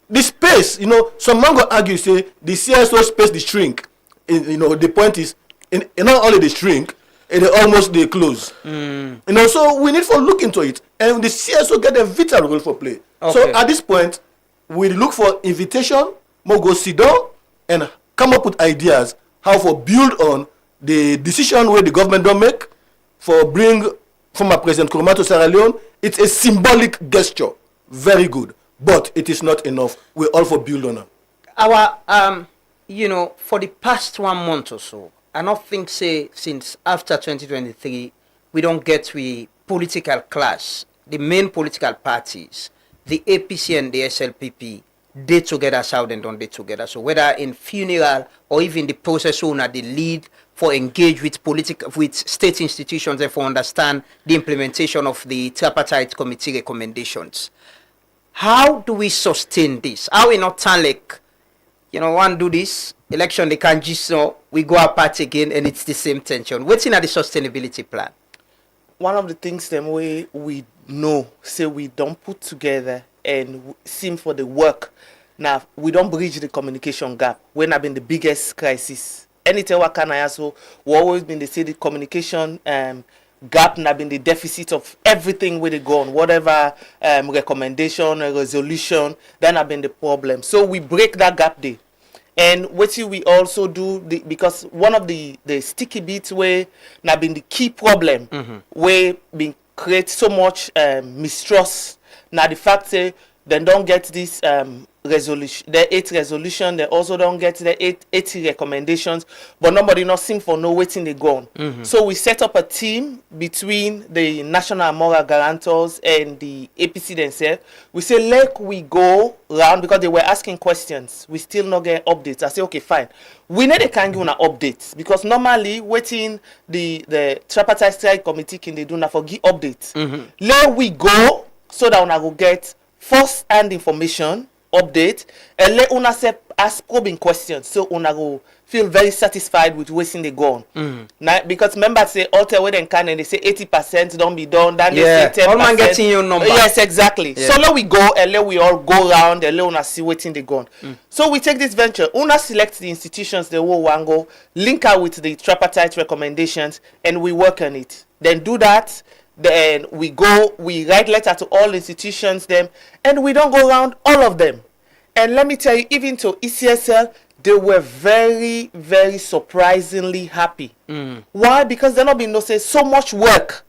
The space, you know, some man go argue say the CSO space the shrink. You know, the point is in not only the shrink, it almost they close. You know, so we need to look into it, and the CSO get a vital role for play. So at this point, we look for invitation, more go sit down and come up with ideas how for build on the decision where the government don't make for bring former President Koroma to Sierra Leone. It's a symbolic gesture, very good, but it is not enough. We all for build on them. Our for the past 1 month or so, I don't think say since after 2023 we don't get we political class, the main political parties, the APC and the SLPP, they together south and don't they together. So whether in funeral or even the process owner, the lead for engage with state institutions and for understand the implementation of the tripartite committee recommendations. How do we sustain this? How we not turn like, one do this, election they can't just we go apart again and it's the same tension. What's in the sustainability plan? One of the things them way we know, say we don't put together and seem for the work. Now we don't bridge the communication gap when have been the biggest crisis. Anytime what can I so we always been the say the communication gap now been the deficit of everything where they go on, whatever recommendation or resolution, then have been the problem. So we break that gap there. And what we also do, because one of the sticky bits where now been the key problem, where been create so much mistrust. Now the fact say they don't get this resolution, the 8 resolution, they also don't get the 80 recommendations, but nobody not seem for no waiting they go on. So we set up a team between the national moral guarantors and the APC themselves. We say like we go round because they were asking questions. We still not get updates. I say okay fine. We need a kind of updates because normally waiting the tripartite strike committee can they do now for give updates. Let we go so that una go get first-hand information update and let una ask probing questions so una go feel very satisfied with wasting the go on. Now, because members say alter where they can and they say 80% don't be done, then they say 10%. All man getting your number. Yes, exactly. Yeah. So let we go and let we all go around and let una see waiting the go on. So we take this venture. Una select the institutions they will want go, link out with the tripartite recommendations and we work on it. Then do that. Then we write letter to all institutions them and we don't go around all of them. And let me tell you, even to ECSL, they were very, very surprisingly happy. Why? Because they not been no say so much work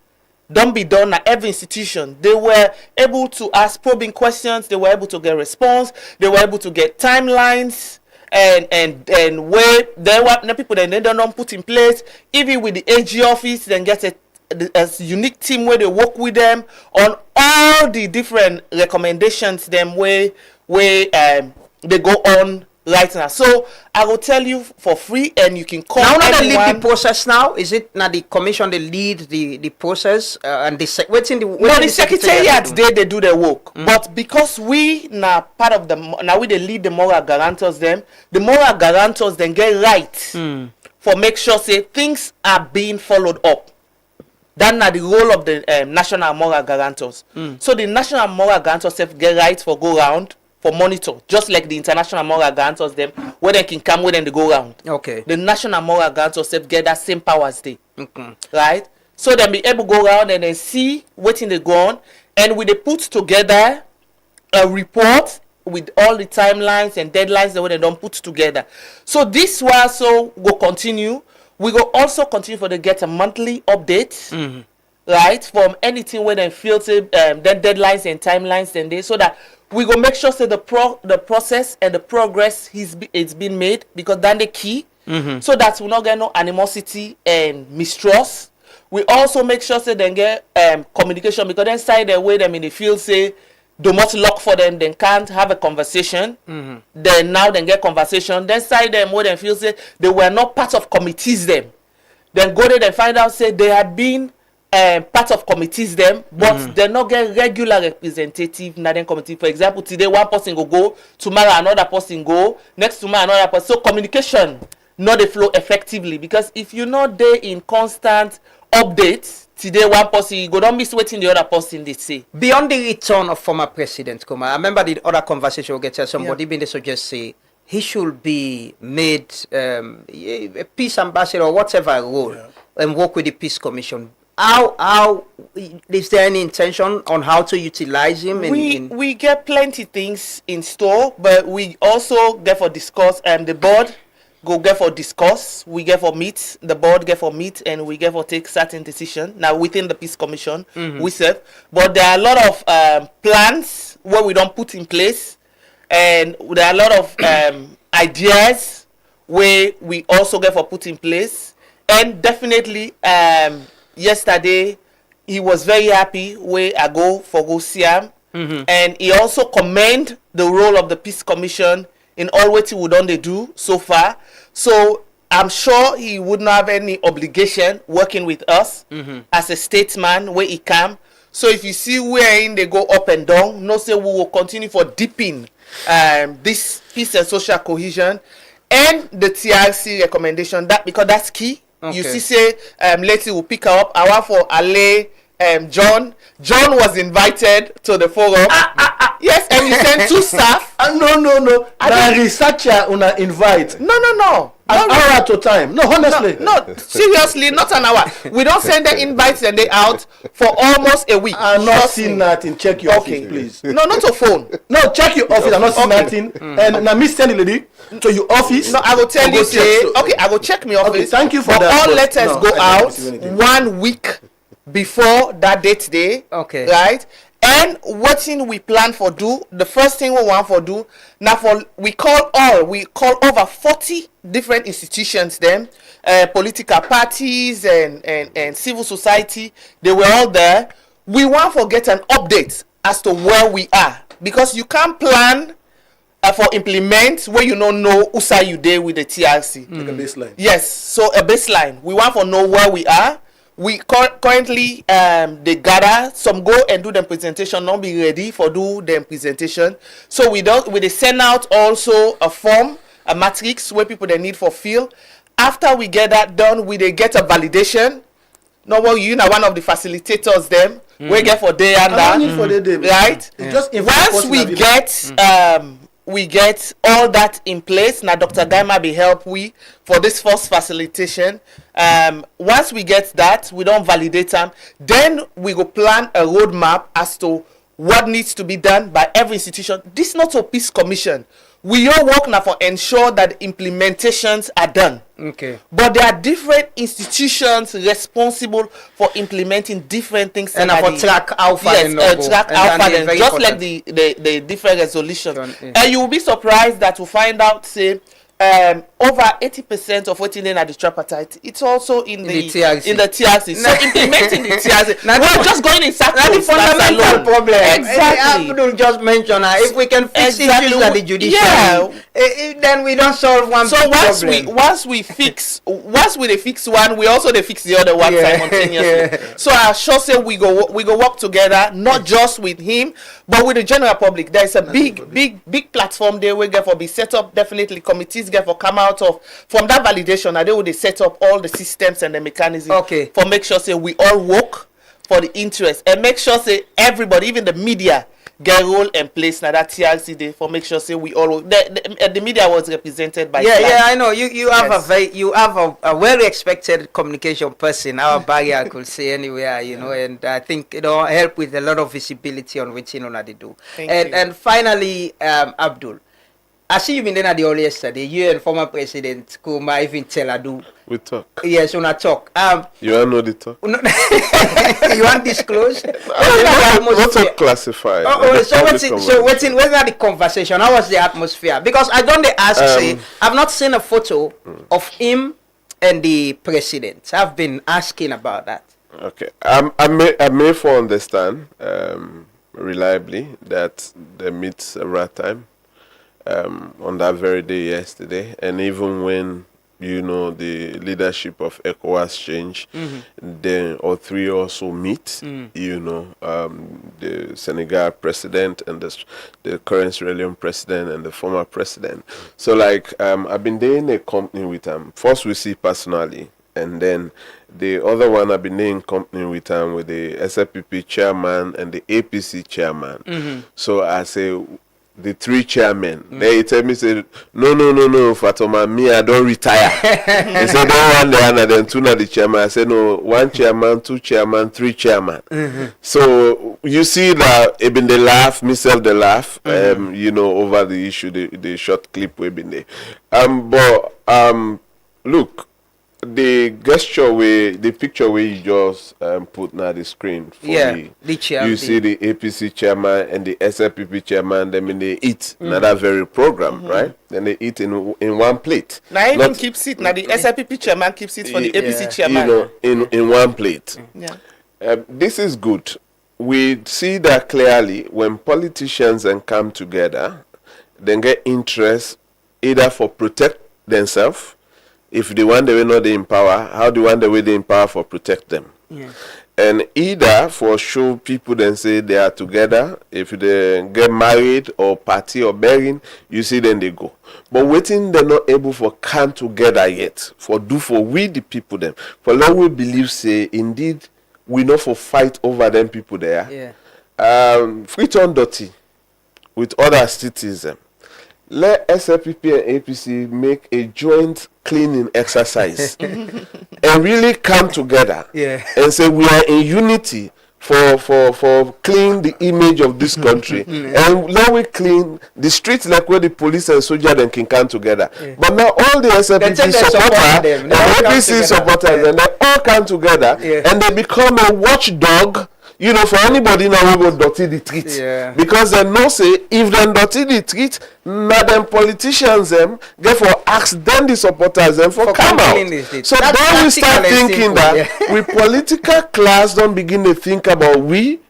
don't be done at every institution. They were able to ask probing questions, they were able to get response, they were able to get timelines and where there were people that they don't put in place, even with the AG office, then get a unique team where they work with them on all the different recommendations them where they go on right now. So I will tell you for free and you can call now they lead the process now. Is it now the commission they lead the process and the secretariat they do their work. But because we now part of now we they lead the moral guarantors them, the moral guarantors then get right for make sure say things are being followed up. That's not the role of the national moral guarantors. So the national moral guarantors get right for go round for monitor, just like the international moral guarantors them, where they can come, where they go round. Okay. The national moral guarantors get that same power as they. Right? So they be able to go around and then see what in the go on, and we they put together a report with all the timelines and deadlines that they don't put together. So this was so will continue. We will also continue for the get a monthly update, right, from anything where they feel then deadlines and timelines and they, so that we go make sure that the process and the progress it's been made, because that's the key, so that we not get no animosity and mistrust. We also make sure that they get communication, because then side the way them in the field say do much luck for them, then can't have a conversation. Then now they get conversation. Then side them where they feel say they were not part of committees them. Then go there and find out say they had been part of committees them, but they not get regular representative in that committee. For example, today one person go, tomorrow another person go, next tomorrow another person. So communication not they flow effectively, because if you're not there in constant updates, today one person you go don't miss waiting the other person they say. Beyond the return of former President Koroma, I remember the other conversation we get to somebody been they suggest say he should be made a peace ambassador or whatever role and work with the peace commission. How is there any intention on how to utilize him? We get plenty things in store, but we also get for discuss the board go get for discuss, we get for meet, the board get for meet, and we get for take certain decision. Now within the peace commission we serve, but there are a lot of plans where we don't put in place and there are a lot of ideas where we also get for put in place. And definitely yesterday he was very happy where I go for go see him. And he also commend the role of the Peace Commission in all what we done they do so far. So I'm sure he wouldn't have any obligation working with us as a statesman where he can. So if you see wherein they go up and down, no say we will continue for deepening this peace and social cohesion and the TRC recommendation, that because that's key. You see say lately we'll pick her up. I want for Ale John was invited to the forum. Yes, and he sent 2 staff. No. The researcher una invite. No. An hour at a time. No, honestly. No, seriously, not an hour. We don't send the invites and they out for almost a week. I'm not seeing nothing. Check your office, please. No, not a phone. No, check your office. I'm not seeing nothing. And now me send the lady to your office. No, I will tell you. Say, okay, I will check my office. Okay, thank you for but that. All letters go out 1 week before that date day. Okay. Right? And what thing we plan for do, the first thing we want for do, now for we call over 40 different institutions them, political parties and civil society, they were all there. We want to get an update as to where we are, because you can't plan for implement where you don't know who say you there with the TRC. Like a baseline. Yes, so a baseline. We want to know where we are. We currently they gather, some go and do the presentation, not be ready for do the presentation. So we send out also a form, a matrix where people they need for fill. After we get that done, they get a validation. No, well, you know one of the facilitators them. We get for day and that, right? Just Once we get all that in place. Now Dr. Gaima be help we for this first facilitation. Once we get that, we don't validate them. Then we go plan a roadmap as to what needs to be done by every institution. This is not a peace commission. We all work now for ensure that implementations are done. Okay. But there are different institutions responsible for implementing different things. And for track alpha. Yes, track alpha, just like the different resolutions. And you will be surprised that to find out, say, over 80% of what's in the tripartite, it's also in the TRC. So implementing the TRC, we're just going in circles. That's the fundamental problem. Exactly. Abdul just mentioned if we can fix issues at the judiciary, then we don't solve one problem. So once we fix one, we also fix the other one simultaneously. So I sure say we go work together, not just with him, but with the general public. There is a big platform there. We get for be set up. Definitely committees get for come out of from that validation, and they will set up all the systems and the mechanisms for make sure say we all work for the interest and make sure say everybody, even the media, get role and place now that TRC day for make sure say we all the media was represented by I know you have a very expected communication person, our barrier I could say anywhere, and I think help with a lot of visibility on which they do. And finally, Abdul, I see you been there at the all yesterday. You and former President Koroma even tell Adu. We talk. Yes, when I talk. You want to know the talk? You want to disclose? What's not classified? So what's the conversation? How was the atmosphere? Because I don't ask, I've not seen a photo of him and the president. I've been asking about that. Okay. I may for understand reliably that they meet several times. On that very day yesterday, and even when the leadership of ECOWAS change, then all three also meet. The Senegal president and the current Sierra Leone president and the former president. So I've been there in a company with them. First we see personally, and then the other one I've been there in company with them with the SFPP chairman and the APC chairman. So I say, the three chairmen, they tell me, say, no, Fatoma, me, I don't retire. They said, don't one there, and then two na the chairman. I said, no, one chairman, two chairman, three chairman. So you see that even they laugh, myself they laugh, over the issue, the short clip we've been there. Look, the gesture way, the picture where you just put now the screen for the chair. You see the APC chairman and the SLPP chairman. Then when they eat, now that very program, right? Then they eat in one plate. Now even keeps it. Now the SLPP chairman keeps it for the APC chairman. You know, in one plate. Yeah. This is good. We see that clearly when politicians come together, then get interest either for protect themselves. If they want the way not they empower, how do you want the way they empower for protect them? Yeah. And either for show people then say they are together. If they get married or party or burying, you see then they go. But waiting they're not able for come together yet. For do for we the people them. For long we believe say indeed we know for fight over them people there. Yeah. Freetown Dirty with other citizens. Let SLPP and APC make a joint cleaning exercise and really come together and say we are in unity for clean the image of this country and let we clean the streets like where the police and soldier then can come together. But now all the SLPP supporters and APC supporters and they all come together and they become a watchdog. You know, for anybody now we go dirty the street. Because they know say if they dirty the street, now them politicians them get for ask them the supporters them for come out. So then we start thinking that we political class don't begin to think about we,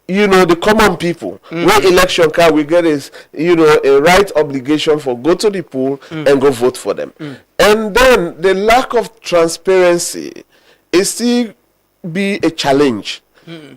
you know, the common people. Where election card we get is, you know, a right obligation for go to the poll and go vote for them. And then the lack of transparency is still be a challenge.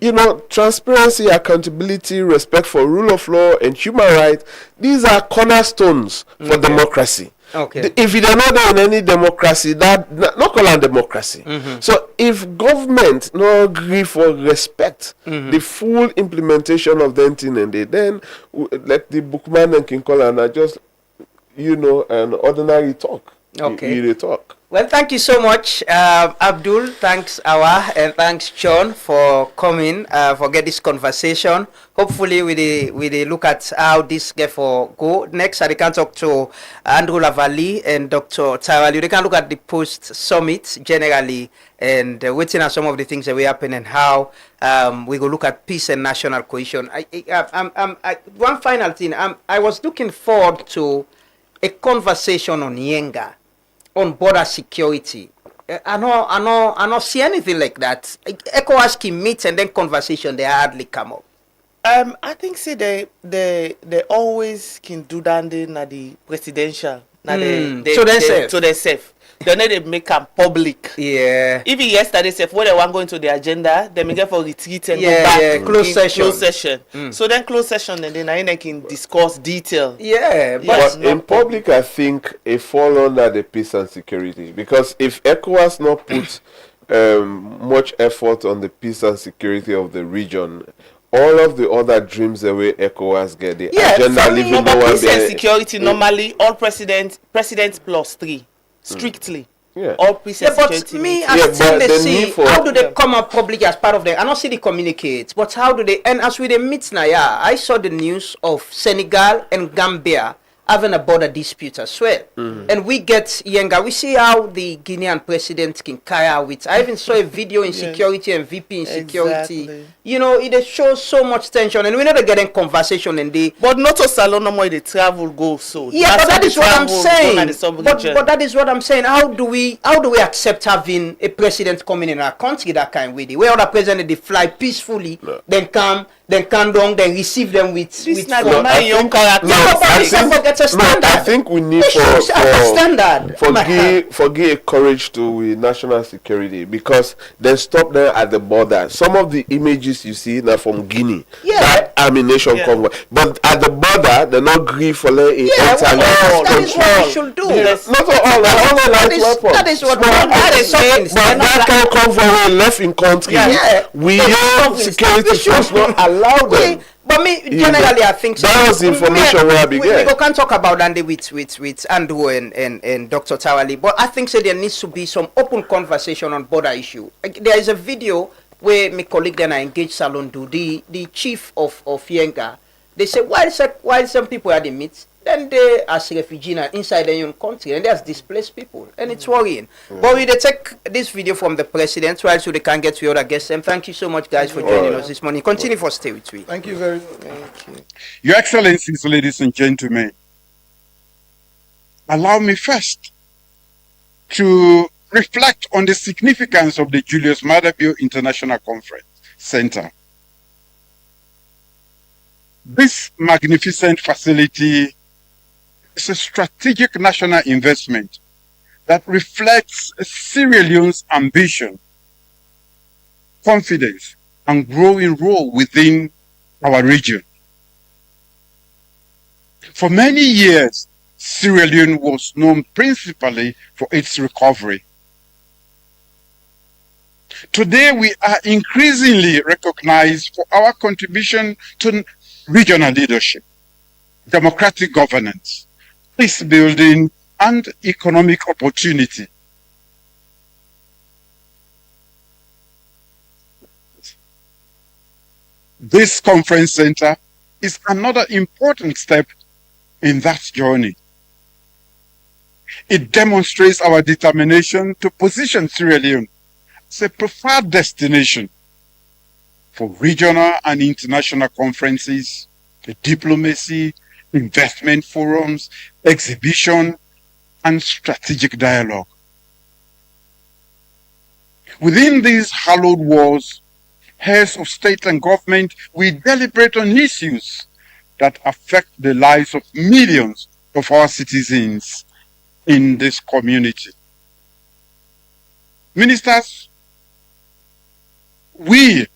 You know, transparency, accountability, respect for rule of law and human rights, these are cornerstones for democracy. If you are not there in any democracy, that not call it democracy. So if government no agree for respect the full implementation of the thing, and then let the bookman and King Colana just, you know, an ordinary talk. You talk. Well, thank you so much, Abdul. Thanks, Awa, and thanks, John, for coming for get this conversation. Hopefully, we look at how this get for go. Next, I can talk to Andrew Lavalley and Dr. Tawali. They can look at the post-summit generally and waiting at some of the things that will happen and how we go look at peace and national cohesion. One final thing, I was looking forward to a conversation on Yenga. On border security. I don't see anything like that. ECOWAS can meet and then conversation they hardly come up. I think say they always can do that in the presidential. So they safe. They need to make them public. Yeah. Even yesterday, when they want going to the agenda, they may get for retreat and go back. Closed session. So then closed session and then I can discuss detail. But in public, I think it fall under the peace and security, because if ECOWAS not put much effort on the peace and security of the region, all of the other dreams the way ECOWAS get the agenda living no one peace and security normally all presidents +3 strictly. All peace and security. But me, I still they see how do they come up public as part of them? I don't see they communicate, but how do they? And as we they meet now, I saw the news of Senegal and Gambia having a border dispute as well. And we get Yenga. We see how the Guinean president can carry out with. I even saw a video in security and VP in security. Exactly. You know, it shows so much tension, and we never get in conversation and they. But not to salon no more they travel go so. Yeah, but that is what I'm saying. But that is what I'm saying. How do we accept having a president coming in our country that kind of way? Where other president they fly peacefully, then come down, then receive them with I think we need for give courage to national security, because they stop there at the border. Some of the images you see now from Guinea, that ammunition convoy, but at the border they not agree for that is what we should do. Not all that is what that kind of convoy left in country. We have security force not allow them. But me, generally, I think so. That was the information where I began. We can't talk about Andy with Andrew and Dr. Tawali, but I think so there needs to be some open conversation on border issue. There is a video where my colleague and I engaged Salon do the chief of Yenga. They say while some people are the meet, then they as refugees inside their own country, and they as displaced people, and it's worrying. But we take this video from the president, so they can get to your other guests. And thank you so much, guys, for joining us this morning. Continue for stay with me. Thank you very much. Thank you. Your Excellencies, ladies and gentlemen, allow me first to reflect on the significance of the Julius Maada Bio International Conference Center. This magnificent facility is a strategic national investment that reflects Sierra Leone's ambition, confidence, and growing role within our region. For many years, Sierra Leone was known principally for its recovery. Today, we are increasingly recognized for our contribution to regional leadership, democratic governance, peace building, and economic opportunity. This conference center is another important step in that journey. It demonstrates our determination to position Sierra Leone as a preferred destination for regional and international conferences, diplomacy, investment forums, exhibition, and strategic dialogue. Within these hallowed walls, heads of state and government will deliberate on issues that affect the lives of millions of our citizens in this community. Ministers, we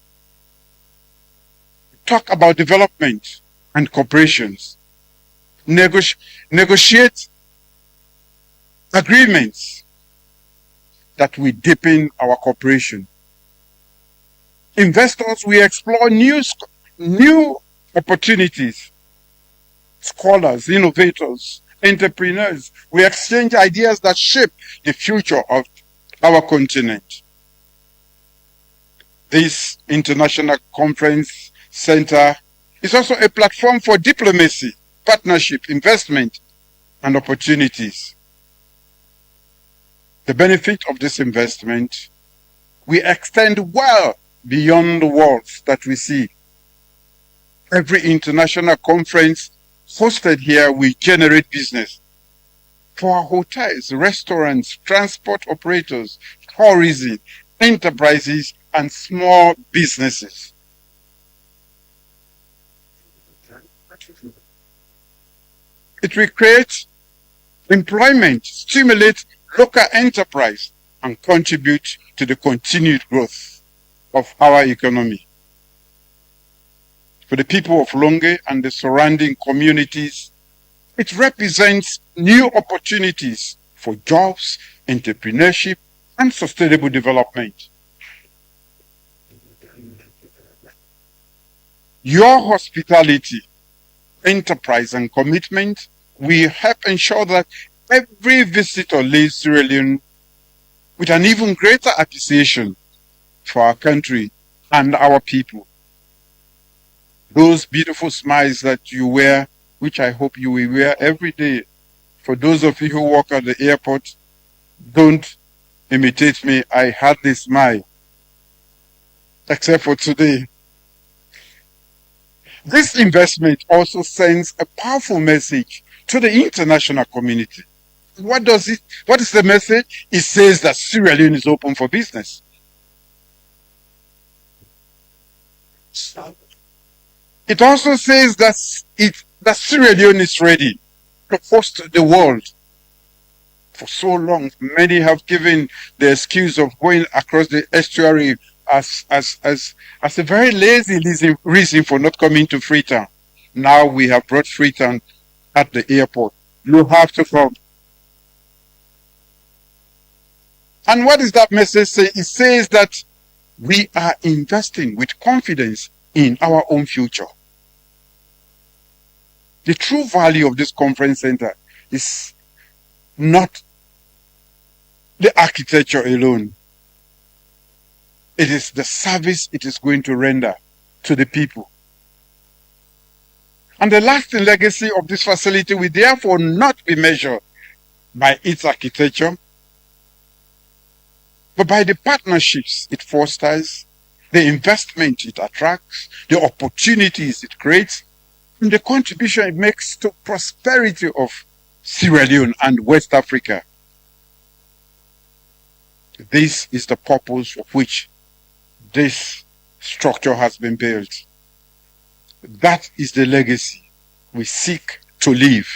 talk about development and cooperations, negotiate agreements that will deepen our cooperation. Investors will explore new opportunities. Scholars, innovators, entrepreneurs will exchange ideas that shape the future of our continent. This international conference center is also a platform for diplomacy, partnership, investment, and opportunities. The benefit of this investment will extend well beyond the walls that we see. Every international conference hosted here will generate business for our hotels, restaurants, transport operators, tourism, enterprises, and small businesses. It will create employment, stimulate local enterprise, and contribute to the continued growth of our economy. For the people of Longe and the surrounding communities, it represents new opportunities for jobs, entrepreneurship, and sustainable development. Your hospitality, enterprise, and commitment will help ensure that every visitor leaves Sierra Leone with an even greater appreciation for our country and our people. Those beautiful smiles that you wear, which I hope you will wear every day. For those of you who work at the airport, don't imitate me. I hardly smile, except for today. This investment also sends a powerful message to the international community. What is the message? It says that Sierra Leone is open for business. It also says that Sierra Leone is ready to host the world. For so long, many have given the excuse of going across the estuary as a very lazy reason for not coming to Freetown. Now we have brought Freetown at the airport. You have to come. And what does that message say? It says that we are investing with confidence in our own future. The true value of this conference center is not the architecture alone. It is the service it is going to render to the people. And the lasting legacy of this facility will therefore not be measured by its architecture, but by the partnerships it fosters, the investment it attracts, the opportunities it creates, and the contribution it makes to prosperity of Sierra Leone and West Africa. This is the purpose of which this structure has been built. That is the legacy we seek to leave.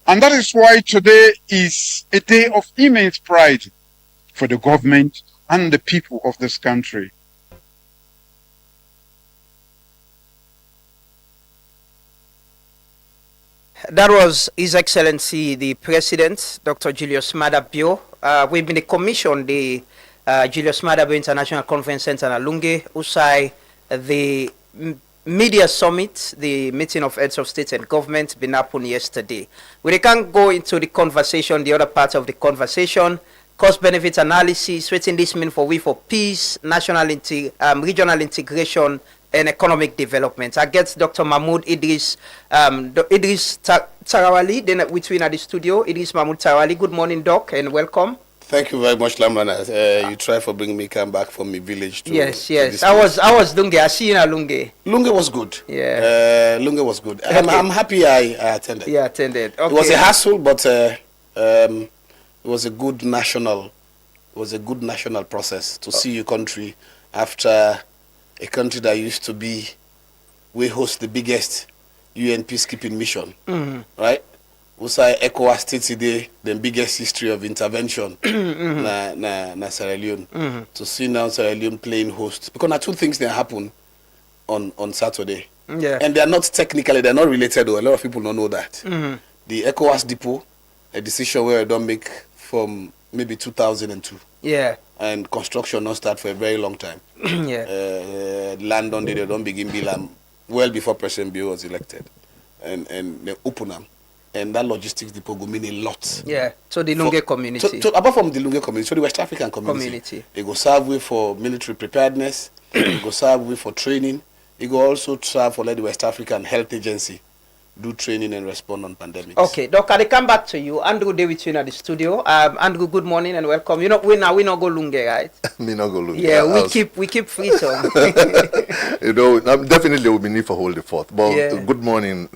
And that is why today is a day of immense pride for the government and the people of this country. That was His Excellency the President, Dr. Julius Maada Bio. We've been commissioned the Julius Maada Bio International Conference Center in Alunge, USAI, the Media Summit, the meeting of heads of state and government, been happened yesterday. We can go into the conversation, the other part of the conversation, cost-benefit analysis, what this mean for we for peace, national regional integration, and economic development. I get Dr. Mahmoud Idris, Tarawali, then between at the studio. Idris Mahmoud Tarawali. Good morning, Doc, and welcome. Thank you very much, Lamrana. You try for bringing me come back from my village to yes. To I was Lunge. I see you in Lunge. Lunge was good. Yeah. Lunge was good. I'm happy I attended. Yeah, attended. Okay. It was a hassle, but it was a good national. It was a good national process to see your country after a country that used to be, we host the biggest UN peacekeeping mission, right? We say ECOWAS states today the biggest history of intervention na Sierra Leone. To see now Sierra Leone playing host, because now two things that happen on Saturday, and they are not technically, they are not related. Though a lot of people don't know that. The ECOWAS depot, a decision where I don't make from maybe 2002. Yeah. And construction not start for a very long time. Land on they don't begin build well before President Bio was elected, and they open them, and that logistics depot will mean a lot. Yeah. So the Lunge community. So apart from the Lunge community, so the West African community. They go serve way for military preparedness. They go serve way for training. They go also serve for the West African Health Agency. Do training and respond on pandemics. Okay, Doc, I come back to you. Andrew David in the studio. Andrew, good morning and welcome. You know, we not go Lunge, right? Me not go Lunge. Yeah, we keep free some. You know, definitely will be need for hold the fort. But good morning,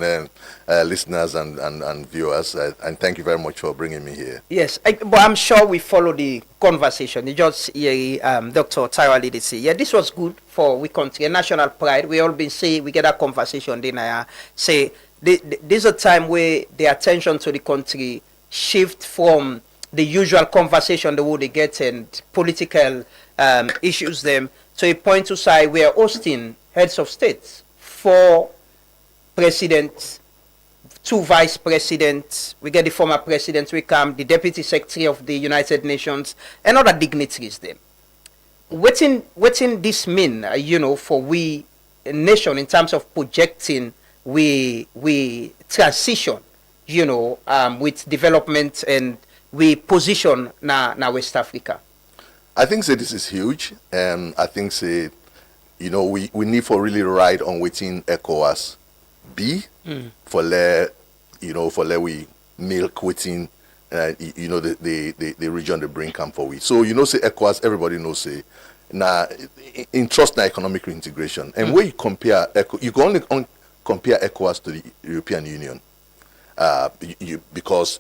listeners and viewers, and thank you very much for bringing me here. Yes, but I'm sure we follow the conversation. You just hear Dr. Tarawali did say, yeah, this was good for we country, a national pride. We all been saying we get a conversation. Then I say. There's a time where the attention to the country shift from the usual conversation the way they get and political issues them to a point to say we are hosting heads of states, 4 presidents, 2 vice presidents, we get the former president, we come, the deputy secretary of the United Nations, and other dignitaries them. What in this mean, for we nation in terms of projecting we transition, with development, and we position na West Africa? I think this is huge. I think we need for really ride on waiting ECOWAS be for we milk waiting the region they bring come for we. So say ECOWAS, everybody knows now in trust na economic reintegration, and when you compare you can only compare ECOWAS to the European Union, because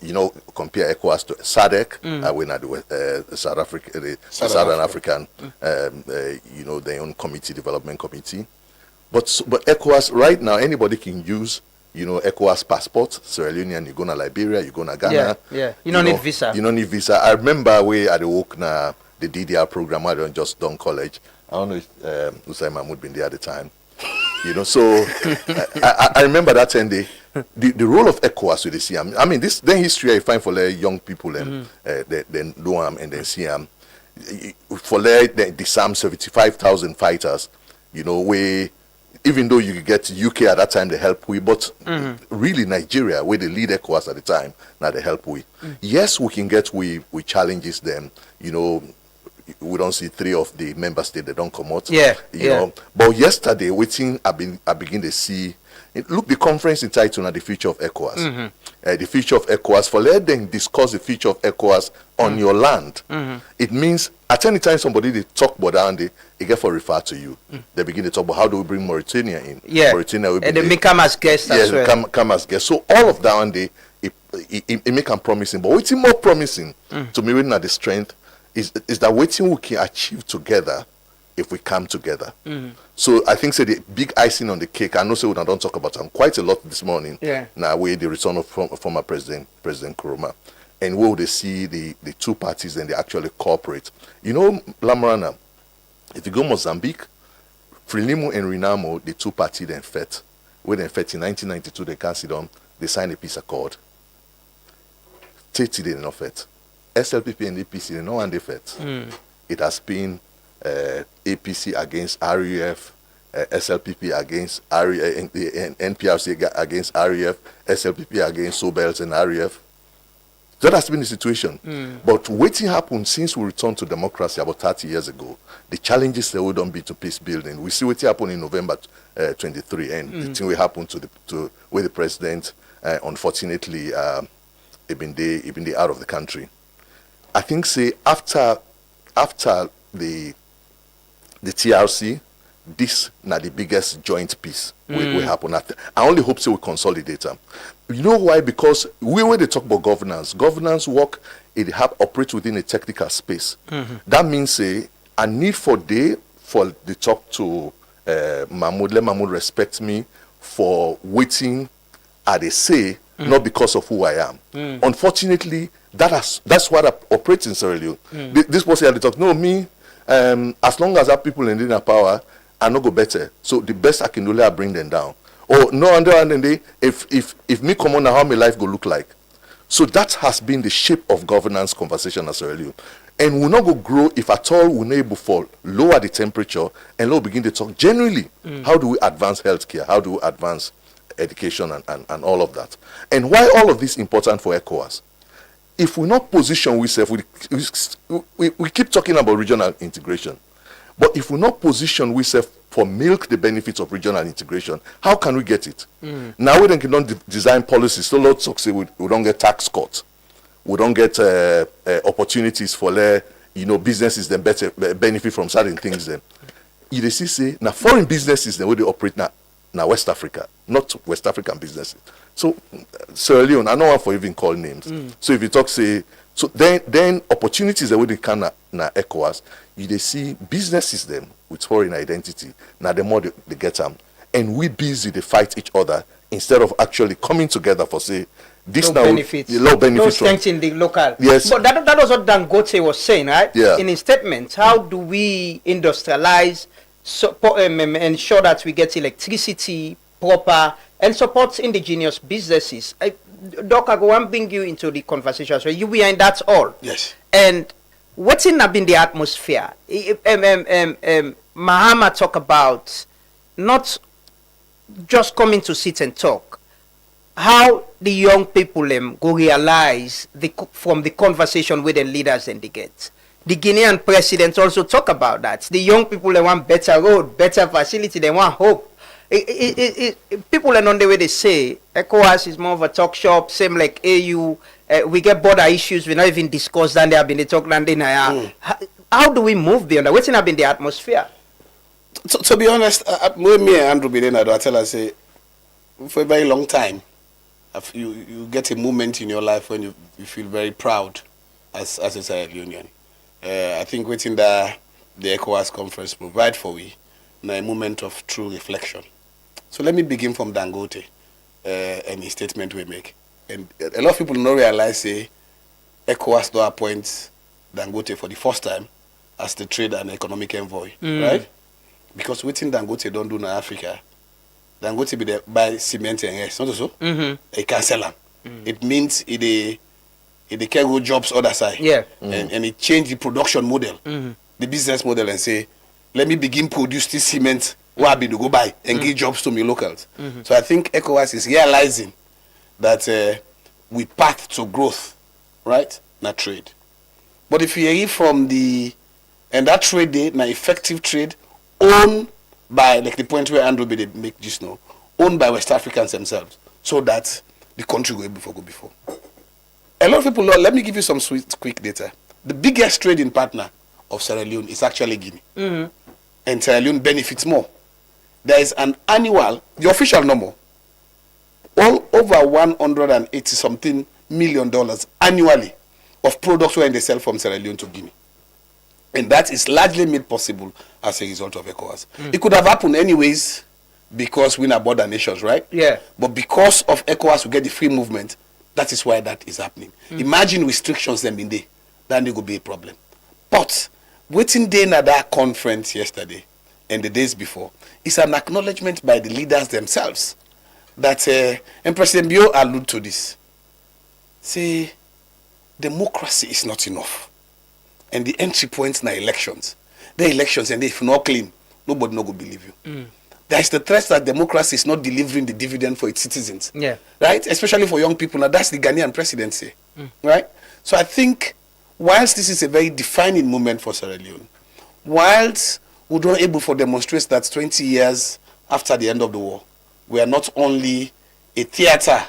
compare ECOWAS to SADC, when at the Southern African, their own development committee. But ECOWAS right now, anybody can use ECOWAS passport. Sierra Leone, you go to Liberia, you go to Ghana. Yeah. You don't need visa. You don't need visa. I remember we at the work na the DDR program. I don't just done college. I don't know if Usai Mahmoud been there at the time. So I remember that 10 day. The role of ECOWAS with the CM. I mean, this then history I find for young people and then do and then CM for the disarm 75,000 fighters. Where even though you get UK at that time they help we, but really Nigeria where they lead ECOWAS at the time now they help we. Yes, we can get we challenges them. we don't see 3 of the member states they don't come out. Yeah, you know. But yesterday, waiting, I begin to see. Look, the conference entitled "The Future of ECOWAS." The future of ECOWAS. For let them discuss the future of ECOWAS on your land. It means at any time somebody they talk about that and they get for refer to you. They begin to talk about how do we bring Mauritania in. Yeah, Mauritania will be and they may come as guests as well. Yes, come as guests. So all of that one day, it make them promising. But what's more promising to me, when at the strength is that waiting we can achieve together if we come together. So I think the big icing on the cake, I know we don't talk about them quite a lot this morning. Now with the return of former President Koroma. And where they see the 2 parties and they actually cooperate. You know, Lamarana, if you go Mozambique, Frelimo and Renamo, the 2 parties then fought. When they fought in 1992, they cancelled on, they signed a peace accord. Tati did not fight. SLPP and APC, they know when they fight. It has been APC against RUF, SLPP against RUF, and NPRC against RUF, SLPP against Sobels and RUF. That has been the situation. But waiting happened since we returned to democracy about 30 years ago. The challenges that would don't be to peace building. We see what happened in November 23, and the thing will happen to where the president, unfortunately, been out of the country. I think say after the TRC, this now the biggest joint peace will happen. I only hope so we consolidate them. You know why? Because when they talk about governance work, it operate within a technical space. That means a need for the talk to Mahmoud. Let Mahmoud respect me for waiting at a say, not because of who I am. Unfortunately, that's what operates in Sierra Leone. This person had to talk. No, me. As long as I have people in the power, I no go better. So the best I can do, I bring them down. Or no, on the other day, if me come on, how my life go look like. So that has been the shape of governance conversation as well. And we'll not go grow if at all we're not able to lower the temperature and now begin to talk generally. How do we advance healthcare? How do we advance education and all of that? And why all of this important for ECOWAS? If we not position ourselves, we keep talking about regional integration. But if we not position ourselves for milk the benefits of regional integration, how can we get it? Now we don't design policies. So lots of say we don't get tax cuts. We don't get opportunities for businesses that better benefit from certain things. Then you see say now foreign businesses the way they operate now West Africa, not West African businesses. So Sierra Leone, I don't want for even call names. So if you talk say, so then opportunities the way they can na ECOWAS, you see businesses them with foreign identity. Now the more they get them, and we busy they fight each other instead of actually coming together for say this no now benefits. Low benefits. No strength in the local. Yes. But that was what Dangote was saying, right? Yeah. In his statement, how do we industrialize, ensure that we get electricity proper and support indigenous businesses? Doc, I go and bring you into the conversation. So you behind that's all. Yes. And what's in the atmosphere? Mahama talk about not just coming to sit and talk. How the young people go realize from the conversation with the leaders and they get. The Guinean president also talk about that. The young people they want better road, better facility, they want hope. People are on the way they say ECOWAS is more of a talk shop, same like AU. We get border issues, we not even discuss that they have been talking. How do we move beyond that? What's in the atmosphere? To be honest, me and Andrew Bidena, I tell us, for a very long time, you get a moment in your life when you feel very proud as a Sierra Leonean. I think within the ECOWAS conference provide for we a moment of true reflection. So let me begin from Dangote and his statement we make. And a lot of people don't realize say ECOWAS do appoint Dangote for the first time as the trade and economic envoy, right? Because within Dangote don't do in Africa, Dangote be there buy cement and yes, not so. He can sell them. It means it can go jobs other side. Yeah. And it change the production model, the business model, and say, let me begin produce this cement where I be to go buy and give jobs to me locals. So I think ECOWAS is realizing that we path to growth, right? Not trade. But if you hear from the And that trade day, na effective trade owned by, like the point where Andrew made make just now, owned by West Africans themselves, so that the country go before. A lot of people know, let me give you some quick data. The biggest trading partner of Sierra Leone is actually Guinea. And Sierra Leone benefits more. There is an annual, the official number, all over $180 something million annually of products when they sell from Sierra Leone to Guinea. And that is largely made possible as a result of ECOWAS. It could have happened anyways because we're not border nations, right? Yeah. But because of ECOWAS, we get the free movement. That is why that is happening. Imagine restrictions them in there. Then there will be a problem. But waiting day at that conference yesterday and the days before is an acknowledgement by the leaders themselves that, and President Bio alluded to this, say, democracy is not enough. And the entry points na elections. The elections, and if not clean, nobody no go believe you. There is the threat that democracy is not delivering the dividend for its citizens. Yeah. Right? Especially for young people. Now that's the Ghanaian presidency. Right? So I think whilst this is a very defining moment for Sierra Leone, whilst we don't able to demonstrate that 20 years after the end of the war, we are not only a theater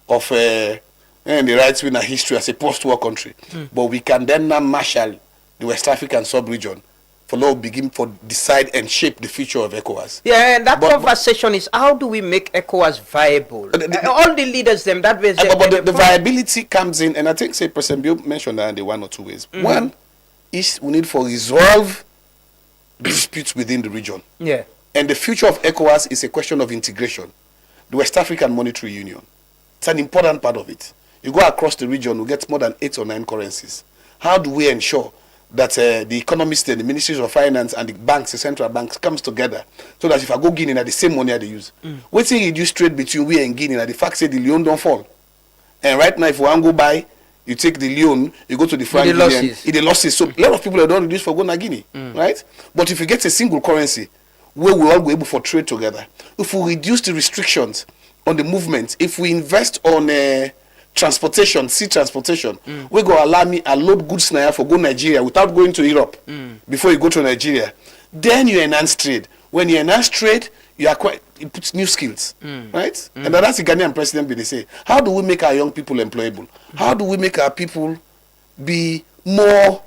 of the right wing history as a post-war country, but we can then now marshal the West African sub-region for now begin to decide and shape the future of ECOWAS. Yeah, and that conversation is how do we make ECOWAS viable? All the leaders them that way. But the viability comes in, and I think say President Bill mentioned that in the one or two ways. One is we need to resolve disputes within the region. Yeah. And the future of ECOWAS is a question of integration. The West African Monetary Union. It's an important part of it. You go across the region, we get more than 8 or 9 currencies. How do we ensure that the economists and the ministries of finance and the banks, the central banks, comes together so that if I go Guinea, the same money they use. What's the reduce trade between we and Guinea? The fact say the Leone don't fall. And right now, if you want to go buy, you take the Leone, you go to the franc, the losses. So a lot of people don't reduce for going to Guinea, right? But if you get a single currency where we all go able for trade together, if we reduce the restrictions on the movement, if we invest on transportation, sea transportation, we go allow me a load goods now for go Nigeria without going to Europe before you go to Nigeria. Then you enhance trade. When you enhance trade, you acquire, it puts new skills, right? And that's the Ghanaian president they say. How do we make our young people employable? How do we make our people be more?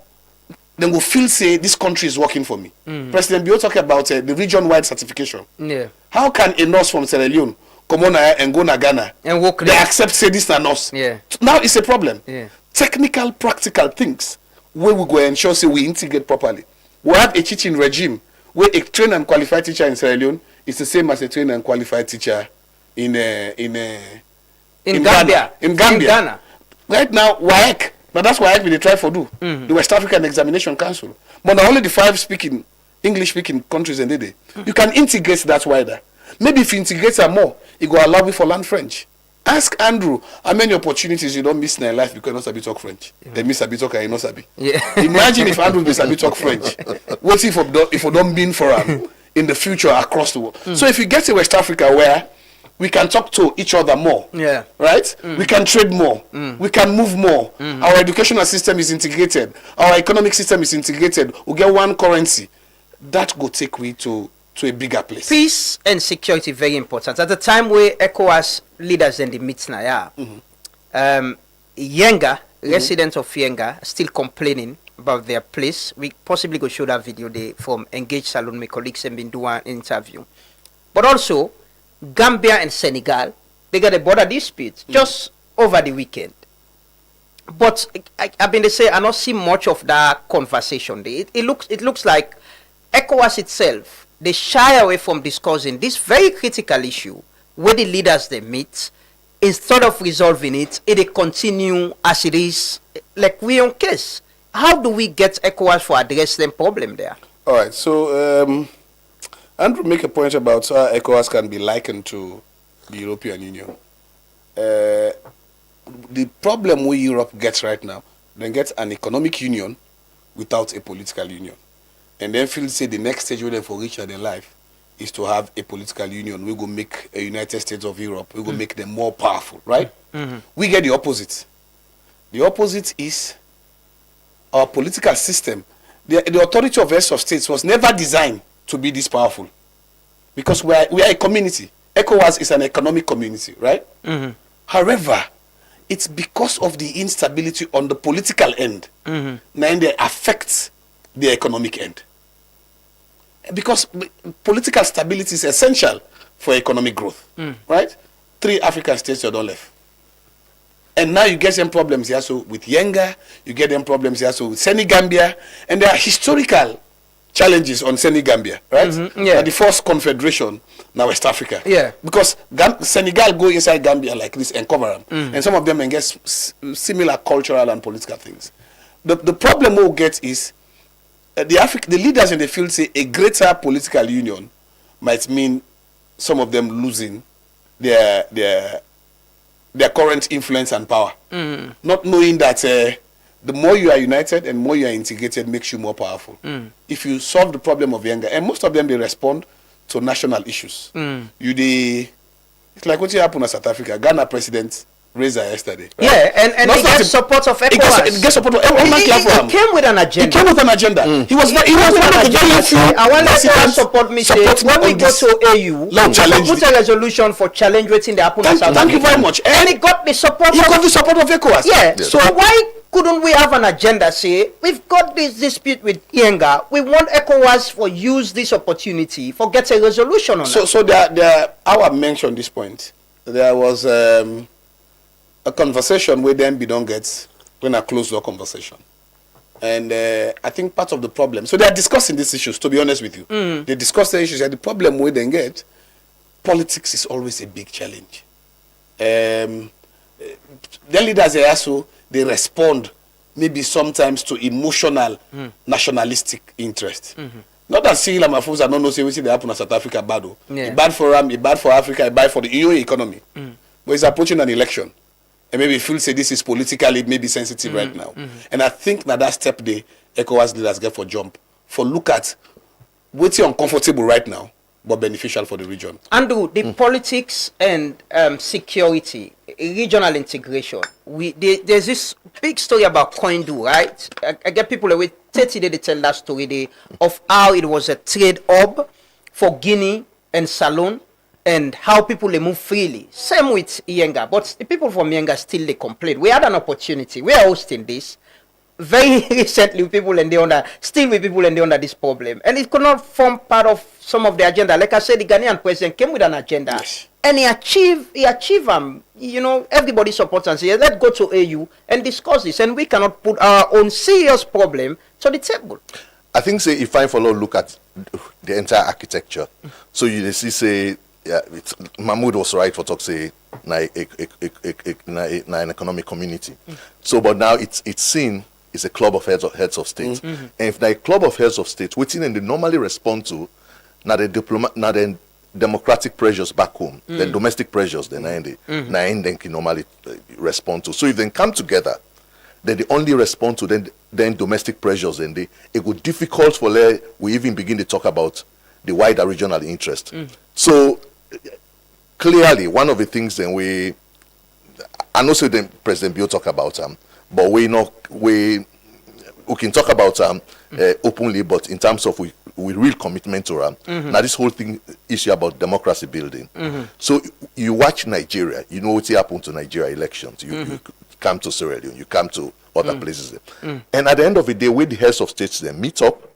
Then will feel say this country is working for me. President Bio talk about the region-wide certification. Yeah. How can a nurse from Sierra Leone come on and go to Ghana and work they accept say this and us? Yeah. Now it's a problem. Yeah. Technical, practical things where we go ensure say we integrate properly. We have a teaching regime where a trained and qualified teacher in Sierra Leone is the same as a trained and qualified teacher in Gambia. In Gambia. Ghana. Right now, WAEC. But that's why we try for do. The West African Examination Council. But now only the 5 English-speaking countries in the you can integrate that wider. Maybe if you integrate them more, it will allow you for learn French. Ask Andrew how many opportunities you don't miss in your life because you don't sabi talk French. They miss sabi talk and you don't sabi. Yeah. Imagine if Andrew miss sabi talk French. What if we don't mean for him in the future across the world? So if you get to West Africa where we can talk to each other more, right? We can trade more, we can move more. Our educational system is integrated, our economic system is integrated. We get one currency. That will take we to a bigger place. Peace and security very important. At the time where ECOWAS leaders in the meet now, Yenga, residents of Yenga, still complaining about their place. We possibly go show that video they from Engaged Salon, my colleagues have been doing an interview. But also, Gambia and Senegal, they got a border dispute just over the weekend. But I've been to say I not see much of that conversation. It looks like ECOWAS itself, they shy away from discussing this very critical issue where the leaders they meet. Instead of resolving it, it continue as it is, like we on case. How do we get ECOWAS for address them problem there? All right, so Andrew make a point about how ECOWAS can be likened to the European Union. The problem we Europe gets right now, they get an economic union without a political union. And then feel say the next stage where they for reach their life is to have a political union. We go make a United States of Europe. We go make them more powerful, right? We get the opposite. The opposite is our political system the authority of heads of states was never designed to be this powerful, because we are a community. ECOWAS is an economic community, right? However, it's because of the instability on the political end, now they affect the economic end. Because political stability is essential for economic growth, right? 3 African states are not left. And now you get some problems here, so with Yenga, you get them problems here, so with Senegambia, and there are historical challenges on Senegambia, right? Yeah. The first confederation, now West Africa. Yeah. Because Senegal go inside Gambia like this and cover them, and some of them get similar cultural and political things. The problem we'll get is the leaders in the field say a greater political union might mean some of them losing their current influence and power, not knowing that the more you are united and more you are integrated makes you more powerful. If you solve the problem of Yenga, and most of them they respond to national issues. It's like what happened in South Africa. Ghana president Reza yesterday. Right? Yeah, and he gets support of ECOWAS. It gets support of everyone. He came with an agenda. He came with an agenda. He was one of the very few. I want to support me. When we go to AU, we put a resolution for challenge waiting the happen. Thank you very much. And he got the support. He got the support of ECOWAS. Yeah. So why couldn't we have an agenda? Say we've got this dispute with Yenga. We want ECOWAS for use this opportunity for get a resolution on that. So there. I will mention this point. There was a conversation where them don't get when a closed door conversation, and I think part of the problem. So they are discussing these issues. To be honest with you, they discuss the issues, and the problem where they get politics is always a big challenge. The leaders they also they respond maybe sometimes to emotional nationalistic interest. Not that Cyril Ramaphosa don't know say we see they happen in South Africa bad. It's bad for them, it's bad for Africa, it's bad for the EU economy. But he's approaching an election. And maybe feel say this is politically maybe sensitive right now. And I think that step the ECOWAS leaders get for jump, for look at what's uncomfortable right now, but beneficial for the region. Andrew, the politics and security, regional integration. There's this big story about Koindu, right? I get people away 30 days they tell that story of how it was a trade hub for Guinea and Salon, and how people they move freely. Same with Yenga, but the people from Yenga still they complain. We had an opportunity. We are hosting this very recently. People and they under this problem, and it could not form part of some of the agenda. Like I said, the Ghanaian president came with an agenda, and he achieved everybody supports and says, let's go to AU and discuss this, and we cannot put our own serious problem to the table. I think say if I follow look at the entire architecture, so you see say. Yeah, Mahmoud was right for talk say an economic community. So, but now it's seen is a club of heads of state, and if the club of heads of state, which they normally respond to, now the democratic pressures back home, the domestic pressures, then they can normally respond to. So if they come together, then they only respond to then domestic pressures, and it would difficult for we even begin to talk about the wider regional interest. So clearly, one of the things then I know so President Bio talk about but we can talk about openly, but in terms of we real commitment to now this whole thing issue about democracy building. So you watch Nigeria, you know what's happened to Nigeria elections. You come to Sierra Leone, you come to other places, and at the end of the day, when the heads of states then meet up,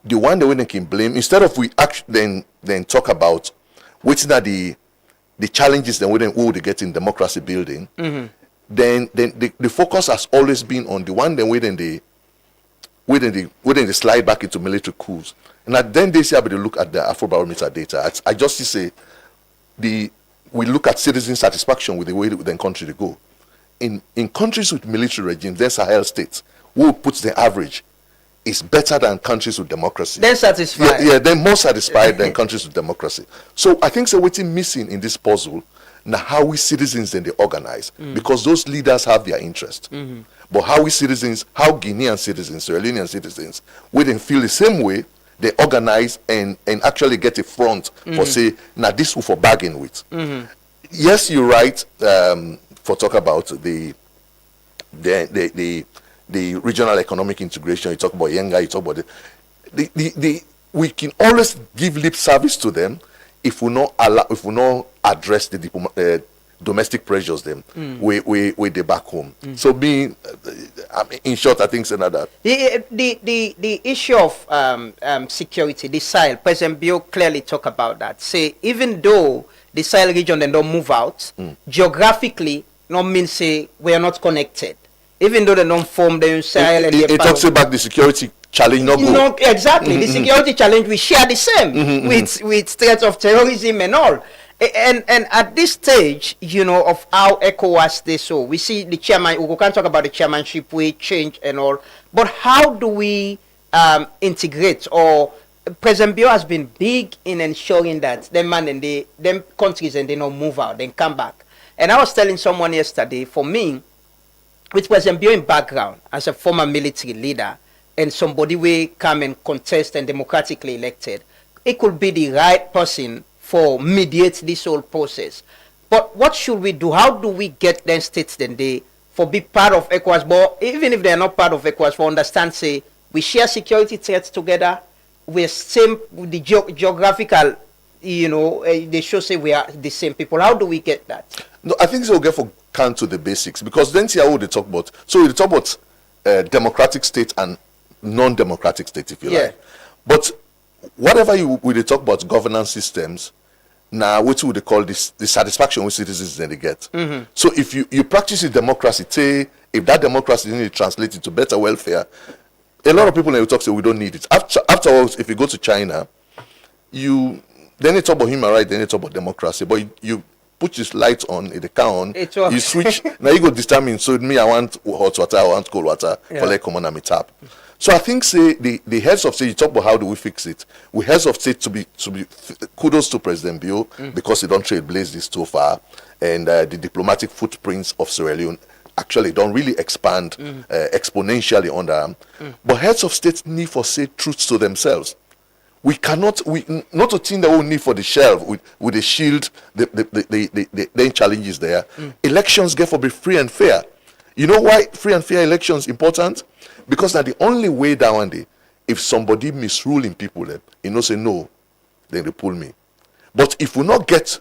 the one that we can blame instead of we actually then talk about which are the challenges that we would get in democracy building, then the focus has always been on the one then they slide back into military coups. And then they say able to look at the Afrobarometer data. I just say we look at citizen satisfaction with the way the country they go. In countries with military regimes, there's Sahel states who puts the average is better than countries with democracy. They're satisfied. Yeah, they're more satisfied than countries with democracy. So I think so what's missing in this puzzle now how we citizens then they organize, because those leaders have their interest. But how we citizens, how Guinean citizens, Sierra Leonean citizens, we then feel the same way, they organize and actually get a front for say, now this will for bargain with. Yes, you're right, for talk about the the regional economic integration, you talk about Yenga, you talk about we can always give lip service to them if we not address the domestic pressures them we they back home. So being in short, I think saying that the issue of security, the Sahel, President Bio clearly talk about that. Say even though the Sahel region they don't move out geographically, no means say we are not connected. Even though they don't form the Sahel and it talks about the security challenge. No, exactly. The security challenge we share the same with threats of terrorism and all. And at this stage, you know, of how ECOWAS they so we see the chairman. We can talk about the chairmanship we change and all. But how do we integrate? Or President Bio has been big in ensuring that them countries and they don't move out, then come back. And I was telling someone yesterday, for me, with President Bio in background as a former military leader and somebody we come and contest and democratically elected, it could be the right person for mediate this whole process. But what should we do? How do we get them states then they for be part of ECOWAS? But even if they are not part of ECOWAS, for understand, say, we share security threats together, we're same with the geographical, you know, they should say we are the same people. How do we get that? No, I think so. Get for count to the basics, because then see how they talk about. So we talk about democratic state and non-democratic state, if you like. But whatever we talk about governance systems, now what would they call this? The satisfaction with citizens that they get. So if you practice the democracy, say if that democracy is translated into better welfare, a lot of people will talk say we don't need it. Afterwards, if you go to China, then they talk about human rights, then they talk about democracy, but you put this light on in the car on, you switch. Now you go determine. So me, I want hot water, I want cold water for like common on my tap. So I think say the heads of state, you talk about how do we fix it. We heads of state to be kudos to President Bio because he don't trailblaze this too far, and the diplomatic footprints of Sierra Leone actually don't really expand exponentially under them. But heads of state need for say truths to themselves. We cannot, not a thing that we need for the shelf with the shield, the challenges there. Elections get for be free and fair. You know why free and fair elections important? Because now the only way that one day, if somebody misruling people, you know say no, then they pull me. But if we not get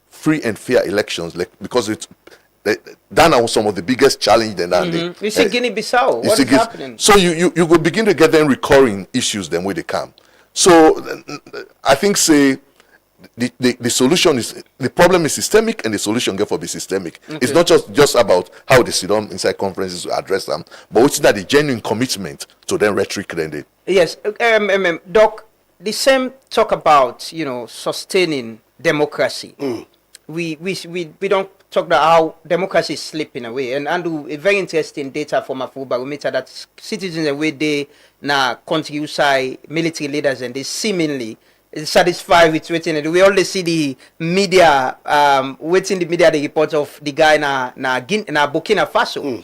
free and fair elections, like because it's that now some of the biggest challenge then that we see Guinea-Bissau. What is happening? So you will begin to get them recurring issues then where they come. So I think say the solution is the problem is systemic and the solution therefore be systemic. It's not just about how they sit down inside conferences to address them, but it's that the genuine commitment to them rhetoric then they. Yes, Doc, the same talk about, you know, sustaining democracy. We don't talk about how democracy is slipping away. And Andrew, a very interesting data from a full barometer that citizens away they na country usai military leaders and they seemingly satisfied with waiting. We always see the media waiting the media the reports of the guy na Burkina Faso.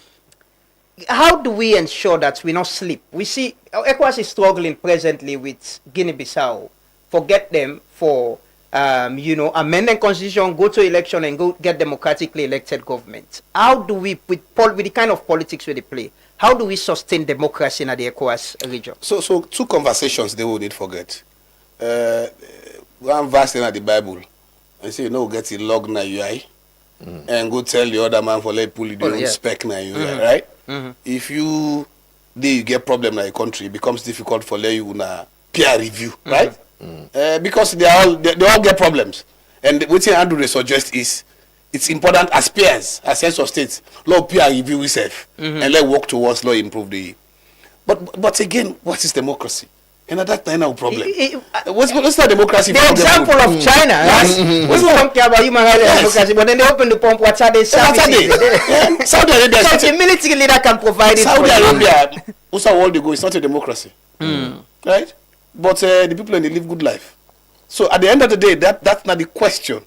How do we ensure that we not sleep? We see ECOWAS is struggling presently with Guinea-Bissau. Forget them for you know, amend the constitution, go to election and go get democratically elected government. How do we, with the kind of politics we play, how do we sustain democracy in the ECOWAS region? So two conversations they will need forget. One verse in the Bible, and say, you know, get it log na UI, and go tell the other man for let pull it own spec na UI, right? If you get problem in your country, it becomes difficult for let you na peer review, right? Because they all get problems, and what Andrew they suggest is it's important as peers, as heads of states, law peer review itself, and let work towards law improve the. But again, what is democracy? And at that time, no problem. What's that democracy? The example of China, right? What's talking about human rights and democracy, but then they open the pump. What are they services? Saudi Arabia. So the military leader can provide it. Saudi Arabia, what's our world they go? It's not a democracy, right? But the people they live good life. So at the end of the day, that's not the question.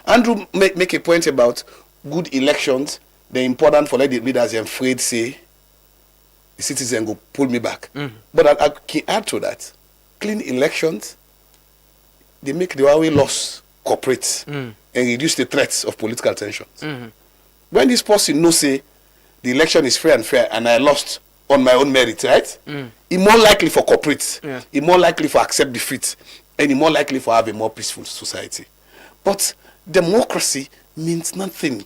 Andrew make a point about good elections. They're important for let the leaders and afraid say the citizen go pull me back. But I can add to that. Clean elections, they make the Huawei loss cooperate and reduce the threats of political tensions. When this person knows say the election is fair and fair and I lost, on my own merit, right? It's more likely for cooperate. Yeah. It's more likely for accept defeat. And it's more likely for have a more peaceful society. But democracy means nothing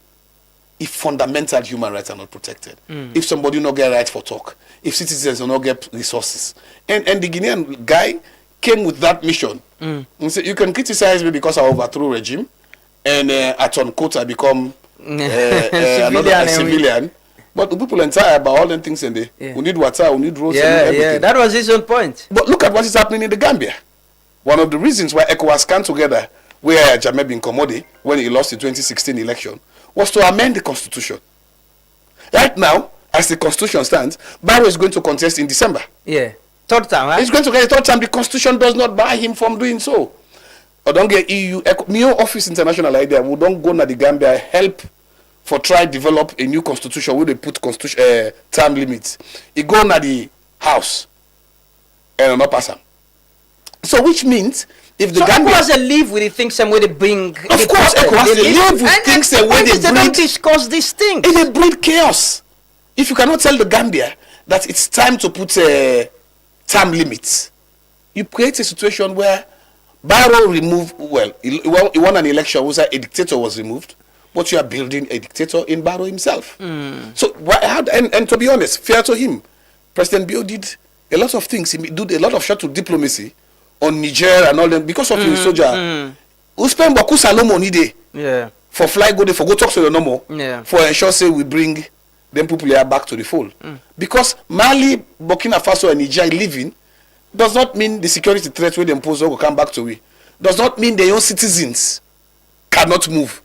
if fundamental human rights are not protected. If somebody not get right for talk. If citizens do not get resources. And the Guinean guy came with that mission. And said, you can criticize me because I overthrew regime. And at on quota become another civilian. But the people entire about all the things in there. We need water, we need roads, and everything. Yeah, that was his own point. But look at what is happening in the Gambia. One of the reasons why ECOWAS came together, where Jammeh bin Komode, when he lost the 2016 election, was to amend the constitution. Right now, as the constitution stands, Barrow is going to contest in December. Yeah. Third time, right? He's going to get a third time. The constitution does not bar him from doing so. Or don't get EU, Mio Office International idea, we don't go to the Gambia, help for try develop a new constitution where they put constitution term limits. He go to the house and not pass him. So which means if the Gambia ECOWAS live with the things and where they bring. Of course, ECOWAS live with things and where they don't discuss these things. And they breed chaos. If you cannot tell the Gambia that it's time to put term limits, you create a situation where Barrow removed. Well, he won an election where a dictator was removed. But you are building a dictator in Barrow himself. So, and to be honest, fair to him, President Bio did a lot of things. He did a lot of short to diplomacy on Niger and all them because of his soldier. We spend beaucoup salon money there for fly go there for go talk to the normal for ensure say we bring them people here back to the fold. Because Mali, Burkina Faso, and Niger living does not mean the security threat where they impose will come back to we. Does not mean their own citizens cannot move.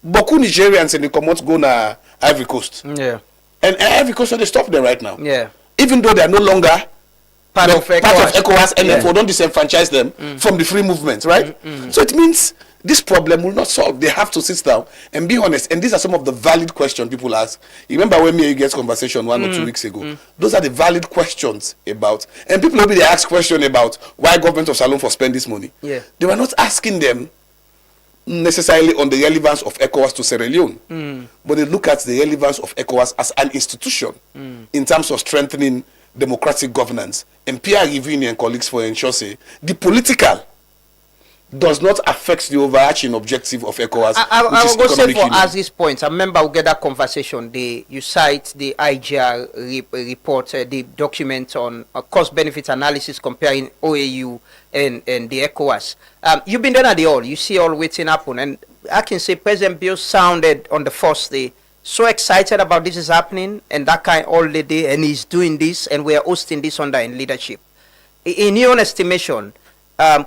Beaucoup Nigerians and they come out go na Ivory Coast. And Ivory Coast, they stop there right now. Even though they are no longer part of ECOWAS, and therefore don't disenfranchise them from the free movement, right? So it means this problem will not solve. They have to sit down and be honest. And these are some of the valid questions people ask. You remember when me and you get conversation 1 or 2 weeks ago? Those are the valid questions about. And people maybe they ask questions about why government of Salon for spend this money. They were not asking them necessarily on the relevance of ECOWAS to Sierra Leone, but they look at the relevance of ECOWAS as an institution in terms of strengthening democratic governance. And Pierre Rivini and colleagues for ensure say the political does not affect the overarching objective of ECOWAS. I will go say for as this point. I remember we get that conversation. You cite the IGR report, the document on cost benefit analysis comparing OAU and the ECOWAS. You've been there at the all. You see all waiting happen, and I can say President Bill sounded on the first day so excited about this is happening and that kind all the day, and he's doing this, and we are hosting this under in leadership. In your own estimation,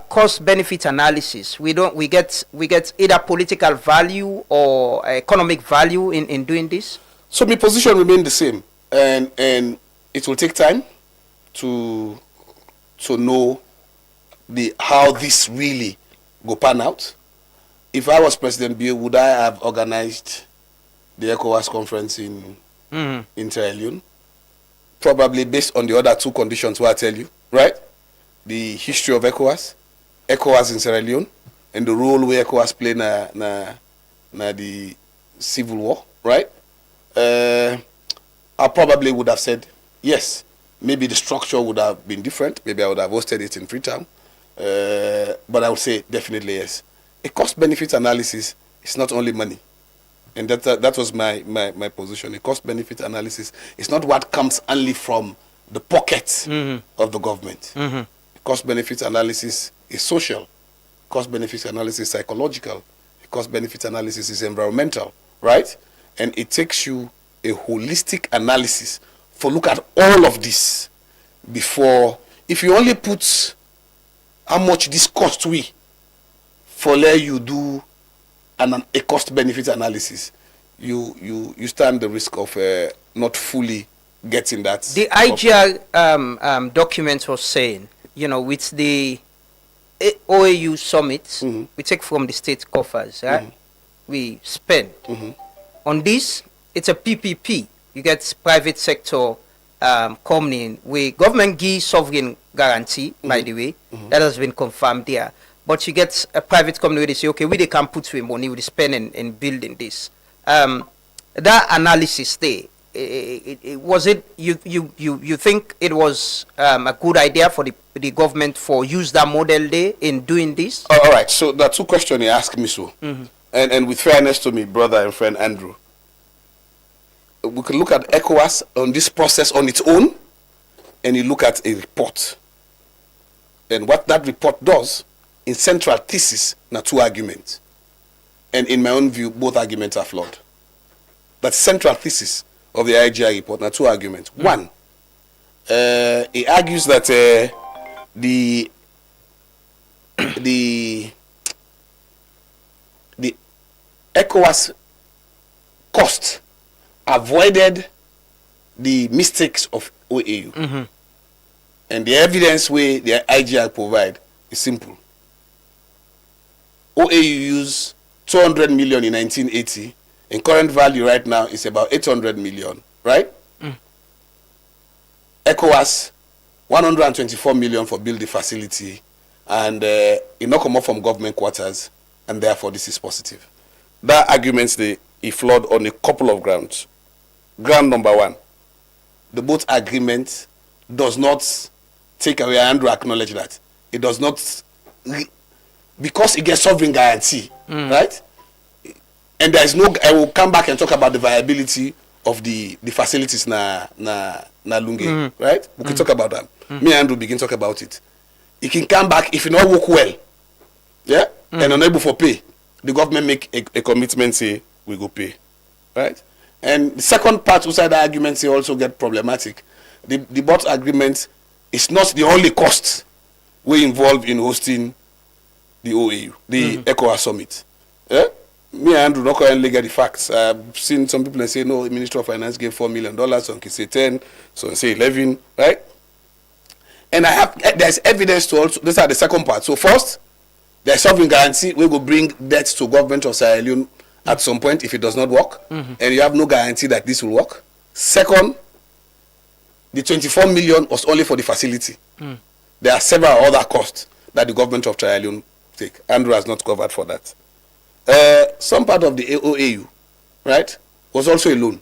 cost benefit analysis, we get either political value or economic value in doing this. So my position remains the same, and it will take time to know how this really go pan out. If I was President Bill, would I have organized the ECOWAS conference in Sierra Leone? Probably based on the other two conditions where I tell you, right? The history of ECOWAS in Sierra Leone, and the role where ECOWAS play na the civil war, right? I probably would have said yes. Maybe the structure would have been different. Maybe I would have hosted it in Freetown. But I would say definitely yes. A cost-benefit analysis is not only money. And that was my position. A cost-benefit analysis is not what comes only from the pocket of the government. Cost-benefit analysis is social. Cost-benefit analysis is psychological. Cost-benefit analysis is environmental, right? And it takes you a holistic analysis for look at all of this before. If you only put how much this cost we for let you do a cost-benefit analysis, you stand the risk of not fully getting that. The IGR document was saying, with the OAU summit, we take from the state coffers, right? We spend. On this, it's a PPP. You get private sector coming in. Government gives sovereign guarantee, by the way. That has been confirmed there. But you get a private company where they say, okay, they can put money, we spend in building this. That analysis there, was it you think it was a good idea for the government for use that model there in doing this? All right. So there are two questions he asked me. So, and with fairness to me, brother and friend Andrew, we can look at ECOWAS on this process on its own, and you look at a report. And what that report does, in central thesis, now two arguments. And in my own view, both arguments are flawed. But central thesis of the IGI report, now two arguments. One, he argues that the ECOWAS cost avoided the mistakes of OAU. And the evidence way the IGI provide is simple. OAU used 200 million in 1980, and current value right now is about 800 million, right? ECOWAS, 124 million for build the facility, and it not come up from government quarters, and therefore this is positive. That argument he flawed on a couple of grounds. Ground number one, the both agreement does not take away, Andrew acknowledge that, it does not, because it gets sovereign guarantee, right? And there is no, I will come back and talk about the viability of the facilities na Lunge, right? We can talk about that. Me and Andrew begin talk about it. It can come back if it not work well, yeah, and unable for pay. The government make a commitment, say we go pay, right? And the second part outside the argument say also get problematic. The BOT agreement is not the only cost we involved in hosting the OAU, the ECOWAS summit. Yeah? Me and Andrew not currently get the facts. I've seen some people say no, the Minister of Finance gave $4 million, some can say 10, some say 11, right? And there's evidence to also, these are the second part. So first, there's sovereign guarantee, we will bring debt to government of Sierra Leone at some point if it does not work, and you have no guarantee that this will work. Second, the 24 million was only for the facility. There are several other costs that the government of Sierra Leone take. Andrew has not covered for that. Some part of the OAU, right, was also a loan.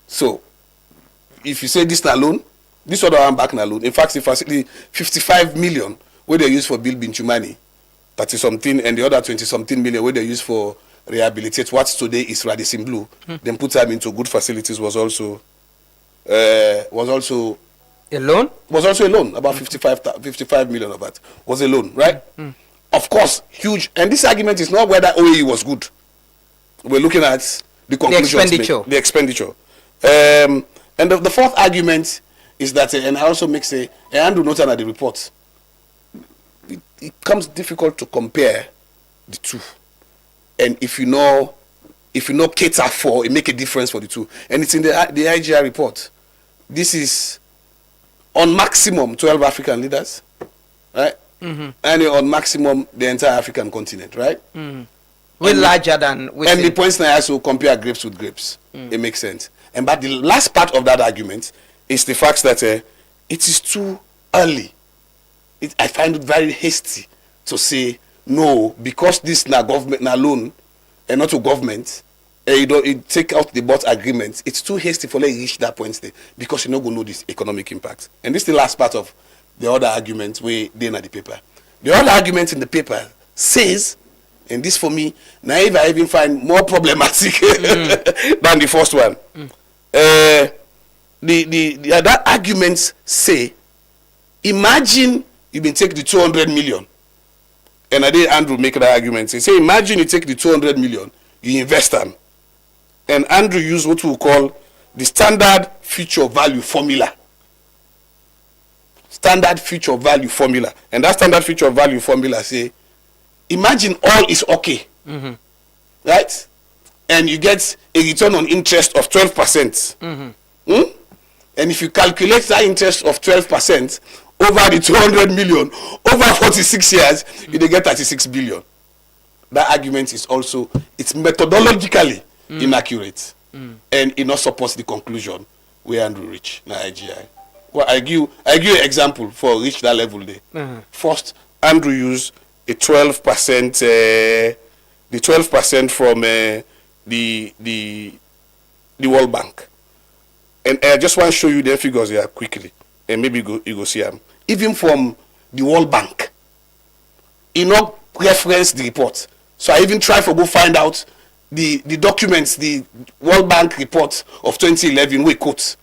So, if you say this is a loan, this other one back na loan. In fact, the facility 55 million where they use for build Binchumani, 30 something, and the other 20 something million where they use for rehabilitate what today is Radisson Blue. Then put them into good facilities was also a loan. Was also a loan. About 55 million of that was a loan, right? Of course, huge. And this argument is not whether OAE was good. We're looking at the conclusions. The expenditure. And the fourth argument is that, and I also make say, and Andrew noted at the report, it becomes difficult to compare the two. And if you know cater for, it make a difference for the two. And it's in the IGI report. This is on maximum 12 African leaders, right? And on maximum the entire African continent, right? We're larger than. And the points now also compare grapes with grapes. It makes sense. And but the last part of that argument is the fact that it is too early. I find it very hasty to say no because this na government na loan and not to government. You take out the BOT agreement. It's too hasty for let you reach that point there because you're not going to know this economic impact. And this is the last part of the other argument where they in the paper. The other argument in the paper says, and this for me, naive I even find more problematic than the first one. The other arguments say, imagine you been take the 200 million, and I did Andrew make that argument. Say, imagine you take the 200 million, you invest them, and Andrew used what we call the standard future value formula. Standard future value formula, and that standard future value formula say, imagine all is okay, right? And you get a return on interest of 12%. And if you calculate that interest of 12% over the 200 million over 46 years, you get 36 billion. That argument is also, it's methodologically inaccurate, and it not supports the conclusion where Andrew reach na IGI. Well, I give you an example for reach that level there. First, Andrew used a 12%, the 12% from the the World Bank. And I just want to show you the figures here quickly, and maybe you go see them. Even from the World Bank, not reference the report. So I even try to go find out the documents, the World Bank report of 2011 we quote.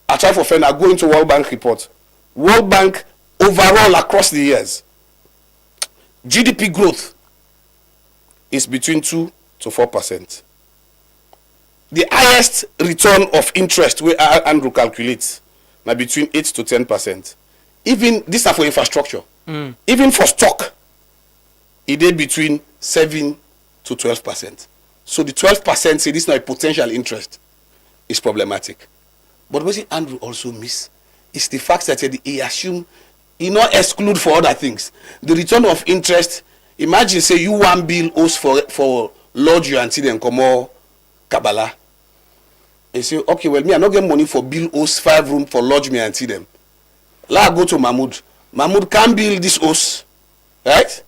I try to find, I go into World Bank report. World Bank overall across the years, GDP growth is between 2 to 4%. The highest return of interest where Andrew calculates now between 8 to 10%. Even this are for infrastructure. Even for stock, it is between 7 to 12%. So the 12% say this is not a potential interest is problematic. But what Andrew also miss is the fact that he assume he not exclude for other things. The return of interest, imagine say you one bill owes for lodge you until then come more Kabbalah. And say, okay, well, me I not get money for bill house 5 room for lodge me until them. Let I go to Mahmoud. Mahmoud can build this house, right?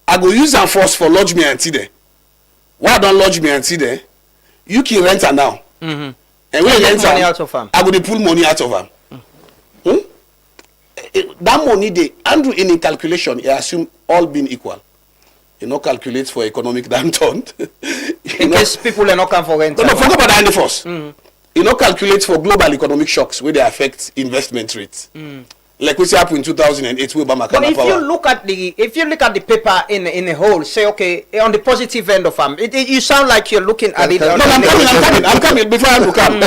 I go use them first for lodge me until then. Why don't lodge me until then? You can rent her now. And when you rent her, I go to pull money out of them. That money they Andrew in a calculation, he assume all being equal. You know, calculate for economic downturn. In case people are not come for rent. No, forget about that in the first. You know, calculate for global economic shocks where they affect investment rates. Like what happened in 2008 with Obama. But if you look at the paper in a whole, say okay, on the positive end of them, you sound like you're looking at it. No, I'm coming before I come.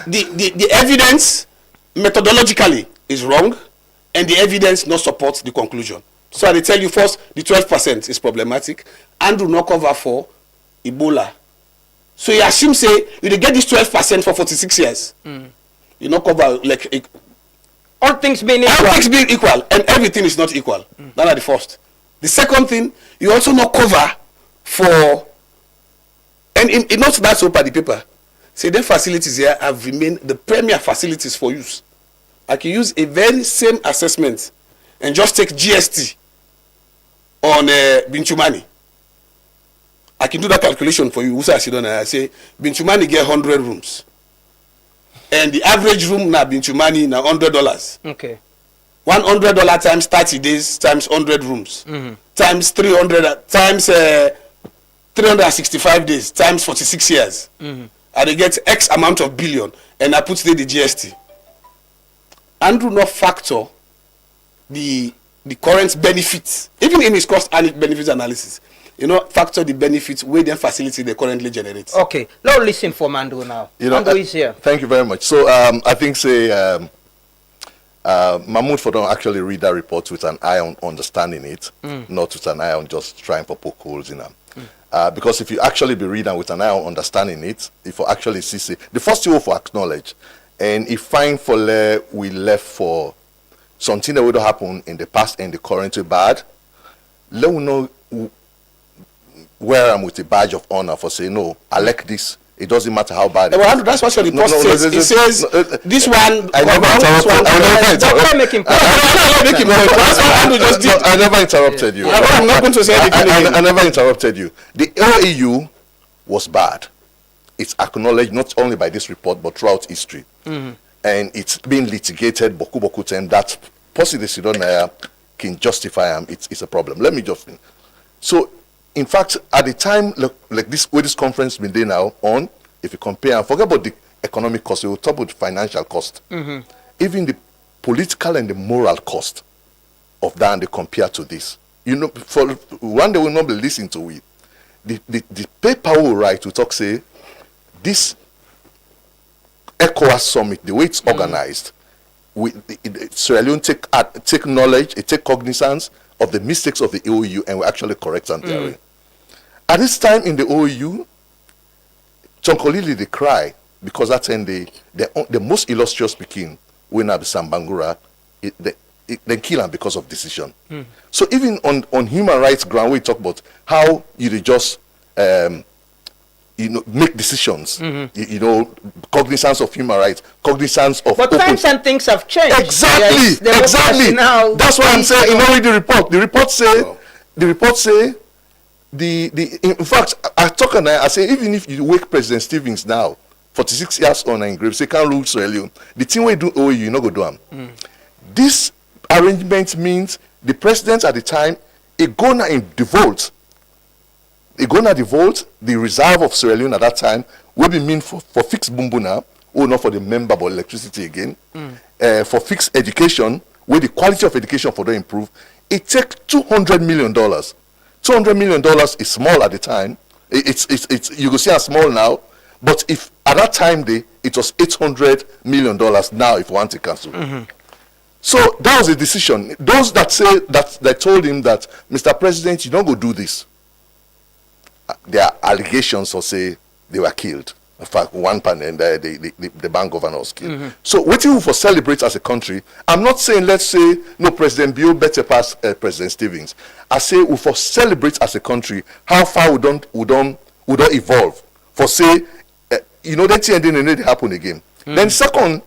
The evidence methodologically is wrong, and the evidence not supports the conclusion. So I tell you first, the 12% is problematic and do not cover for Ebola. So you assume say you get this 12% for 46 years. You not cover like all things being equal. All things being equal, and everything is not equal. That are the first. The second thing, you also not cover for, and in not that so by the paper. Say the facilities here have remained the premier facilities for use. I can use a very same assessment and just take GST on Binchumani. I can do that calculation for you. I say Binchumani get 100 rooms. And the average room now Binchumani now $100. Okay. $100 times 30 days times 100 rooms. Times 300 times 365 days times 46 years. And they get X amount of billion, and I put there the GST. Andrew not factor the current benefits, even in his cost and benefits analysis. You know, factor the benefits where the facility they currently generate. Okay, now listen for Andrew now. Andrew is here. Thank you very much. So I think Mahmoud Fodon actually read that report with an eye on understanding it, not with an eye on just trying to poke holes in them. Because if you actually be reading with an eye on understanding it, if you actually see the first you for acknowledge, and if fine for we left for something that would happen in the past and the current bad, let me know where I'm with a badge of honor for saying no, I like this. It doesn't matter how bad it is. Well, that's what your report says. It says this one. I never interrupted you. I'm not going to say anything again. I never interrupted you. The OEU was bad. It's acknowledged not only by this report but throughout history, and it's been litigated. Boku time that possibly Sidonaya can justify them. It's a problem. Let me just. So. In fact, at the time, like this, where this conference been there now on, if you compare and forget about the economic cost, you will talk about the financial cost. Even the political and the moral cost of that, and they compare to this. You know, for one, they will not be listening to it. The paper will write, will talk, say, this ECOWAS summit, the way it's organized, Sierra Leone take knowledge, it take cognizance of the mistakes of the OEU, and we actually correct them therein. At this time in the OEU, Chonkolili they cry because that's when the most illustrious speaking when Abisam Bangura, they kill him because of decision. So even on human rights ground, we talk about how you just make decisions. You know, cognizance of human rights, cognizance of. But times and things have changed. Exactly, exactly. That's why I'm saying. You know, read the report. The report say. In fact, I talk and I say even if you wake President Stevens now 46 years on and grave, say can't rule Sierra Leone. The thing we do OAU, you not go do them. This arrangement means the president at the time, he gonna in default. He gonna default the reserve of Sierra Leone at that time will be mean for fixed bumbuna, or not for the member but electricity again. For fixed education, where the quality of education for them improve. It takes $200 million. $200 million is small at the time. It's you can see how small now. But if at that time it was $800 million now if you want to cancel. So that was a decision. Those that say that they told him that Mr. President, you don't go do this. There are allegations or say they were killed. In fact, one panel, the bank governor was killed. So what we for celebrate as a country, I'm not saying let's say no President Bill better pass President Stevens. I say we for celebrate as a country how far we don't evolve. For say that thing didn't happen again. Then second,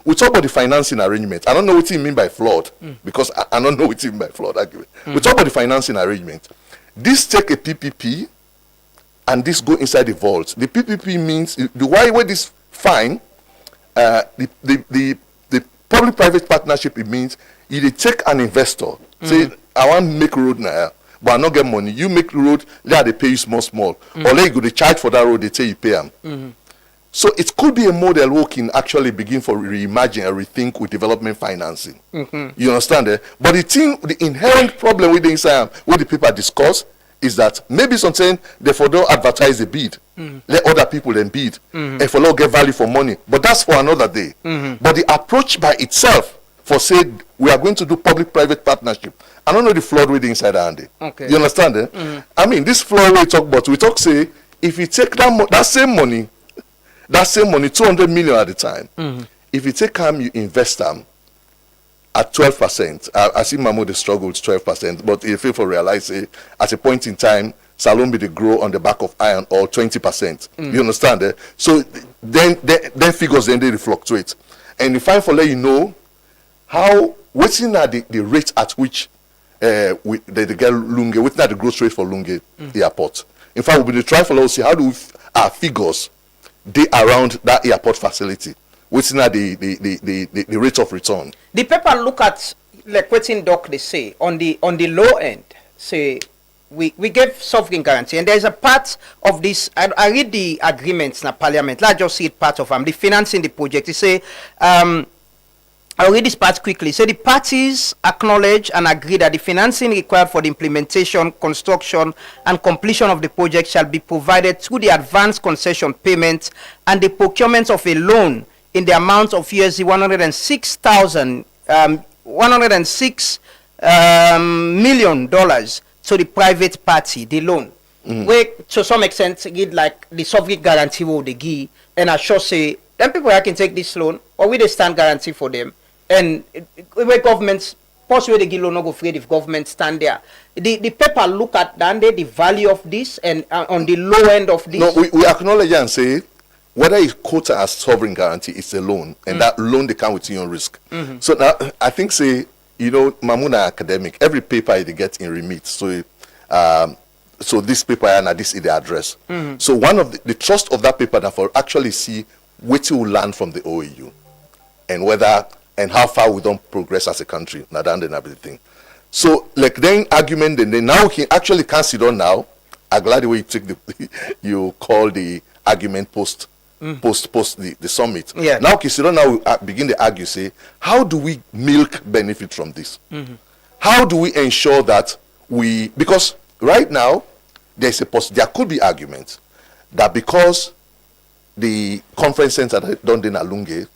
we talk about the financing arrangement. I don't know what you mean by flood because I don't know what you mean by flood argument. We talk about the financing arrangement. This take a PPP. And this go inside the vault. The PPP means the why this fine. The public-private partnership. It means you take an investor. Say I want to make road now, but I not get money. You make road, they pay you small, or they go to charge for that road. They say you pay them. So it could be a model we can actually begin for reimagine and rethink with development financing. You understand that? But the inherent problem with the inside what the people discuss. Is that maybe something they for don't advertise the bid, let other people then bid, and for not get value for money. But that's for another day. But the approach by itself for say we are going to do public-private partnership. I don't know the flood with the inside handy. Okay. You understand? I mean this flood we talk about. We talk say if you take that same money, 200 million at the time. If you take them, you invest them. At 12%, I see Mahmoud struggle with 12%, but if you realize at a point in time, Salombi they grow on the back of iron or 20%. You understand? So then figures then they fluctuate. And if I for let you know how what's in the rate at which they get Lunge, what's not the growth rate for Lunge airport. In fact, we'll be trying for see how do our figures they around that airport facility. What's not the rate of return? The paper look at like what's in doc they say on the low end. Say we gave sovereign guarantee, and there's a part of this. I read the agreements in Parliament. Let's just see it part of them. The financing the project. They say I'll read this part quickly. So the parties acknowledge and agree that the financing required for the implementation, construction, and completion of the project shall be provided through the advance concession payment and the procurement of a loan in the amount of $106 million to the private party, the loan. Where to some extent give like the sovereign guarantee will they give, and I sure say them people I can take this loan or we they stand guarantee for them. And where governments possibly they give loan not go afraid if government stand there. The paper look at the value of this and on the low end of this. No, we acknowledge and say whether it's quoted as sovereign guarantee, it's a loan, and that loan they come with your risk. So now I think say Mamuna academic, every paper they get in remit. So so this paper and this is the address. So one of the trust of that paper that for actually see what will learn from the OAU and whether and how far we don't progress as a country, not and everything. So like then argument then now we can actually consider now. I'm glad the way you take you call the argument post the summit. Yeah. Now consider now we begin to argue say how do we milk benefit from this? How do we ensure that because right now there could be argument that because the conference center done in Alunge,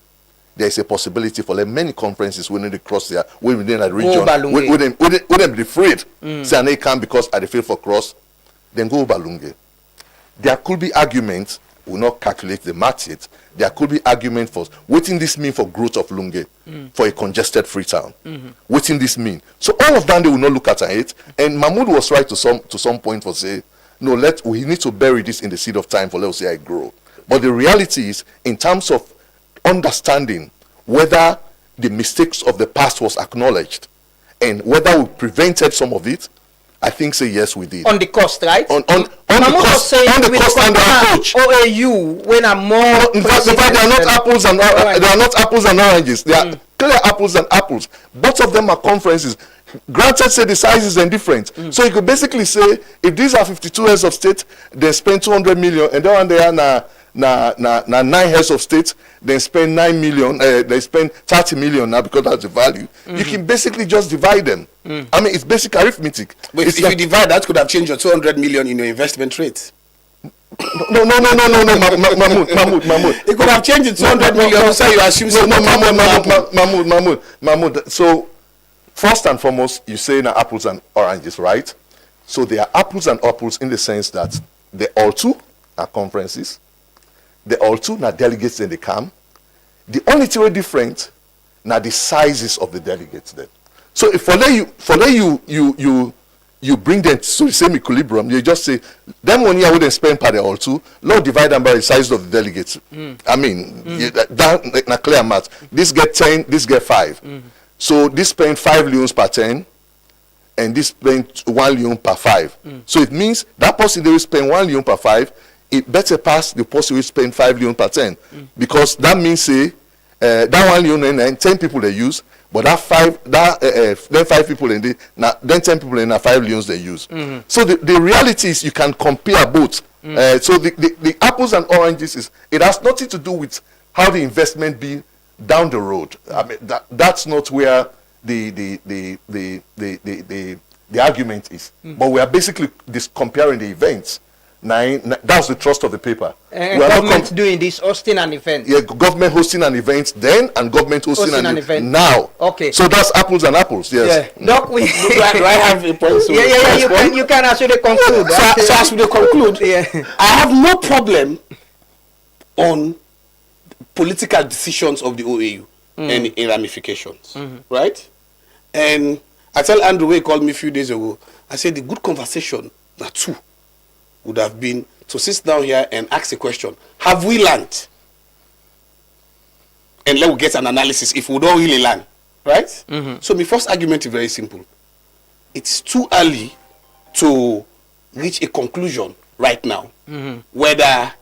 there is a possibility for like many conferences when they cross there within a region with them be afraid say they can because they fail for cross then go Balunge. There could be arguments, will not calculate the math yet. There could be argument for what in this mean for growth of Lunge for a congested Freetown. What in this mean? So all of that they will not look at it. And Mahmoud was right to some point for say, no, we need to bury this in the seed of time for let's say I grow. But the reality is, in terms of understanding whether the mistakes of the past was acknowledged and whether we prevented some of it, I think say yes we did. On the cost, right? On the cost and the approach. OAU when I'm more. In fact, they are not apples and they are not apples and oranges. They are clear apples and apples. Both of them are conferences. Granted, say the sizes are different. So you could basically say if these are 52 heads of state, they spend 200 million, and then they are na 9 heads of state, they spend 9 million. They spend 30 million now because that's the value. You can basically just divide them. I mean, it's basic arithmetic. But if you divide, that could have changed your 200 million in your investment rate. No, Mahmoud. It could have changed it 200 million. So you assume Mahmoud. So first and foremost, you say now apples and oranges, right? So they are apples and apples in the sense that they all two are conferences. They all two now delegates in the come. The only thing we're different now the sizes of the delegates then. So if for you bring them to the same equilibrium, you just say them money I wouldn't spend per the all two, Lord divide them by the size of the delegates. I mean that na clear math. This get 10, this get 5. So this spend 5 leons per 10, and this spend 1 leon per 5. So it means that person they will spend 1 leon per 5, it better pass the person will spend 5 leon per 10. Because that means say that 1 leon and 10 people they use, but then 5 people in then 10 people in 5 leons they use. So the reality is you can compare both. So the apples and oranges is it has nothing to do with how the investment be down the road. I mean that's not where the argument is. But we are basically comparing the events. That's the trust of the paper. And government doing this hosting an event. Yeah, government hosting an event then and government hosting an event now. Okay. So that's apples and apples. Yes. Yeah. Doc, do I have a point? You can actually conclude. So as we conclude, I have no problem on political decisions of the OAU and in ramifications, right? And I tell Andrew, he called me a few days ago, I said the good conversation, the two, would have been to sit down here and ask a question. Have we learned? And let us get an analysis if we don't really learn, right? So my first argument is very simple. It's too early to reach a conclusion right now, whether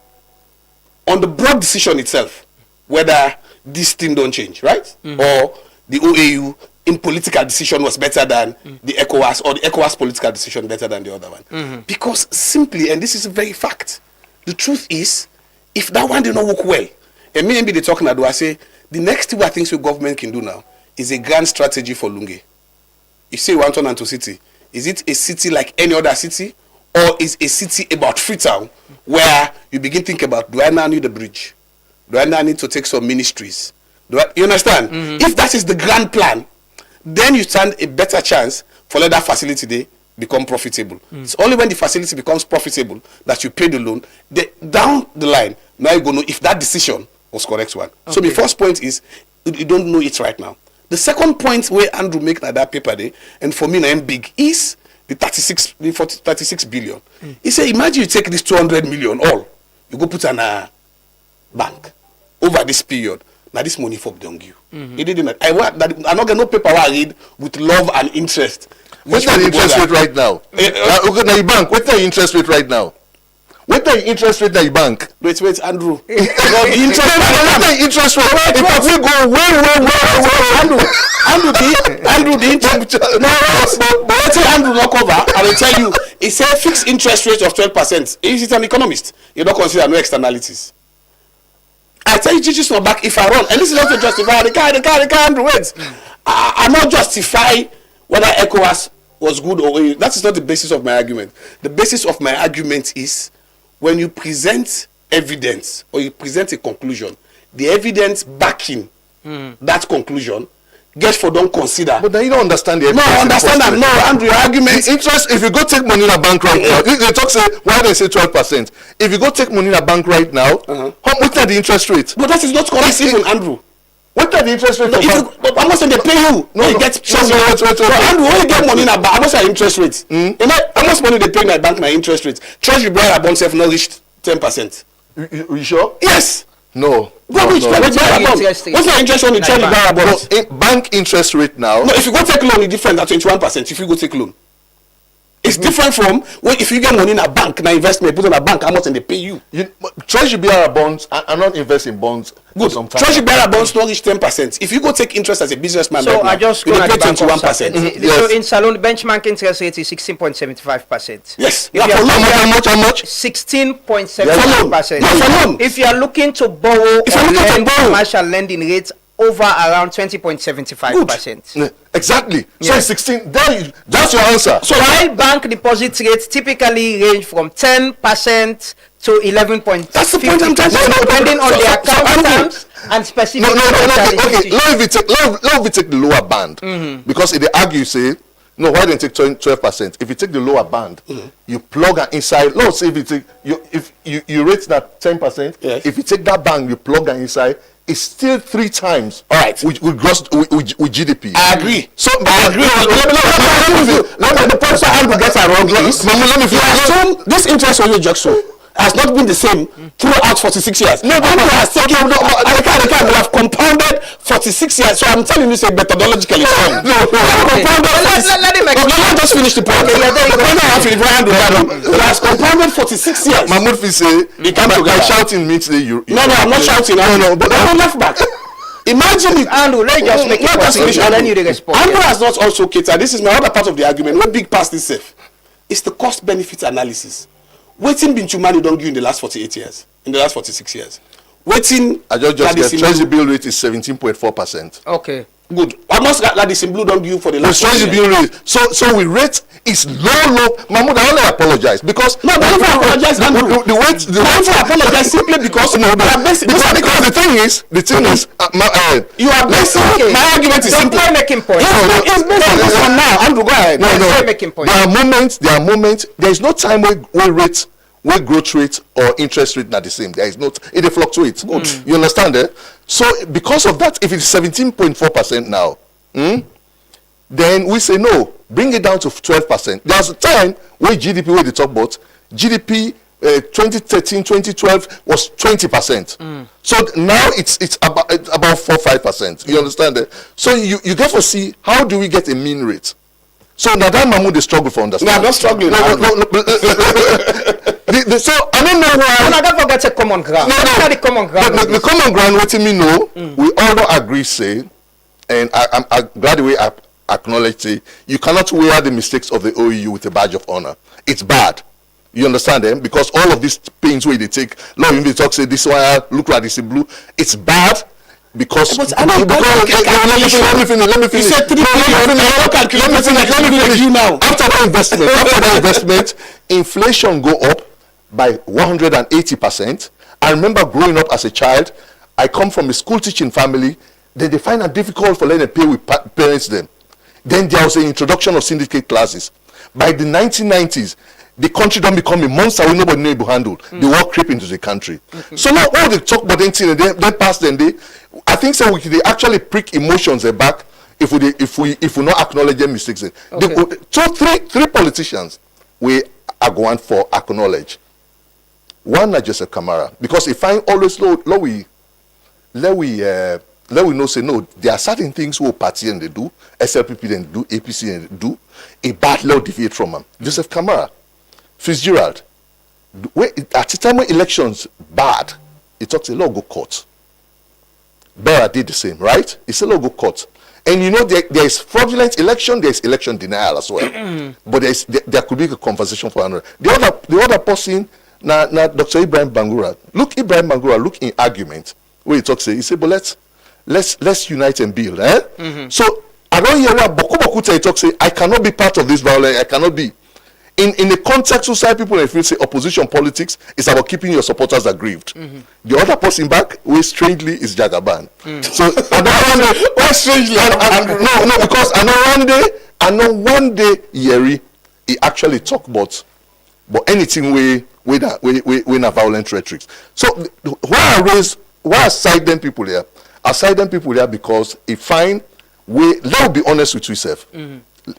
on the broad decision itself, whether this thing don't change, right? Or the OAU in political decision was better than the ECOWAS, or the ECOWAS political decision better than the other one. Because simply, and this is a very fact, the truth is, if that one did not work well, and maybe they talking about, I say, the next two things the government can do now is a grand strategy for Lunge. You say you want to turn into city. Is it a city like any other city, or is a city about Freetown where you begin to think about, do I now need a bridge? Do I now need to take some ministries? You understand? If that is the grand plan, then you stand a better chance for let that facility they become profitable. It's only when the facility becomes profitable that you pay the loan. Down the line, now you go know if that decision was correct one. So the first point is you don't know it right now. The second point where Andrew make that paper there, and for me I'm big, is the 36 billion. He said, imagine you take this 200 million all, you go put in a bank over this period. Now this money for don't give. He didn't. I'm not gonna no paper I read with love and interest. What's the interest rate right now? Okay, bank. What's the interest rate right now? What's the interest rate that you bank? Wait, Andrew. The interest rate. If I will go way, Andrew, the interest. No, but let's say Andrew not cover. I will tell you, it's a fixed interest rate of 12%. If it's an economist, you don't consider no externalities. I tell you, just not back if I run, and this is not to justify the car Andrew wins. I not justify whether ECOWAS was good or that is not the basis of my argument. The basis of my argument is when you present evidence or you present a conclusion, the evidence backing that conclusion, guess for don't consider. But then you don't understand the evidence. No, I understand that. No, Andrew, argument. The interest, if you go take money in a bank right now, they talk say, why they say 12%? If you go take money in a bank right now, what are the interest rate? But that is not correct even, Andrew. What are the interest rate? But how much they pay you? No, you get Andrew, when you get money in a bank, how much are interest rates? How much money they pay my bank, my interest rates? Treasury buy a bond self not reached 10%. You sure? Yes. No. What's the interest on the treasury buy a bond? Bank interest rate now. No, if you go take loan, it's different at 21%. If you go take loan, It's different from when if you get money in a bank, now investment, put in a bank, how much and they pay you. Treasury bearer bonds are not invest in bonds. Good. Treasury bearer bonds don't reach 10%. If you go take interest as a businessman, so right now, I just you go pay at the bank 21%. So in Salon, benchmark interest rate is 16.75%. Yes. If How much? 16.75%. If you are looking to borrow or lend, commercial lending rates over around 20.75%. Exactly. So it's 16. That's your answer. So while bank deposit rates typically range from 10% to 11.50%. That's the point I'm trying to say. Depending on the account terms and specific. Okay. Let me take the lower band because if they argue, say, no, why don't you take 12%? If you take the lower band, you plug an inside. Let's say if you rate that 10%. Yes. If you take that band, you plug an inside. It's still 3 times. All right. With GDP. I agree. So I agree. Let me the person Andrew gets it wrong. Let me assume this interest on you, Jackson, has not been the same throughout 46 years. No, Andrew has taken they have compounded 46 years. So I'm telling you, say methodologically. Let him Let us finish the point. It has compounded 46 years. Mahmoud fi say, by shouting means you. No, I'm not shouting. No, but I'm left back. Imagine it. Andrew, let me just make it possible and then you respond. Andrew has not also catered. This is my other part of the argument. What big past is safe? It's the cost benefit analysis. Waiting been Chumani don't give in the last 48 years, in the last 46 years. Waiting. I just get treasury bill rate is 17.4%. Okay. Good. How much that the blue don't give for the last? The treasury bill rate. So we rate is low. Mahmoud, I only apologize because no, don't apologize. The apologize simply because because the thing is you are basing. My argument is simple. Making point. It's based on this one now. Andrew, go ahead. No. There are moments. There is no time where growth rate or interest rate are the same. There is not. It fluctuates. You understand that? So because of that, if it's 17.4% now, then we say no, bring it down to 12%. There's a time when GDP where they talk about GDP 2013, 2012 was 20%. So now it's about 4-5%. You understand that? So you get to see how do we get a mean rate. So now that Mahmoud is struggle for understanding. No, I'm not struggling. So I don't know why. I don't forget a common ground. The common ground. The common ground, what me know, we all agree, say, and I'm glad the way I acknowledge, say, you cannot wear the mistakes of the OEU with a badge of honor. It's bad. You understand them? Because all of these pains where they take, now if they talk, say, this wire, look like this in blue, it's bad. Because let me finish. You said 3 billion. Let me finish. After that investment, inflation go up by 180%. I remember growing up as a child. I come from a school teaching family. They find it difficult for them to pay with parents. Then there was an introduction of syndicate classes. By the 1990s, the country don't become a monster we nobody know able to handle. They walk creep into the country. So now all they talk about anything and then pass them I think so they actually prick emotions back if we not acknowledge their mistakes. Okay. Three politicians we are going for acknowledge. One is Joseph Kamara, because if I always let we know say no, there are certain things who party and they do, SLPP then do, APC and they do, a bad law deviate from them. Joseph Kamara, Fitzgerald, at the time when elections bad, he talks a law go court. Barra did the same, right? It's a law go court. And you know there is fraudulent election, there is election denial as well. But there could be a conversation for another. The other person, now Dr. Ibrahim Bangura. Look in argument where he talks, he said, but let's unite and build. So I don't hear that Boku he talks, say, I cannot be part of this violence, I cannot be. In the context society, people feel say opposition politics is about keeping your supporters aggrieved. The other person back, way strangely, is Jagaban. So why strangely? No, because I know one day Yeri he actually talk about anything with violent rhetoric. So why I side them people here? I side them people here because if fine let's be honest with yourself.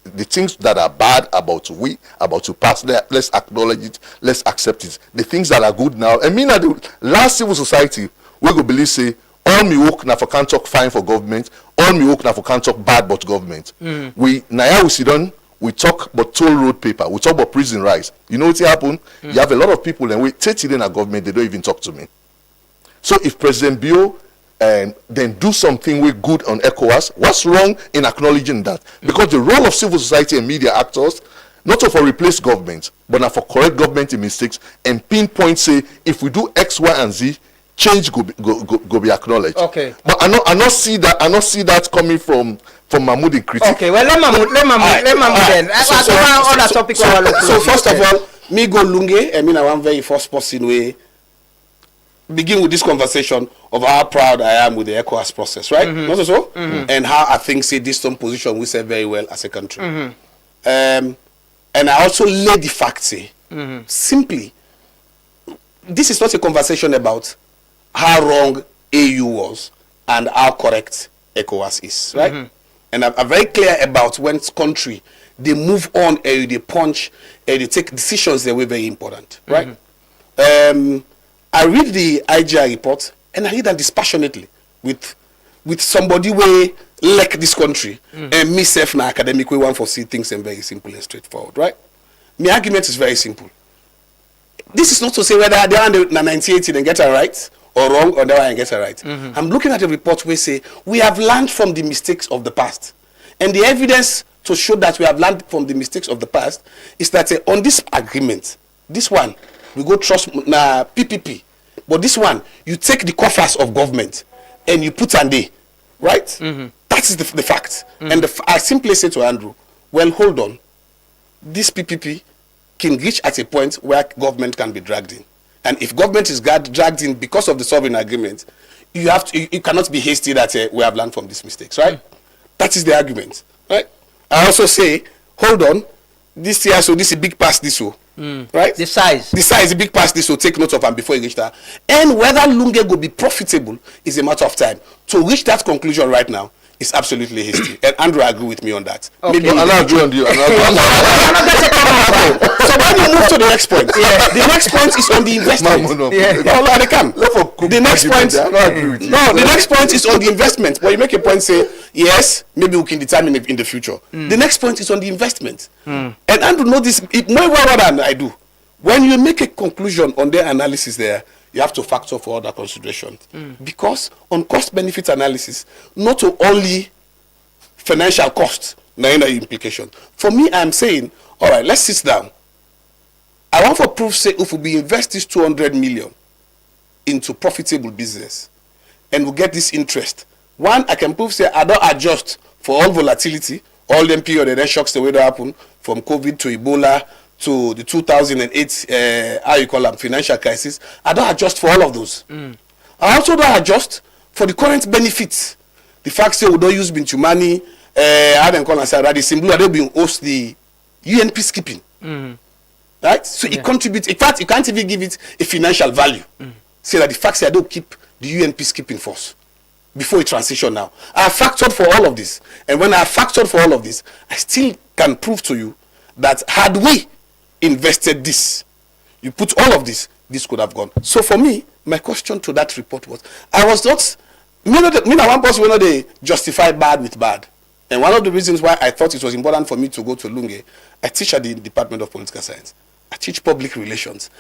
The things that are bad about to pass there, let's acknowledge it, let's accept it. The things that are good now, I mean, at the last civil society, we go believe say all me work now for can't talk fine for government, all me work now for can't talk bad about government. We sit down, we talk about toll road paper, we talk about prison rise. You know what's happened? You have a lot of people and we take it in a government, they don't even talk to me. So if President Bio then do something with good on ECOWAS, what's wrong in acknowledging that? Because the role of civil society and media actors, not to for replace government, but not for correct government in mistakes and pinpoint say if we do X, Y, and Z, change go be acknowledged. Okay. But I not see that coming from Mahmoud in critique. Okay, well let Mahmoud then. So first of all, me go Lunge, I mean I want very first person way begin with this conversation of how proud I am with the ECOWAS process, right? Mm-hmm. Not so? Mm-hmm. And how I think say this some position we say very well as a country. Mm-hmm. And I also lay the fact say Mm-hmm. simply this is not a conversation about how wrong AU was and how correct ECOWAS is, right? Mm-hmm. And I'm very clear about when country they move on and they punch and they take decisions that were very important, right? I read the IGI report and I read them dispassionately with somebody way like this country and myself na academic way one for see things and very simple and straightforward, right? My argument is very simple. This is not to say whether they are in 1980 and get it right or wrong or they are and get it right. I'm looking at a report where say we have learned from the mistakes of the past, and the evidence to show that we have learned from the mistakes of the past is that on this agreement, this one we go trust na PPP, but this one you take the coffers of government and you put on there, right? That is the fact. And I simply say to Andrew, well, hold on, this PPP can reach at a point where government can be dragged in, and if government is dragged in because of the sovereign agreement, you cannot be hasty that we have learned from these mistakes, right? That is the argument, right? I also say, hold on, this year so this is big past this so, right? The size is big past this so, take note of and before you reach that, and whether Lunge will be profitable is a matter of time. To reach that conclusion right now is absolutely hasty, and Andrew agree with me on that. Okay. Maybe I agree on you. So when you move to the next point, the next point is on the investment. The next point is on the investment. But you make a point say yes, maybe we can determine it in the future. The next point is on the investment, and Andrew know this more well than I do. When you make a conclusion on their analysis there, you have to factor for other considerations. Because on cost-benefit analysis, not only financial cost, no implication. For me, I'm saying, all right, let's sit down. I want for proof say if we invest this 200 million into profitable business and we get this interest, one, I can prove say I don't adjust for all volatility, all them period and then shocks the way that happen from COVID to Ebola to the 2008 how you call them financial crisis. I don't adjust for all of those. I also don't adjust for the current benefits. The fact say we don't use Bintumani, how they call and say that symbol they being host the UN peacekeeping. Right? So it contributes. In fact, you can't even give it a financial value. Say that the fact say I don't keep the UN peacekeeping force before a transition now. I have factored for all of this, and when I have factored for all of this, I still can prove to you that had we invested this, you put all of this could have gone. So for me, my question to that report was, I was not, me and one person, we know they justify bad with bad. And one of the reasons why I thought it was important for me to go to Lunge, I teach at the Department of Political Science. I teach public relations,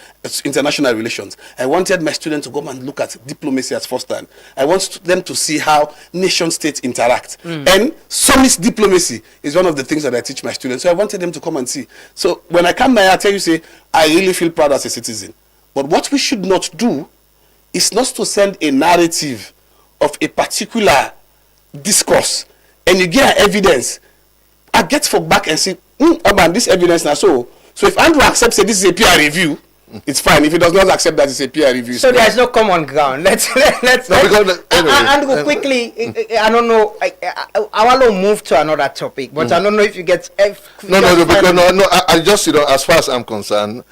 international relations. I wanted my students to go and look at diplomacy at first hand. I want them to see how nation states interact. And summit diplomacy is one of the things that I teach my students. So I wanted them to come and see. So when I come here, I tell you, say, I really feel proud as a citizen. But what we should not do is not to send a narrative of a particular discourse and you get evidence. I get for back and say, about this evidence now. So if Andrew accepts that this is a peer review, it's fine. If he does not accept that it's a peer review, so there is no common ground. Let's Andrew, quickly. I don't know. I want to move to another topic, but I don't know if you get. No. I just as far as I'm concerned,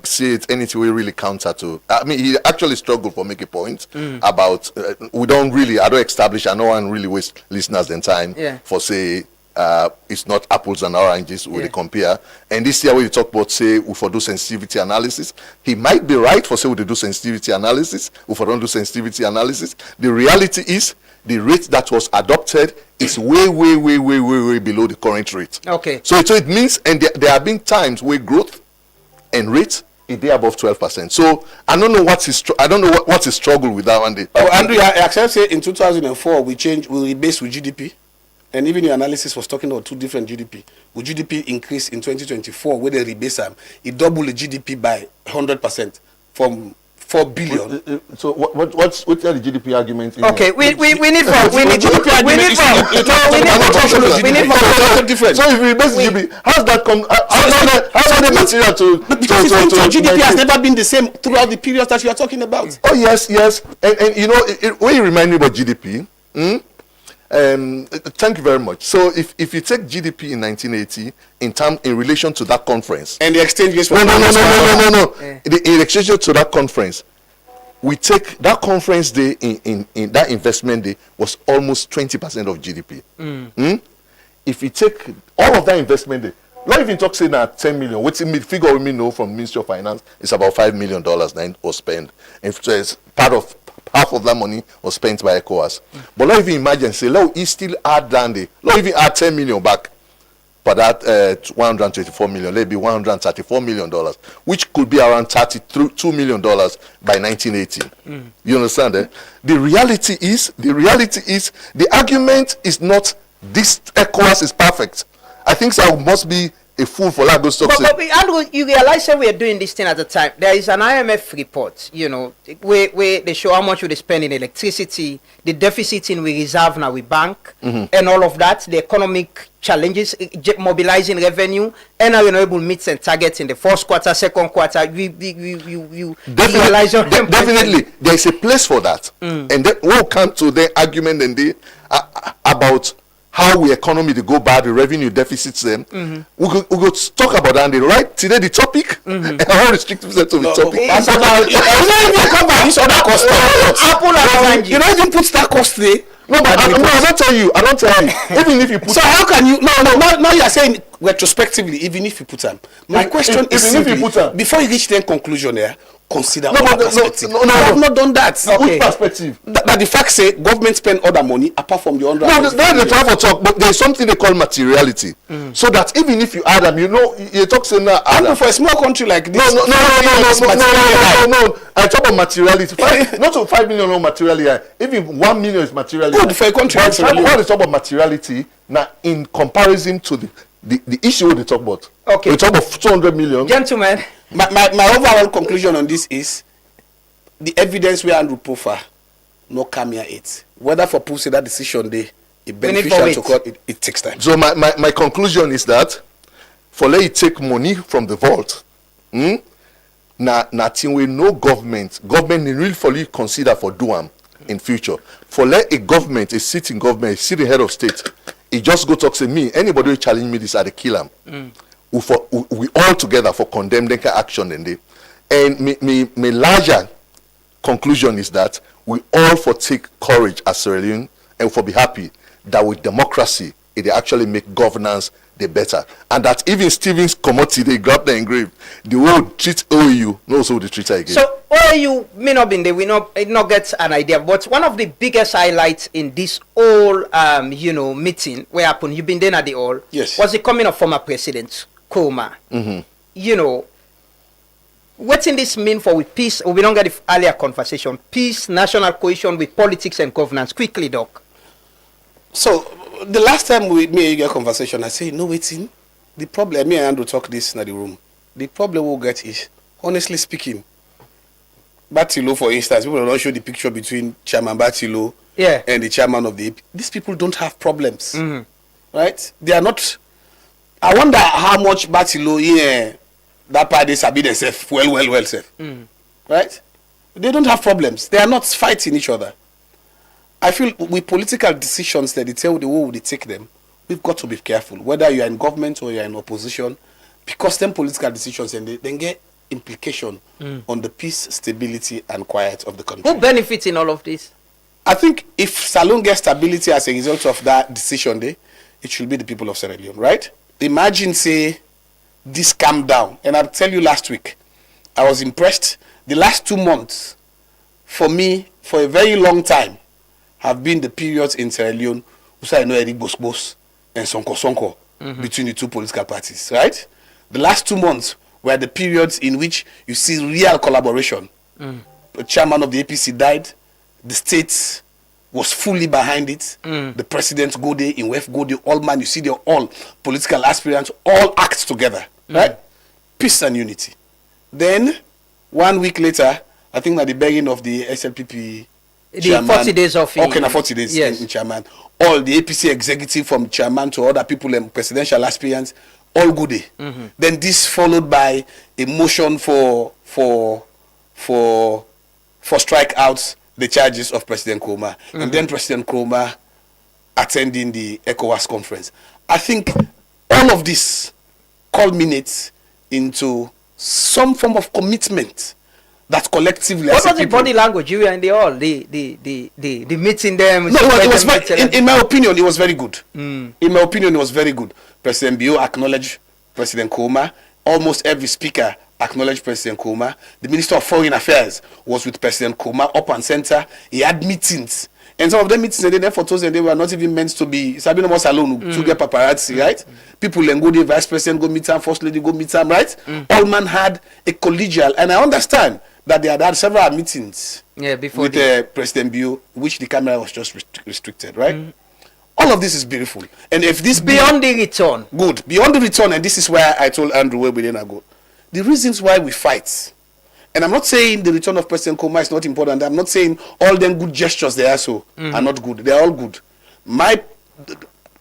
see it anything we really counter to. I mean, he actually struggled for make a point about I don't establish. I know one really waste listeners in time for say. It's not apples and oranges we compare. And this year when you talk about say we for do sensitivity analysis, he might be right for say we do sensitivity analysis, we for don't do sensitivity analysis. The reality is the rate that was adopted is way below the current rate. Okay. So it means, and there have been times where growth and rate is there above 12%. So I don't know what's the struggle with that one day. Oh, Andrew, I accept say in 2004 we rebase with GDP, and even your analysis was talking about two different GDP. With GDP increase in 2024, where they rebase it doubled the GDP by 100% from 4 billion. So what's the GDP argument? Okay, we need more. We need more. So if we base GDP, how's that come? How's the material to? Because GDP has never been the same throughout the period that you are talking about. Oh yes, and you know when you remind me about GDP. Thank you very much. So if you take GDP in 1980 in relation to that conference, and the exchange rate, no. In exchange to that conference, we take that conference day in that investment day was almost 20% of GDP. If you take all of that investment day, not even talk saying that 10 million. What's the figure we know from Ministry of Finance is about $5 million now was spent, and so it's part of. Half of that money was spent by ECOWAS. But not even imagine, say, look, he still add down the, not even add 10 million back for that 124 million, maybe $134 million, which could be around $32 million by 1980. You understand? The reality is, the argument is not this ECOWAS is perfect. I think so must be a fool for Lagos to say. But Andrew, you realize that we are doing this thing at the time. There is an IMF report, you know, where they show how much we spend in electricity, the deficit in we reserve now we bank, and all of that, the economic challenges, mobilizing revenue, and are able to meet and targets in the first quarter, second quarter. You realize definitely there is a place for that, and then we'll come to the argument and the about how we economy to go bad, the revenue deficits them. We go talk about that. Right today, the topic. I want restrict myself to the topic. You don't even put that cost there. No, but I don't tell you. Even if you put. So how can you? Now you are saying retrospectively, even if you put them. My question is simply, before you reach the conclusion here, consider other perspective. No, I have not done that. Which perspective? That the fact say government spend other money apart from the 100. No, that's the travel talk. But there is something they call materiality. So that even if you add them, you know, you talk saying that. For a small country like this. No. I talk about materiality. Not to 5 million no materiality. Even 1 million is materiality. Good for a country. What they talk about materiality now in comparison to the issue they talk about. Okay. We talk about 200 million. Gentlemen, my overall conclusion on this is the evidence we Andrew Puffer no come here it. Whether for Pussy that decision day it beneficial to court, it takes time. So my conclusion is that for let it take money from the vault, nothing we no government really fully consider for doam in future. For let a sitting head of state, it just go talk say me, anybody who challenge me this are the kill him. We all together for condemn them action and they. And my larger conclusion is that we all for take courage as Sierra Leone and for be happy that with democracy it actually make governance the better, and that even Stevens commodity they grab the engrave the way treat OAU knows how they treat her again. So OAU may not be there, we not get an idea, but one of the biggest highlights in this whole meeting where happened, you've been there at the all, yes, was the coming of former President Koroma. You know, what's in this mean for with peace? We don't get the earlier conversation. Peace, national cohesion with politics and governance. Quickly, Doc. So the last time we made a conversation, I say no waiting. The problem, me and Andrew talk this in the room. The problem we'll get is, honestly speaking, Batilo, for instance, people don't show the picture between Chairman Batilo and the chairman of the AP. These people don't have problems, right? They are not. I wonder how much Batilo that party sabi themselves well self, right? They don't have problems. They are not fighting each other. I feel with political decisions that they tell the way they take them, we've got to be careful, whether you are in government or you are in opposition, because them political decisions and they then get implication on the peace, stability, and quiet of the country. Who benefits in all of this? I think if Salone gets stability as a result of that decision day, it should be the people of Sierra Leone, right? Imagine, say, this calm down. And I'll tell you last week, I was impressed. The last 2 months, for me, for a very long time, have been the periods in Sierra Leone So I know Eric Bosbos and Sonko Sonko between the two political parties, right? The last 2 months were the periods in which you see real collaboration. The chairman of the APC died. The state was fully behind it. The president go there, in Wef go there, all man, you see they're all political aspirants, all act together, right? Peace and unity. Then, 1 week later, I think at the beginning of the SLPP the 40 days of okay, na 40 days yes. in chairman. All the APC executive from chairman to other people and presidential aspirants, all good day. Then this followed by a motion for strike out the charges of President Koroma, and then President Koroma attending the ECOWAS conference. I think all of this culminates into some form of commitment that collectively. What was the body language? You were in the hall, the meeting them. No, it was very, in my opinion, it was very good. In my opinion, it was very good. President Bio acknowledged President Koroma. Almost every speaker acknowledged President Koroma. The Minister of Foreign Affairs was with President Koroma up and center. He had meetings. And some of them meetings, they for those and they were not even meant to be Sabino Mos alone to get paparazzi, right? People then go the vice president go meet him, first lady go meet him, right? All man had a collegial, and I understand that they had several meetings before with President Bio, which the camera was just restricted, right? All of this is beautiful. And if this beyond the return, good, beyond the return, and this is where I told Andrew where we didn't go. The reasons why we fight, and I'm not saying the return of President Koroma is not important. I'm not saying all them good gestures they are are not good. They are all good. The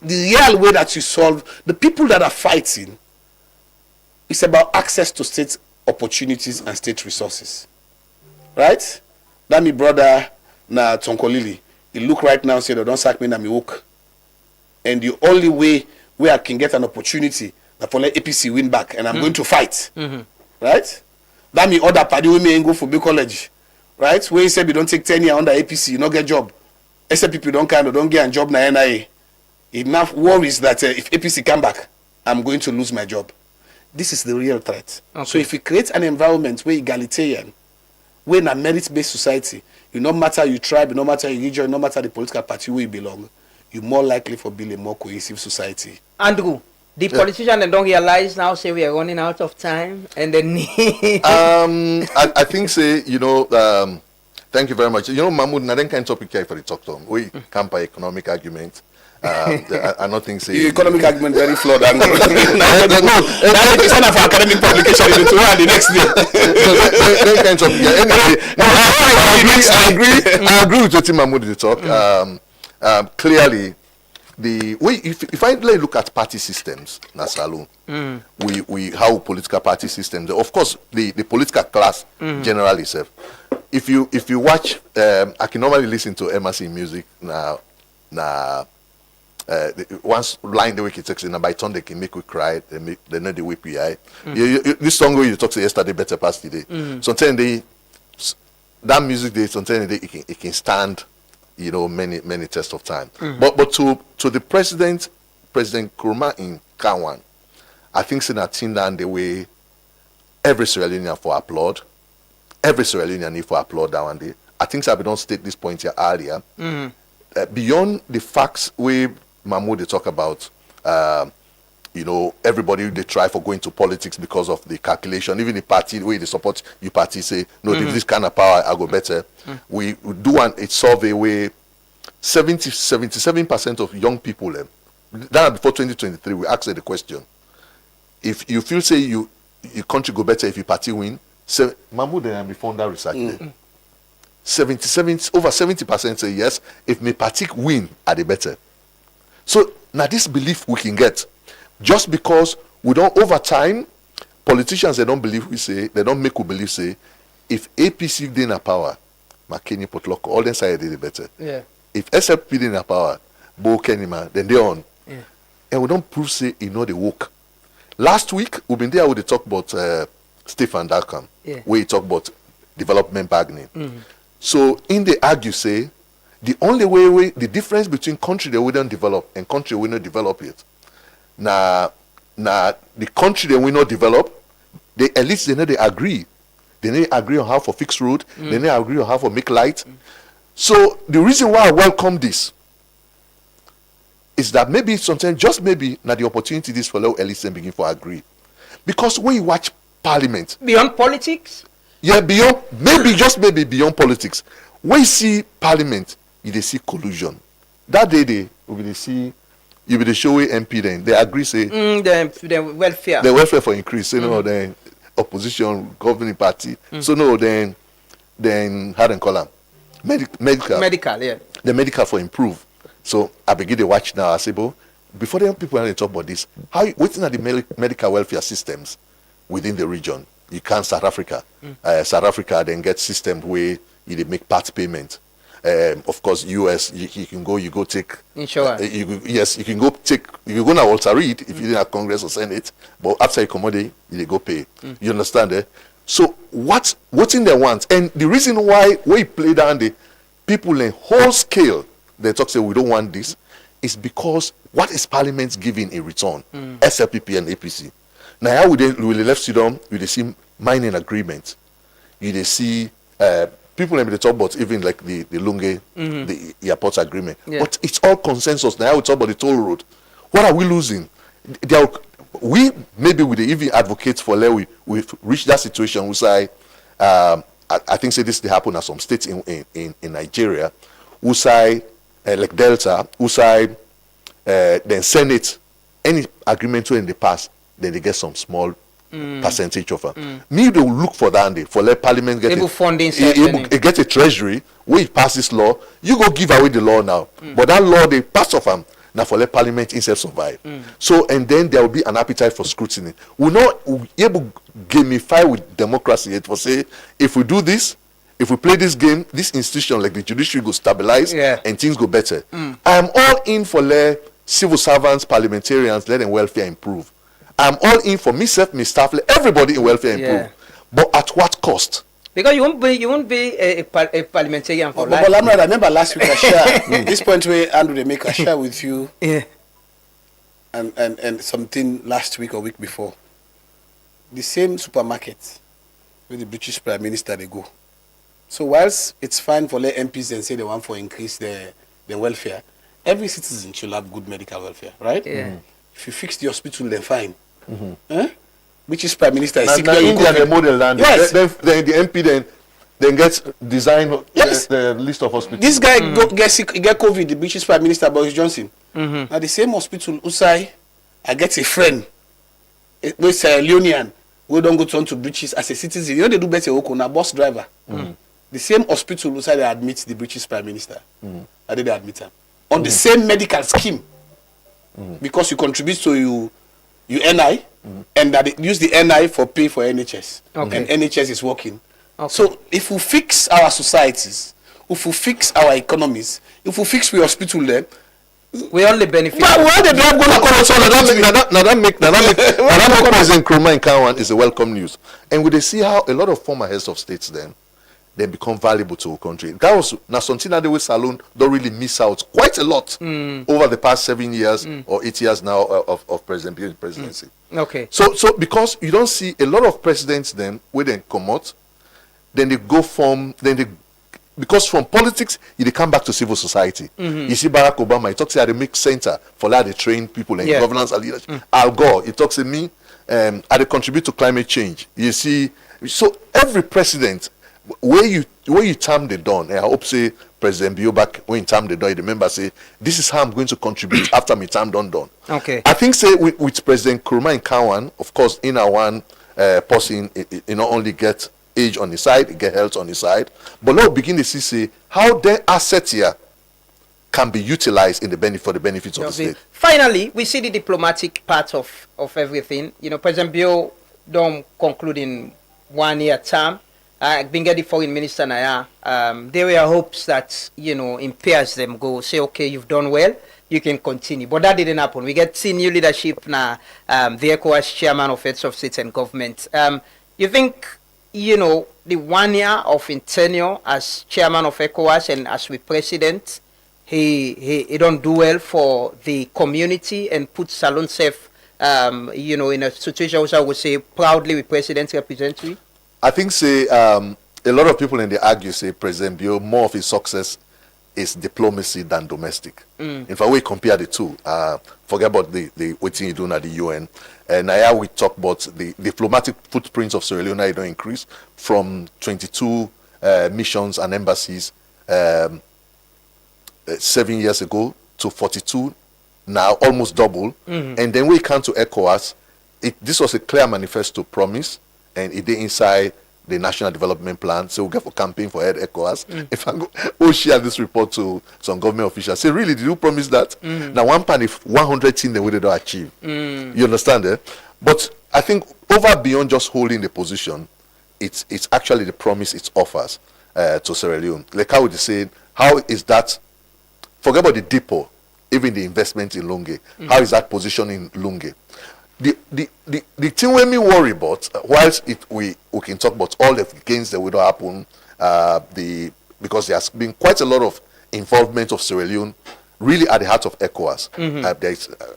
real way that you solve the people that are fighting is about access to state opportunities and state resources, right? That me brother na Tonkolili. He look right now and say, don't sack me na me work. And the only way where I can get an opportunity that for let APC win back, and I'm going to fight, right? That mean other party we may go for big college, right? Where you say you don't take 10 years under APC, you don't get job. SLPP don't get a job na NIA. Enough worries that if APC come back, I'm going to lose my job. This is the real threat. Okay. So if we create an environment where egalitarian, where in a merit-based society, you no matter your tribe, you no matter your region, no matter the political party where you belong, you're more likely for building a more cohesive society. Andrew, the politicians they don't realize now, say we are running out of time, and then I think say thank you very much. Mahmoud, na then kind topic here for the talk to him. We come by economic argument. I don't think say economic argument very flawed. No, it's one of our academic publication in the next day. Then kind topic here. Anyway, I agree with what Mahmoud is talk. Clearly, if I look at party systems, Nasalu, we how political party systems. Of course, the political class generally self. If you watch, I can normally listen to Emerson music now. Once line the week it takes in, by turn they can make we cry. They know the whip we eye. This song where you talk yesterday better past today. Sometimes that music sometimes it can stand. Many tests of time. But to the President Koroma in Kawan, I think in a thing down the way every Sierra Leonean for applaud. Every Sierra Leonean need for applaud that one day. I think I don't state this point here earlier. Beyond the facts we Mahmoud they talk about everybody they try for going to politics because of the calculation. Even the party where they support you party say no, if this kind of power I go better. We do a survey where 77% of young people that before 2023 we asked the question. If you feel say your country go better if your party win, Mahmoud and before that research over 70% say yes, if my party win are the better. So now this belief we can get. Just because we don't over time, politicians they don't believe we say, they don't make we believe say, if APC did in power, McKinney Potloko, all them side did it better. Yeah. If SLP did in power, Bo Kenima, then they on. Yeah. And we don't prove say they work. Last week we've been there with the talk about Stephen Dalkham, where he talk about development bargaining. So in the argue say the only way the difference between country that we don't develop and country we not develop it. Now the country that we not develop, at least they know they agree. They need to agree on how for fix road. They need to agree on how for make light. So the reason why I welcome this, is that maybe sometimes, just maybe, now the opportunity this for Leo Ellison begin for agree. Because when you watch Parliament, beyond politics, yeah, beyond, maybe just maybe beyond politics, when you see Parliament, you dey see collusion. That day they will see, you will show MP then they agree say the welfare for increase. You know, then opposition governing party. So no, then how they call them medical, yeah, the medical for improve. So I begin to watch now. I say, but before them people are talk about this, how waiting at the medical welfare systems within the region. You can South Africa, South Africa then get system where you make part payment. Of course, US, you can go take insurance. You can go now Walter Reed if you didn't have Congress or Senate, but after you commodity, you go pay. You understand, eh? So what in they want, and the reason why we play down the people in whole scale, they talk say we don't want this, is because what is Parliament giving in return? SLPP and APC. Now how would they left sit down? You see mining agreement. You see people in the talk about even like the Lunge, the airport agreement. Yeah. But it's all consensus. Now we talk about the toll road. What are we losing? We maybe we even advocate for we've reached that situation. We say I think say this they happen at some states in Nigeria. We say like Delta. We say then Senate any agreement in the past, then they get some small percentage of it. Me, they will look for that day for let Parliament get get a treasury where it passes law. You go give away the law now, but that law they pass off them now for let Parliament itself survive. So and then there will be an appetite for scrutiny. We not able gamify with democracy. It will say if we do this, if we play this game, this institution like the judiciary go stabilize and things go better. I am all in for let civil servants, parliamentarians, let them welfare improve. I'm all in for myself, my staff, let everybody in welfare improve. But at what cost? Because you won't be a parliamentarian for life. But I remember last week I shared this point where Andrew they make I share with you. Yeah. And something last week or week before. The same supermarket where the British Prime Minister they go. So whilst it's fine for let MPs and say they want for increase the welfare, every citizen should have good medical welfare, right? Yeah. If you fix the hospital, then fine. British Prime Minister is sick. India the model land. Yes. Then the MP then gets design the list of hospitals. This guy get sick, get COVID. The British Prime Minister Boris Johnson. Now the same hospital, Usai, I get a friend, with Sierra Leonean, we don't go turn to British as a citizen. You know they do better. Okuna bus driver. The same hospital, Usai they admit the British Prime Minister. I did admit him on the same medical scheme. Because you contribute to you NI, and that they use the NI for pay for NHS, and NHS is working. So if we fix our societies, if we fix our economies, if we fix the hospital there, we only benefit. But why they don't go to that make President Koroma in Kawan is a welcome news, and we they see how a lot of former heads of states then become valuable to a country. That was now something that the way Salon don't really miss out quite a lot over the past 7 years or 8 years now of President Bio's presidency. Okay. So because you don't see a lot of presidents then where they come out, then they go because from politics they come back to civil society. You see Barack Obama, he talks at the mix center for that they train people in governance and leadership. Al Gore, he talks to me, they contribute to climate change. You see, so every president where you term the done, I hope say President Bio back when term the done, you remember say this is how I'm going to contribute after my term done. Okay. I think say with President Koroma in Kawan, of course, in our one person, it not only get age on the side, it get health on the side, but now begin to see say how their assets here can be utilized for the benefits of the state. Finally, we see the diplomatic part of everything. You know, President Bio don't conclude in 1 year term. Being the foreign minister now, there were hopes that, you know, impairs them go say, okay, you've done well, you can continue. But that didn't happen. We get new leadership now, the ECOWAS chairman of heads of state and government. You think, you know, the 1 year of tenure as chairman of ECOWAS and as we president, he don't do well for the community and put Salon safe, you know, in a situation which I would say proudly with president representative? I think say a lot of people in the argue say President Bio more of his success is diplomacy than domestic. In fact, we compare the two. Forget about the what you doing at the UN. And now we talk about the diplomatic footprints of Sierra Leone. It don't increase from 22 missions and embassies 7 years ago to 42 now, almost double. And then we come to ECOWAS. This was a clear manifesto promise, and it did inside the National Development Plan. So we get for campaign for head ECOWAS. If I go, we'll share this report to some government officials. Say, really, did you promise that? Now, one pan if 100 things they would not achieve. You understand it? But I think over beyond just holding the position, it's actually the promise it offers to Sierra Leone. Like how would you say, how is that? Forget about the depot, even the investment in Lunge. How is that position in Lunge? The thing when me worry about, whilst we can talk about all the gains that will happen, because there has been quite a lot of involvement of Sierra Leone really at the heart of ECOWAS.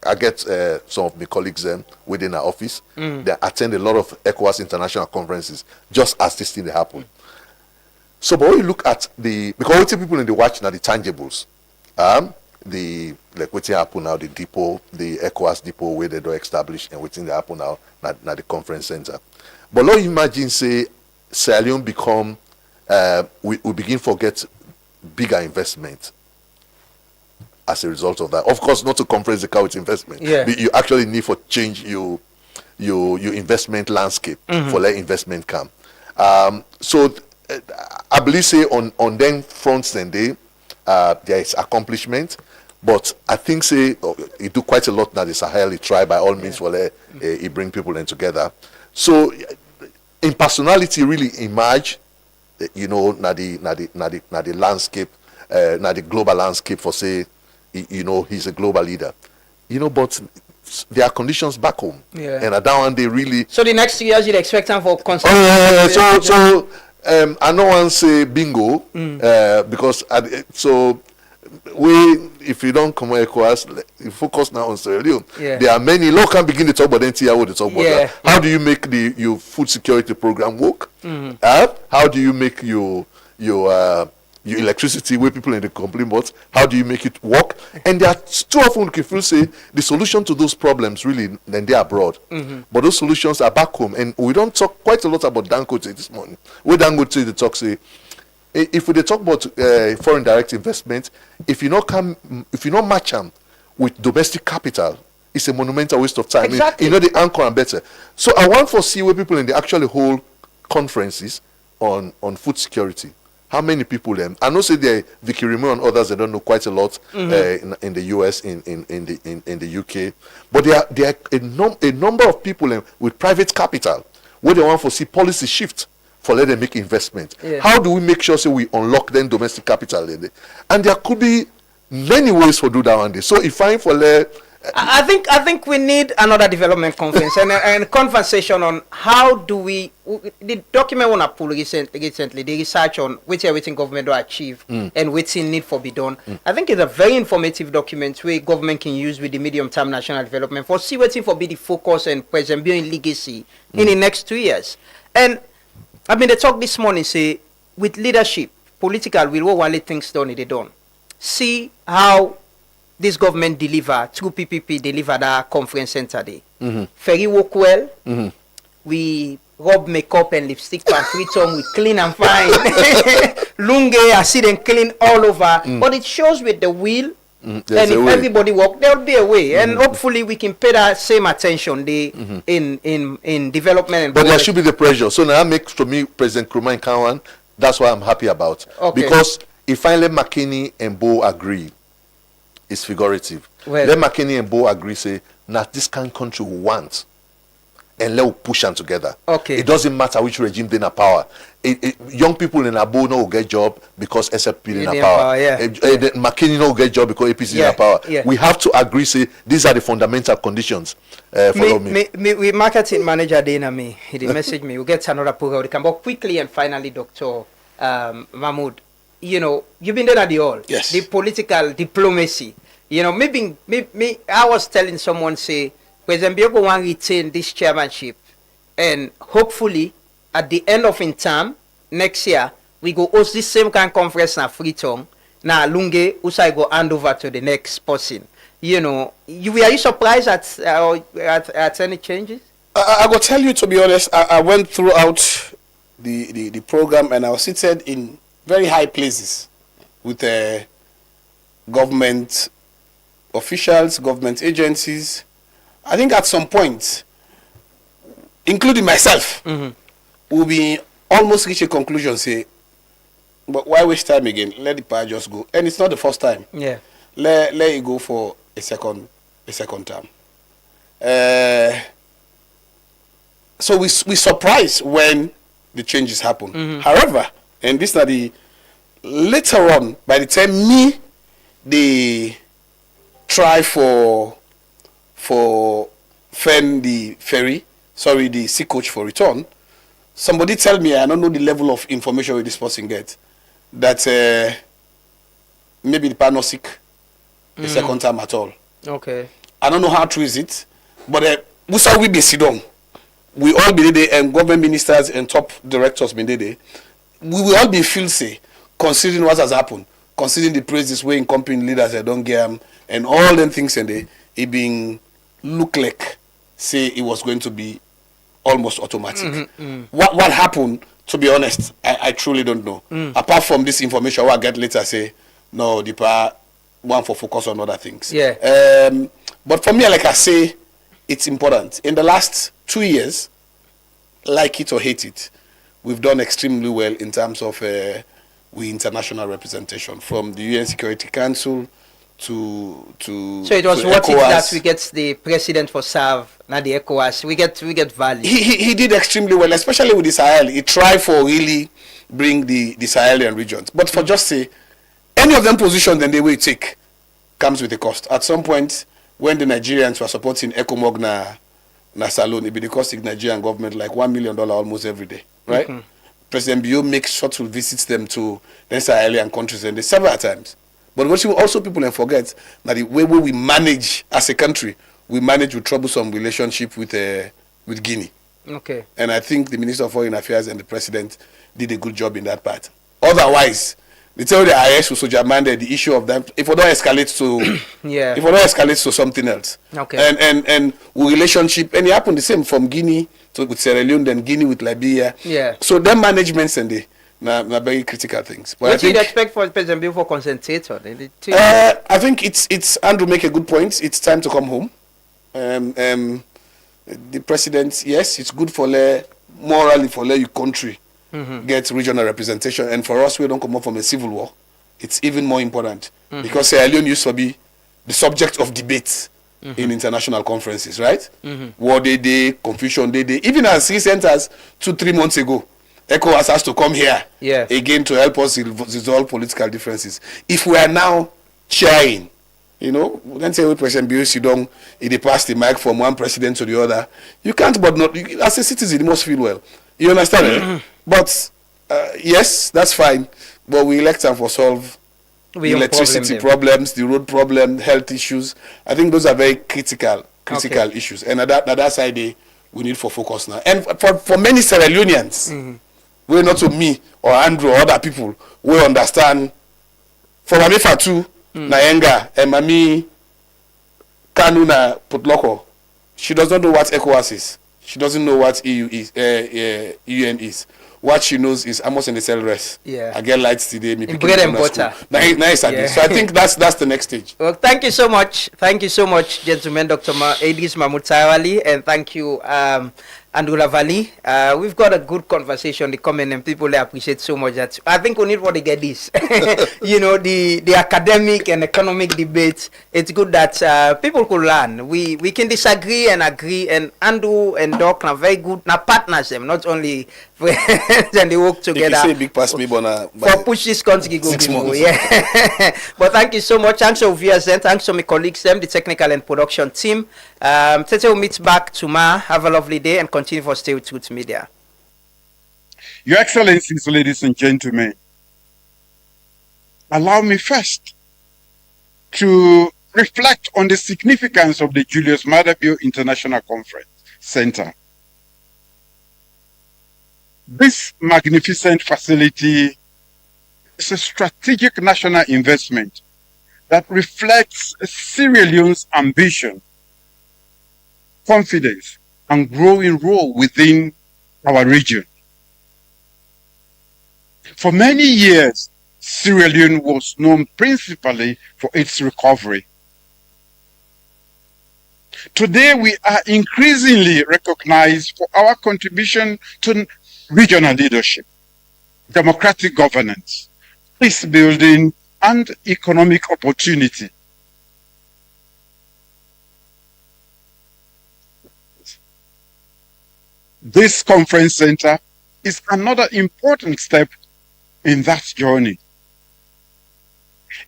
I get some of my colleagues within our office. They attend a lot of ECOWAS international conferences just as this thing happen. So, but when you look at because what people in the watch now the tangibles, like what's happen now, the depot, the ECOWAS depot where they do establish, and what's happen now the conference center. But now imagine say Sierra Leone become we begin to get bigger investment as a result of that. Of course, not to conference the with investment. You actually need to change your investment landscape for let investment come. So I believe say on them fronts then there is accomplishment. But I think say it do quite a lot now. The Sahel try by all means for it bring people in together. So in personality really emerge, na the landscape, na the global landscape for say, he's a global leader. But there are conditions back home, and I don't want they really. So the next 2 years you'd expect them for constant. I don't want to say bingo because if you don't come to ECOWAS, you focus now on Sierra Leone. There are many law can begin to talk about NTI what they talk about that. How do you make your food security program work? How do you make your electricity where people in the complain about? How do you make it work? And there are too often people say the solution to those problems really then they are abroad. But those solutions are back home. And we don't talk quite a lot about Dangote this morning. Where Dangote they talk say if we talk about foreign direct investment, if you not match them with domestic capital, it's a monumental waste of time. Exactly. The anchor and better. So I want to see where people in the actually hold conferences on food security. How many people them? I know say they Vicky Remo and others they don't know quite a lot in the US, in the UK, but there are a number of people with private capital where they want to see policy shift for let them make investment. How do we make sure so we unlock them domestic capital in it? And there could be many ways for do that one day. So if I for I think we need another development conference and a conversation on how do we the document one pull recently the research on which everything government will achieve and which need for be done. I think it's a very informative document where government can use with the medium term national development for see what's for be the focus and present building legacy in the next 2 years. And I mean, they talk this morning, say, with leadership, political, we will want things done, they don't. See how this government deliver, through PPP, deliver that conference center day. Ferry work well. We rub makeup and lipstick and freedom, we clean and fine. Lunge, I see them clean all over. But it shows with the will. And if everybody work, there will be a way, and hopefully we can pay that same attention in development. And but there should be the pressure. So now makes for me President Koroma and Kawan. That's what I'm happy about. Because if finally McKinney and Bo agree, it's figurative. Let McKinney and Bo agree say, now this kind of country we want, and let's push them together. It doesn't matter which regime they in power. Young people in Abo no get job because SFP in power. McKinney no get job because APC in power. We have to agree. Say these are the fundamental conditions. Follow me. We marketing manager Dana me. He did message me. We get another program. We can but quickly and finally, Dr. Mahmoud. You've been there at the all. Yes. The political diplomacy. Maybe I was telling someone say, President Bioko want to retain this chairmanship, and hopefully at the end of in term next year we go host this same kind of conference in Freetown. Now, Lunge, Usai go hand over to the next person. You know, were you surprised at any changes? I will tell you, to be honest, I went throughout the program, and I was seated in very high places with government officials, government agencies. I think at some point, including myself, we'll be almost reach a conclusion, say, but why waste time again? Let the power just go. And it's not the first time. Yeah. Let it go for a second term. So we surprised when the changes happen. However, and this is the later on, by the time they try for Fen the sea coach for return, somebody tell me, I don't know the level of information this person gets, that maybe the partner sick the second time at all. Okay. I don't know how true is it, but we be sit down. We all be there, and government ministers and top directors be there. We will all be feel say, considering what has happened, considering the praises way in company leaders they don't get them, and all them things, and it being look like say it was going to be almost automatic. What happened? To be honest, I truly don't know. Apart from this information, what I get later say, no, the power want for focus on other things. Yeah. But for me, like I say, it's important. In the last 2 years, like it or hate it, we've done extremely well in terms of we international representation, from the UN Security Council to so it was what it that we get the president for serve, not the ECOWAS. We get value. He did extremely well, especially with the Sahel. He tried for really bring the Sahelian regions. But for just say, any of them positions and the way you take comes with a cost. At some point, when the Nigerians were supporting ECOMOG na Salon, it be the cost of the Nigerian government like $1 million almost every day, right? President Bio makes shuttle visits them to the Sahelian countries, and they several times. But what also people forget that the way we manage as a country, we manage with troublesome relationship with Guinea. Okay. And I think the Minister of Foreign Affairs and the President did a good job in that part. Otherwise, they tell the IS who soldier mandate the issue of them. If it don't escalate to yeah. If it don't escalate to something else. Okay. And relationship, and it happened the same from Guinea with Sierra Leone, then Guinea with Liberia. Yeah. So them managements and they na very critical things. But what do you expect for President Bill for concentrate on? I think it's Andrew make a good point. It's time to come home. The president, yes, it's good for morally for your country get regional representation, and for us we don't come up from a civil war. It's even more important because Sierra Leone used to be the subject of debates in international conferences, right? War day, confusion day. Even as recent as 2-3 months ago, ECOWAS has to come here again to help us resolve political differences. If we are now sharing, we can say we President Bill Sidong, he passed the mic from one president to the other. You can't, but not as a citizen, you must feel well. You understand? But yes, that's fine. But we elect them for solve the electricity problems, the road problem, health issues. I think those are very critical issues. And at that side, we need for focus now. And for many Sierra Leoneans, we're not to me or Andrew or other people, we understand. For Mami Fatu, Nayenga, and Mami Kanu na Putloko, she does not know what ECOWAS is. She doesn't know what EU is, UN is. What she knows is almost in the cell rest. Yeah. I get lights today. In bread and butter. Nice. So I think that's the next stage. Well, thank you so much. Thank you so much, gentlemen, Dr. Idris Mahmoud Taiwali, and thank you, Andrew Lavali. We've got a good conversation. The comment and people they appreciate so much that I think we need what they get this. The academic and economic debates. It's good that people could learn. We can disagree and agree, and Andrew and Doc are very good. Now partners them, not only friends, and they work together. If you say big pass me, for push this country go 6 months. Yeah. But thank you so much. Thanks to viewers and thanks to my colleagues, the technical and production team. Tete will meet back tomorrow. Have a lovely day and continue for Stay with Truth Media. Your Excellencies, ladies and gentlemen, allow me first to reflect on the significance of the Julius Maada Bio International Conference Center. This magnificent facility is a strategic national investment that reflects Sierra Leone's ambition, confidence, and growing role within our region. For many years, Sierra Leone was known principally for its recovery. Today, we are increasingly recognized for our contribution to regional leadership, democratic governance, peace building, and economic opportunity. This conference center is another important step in that journey.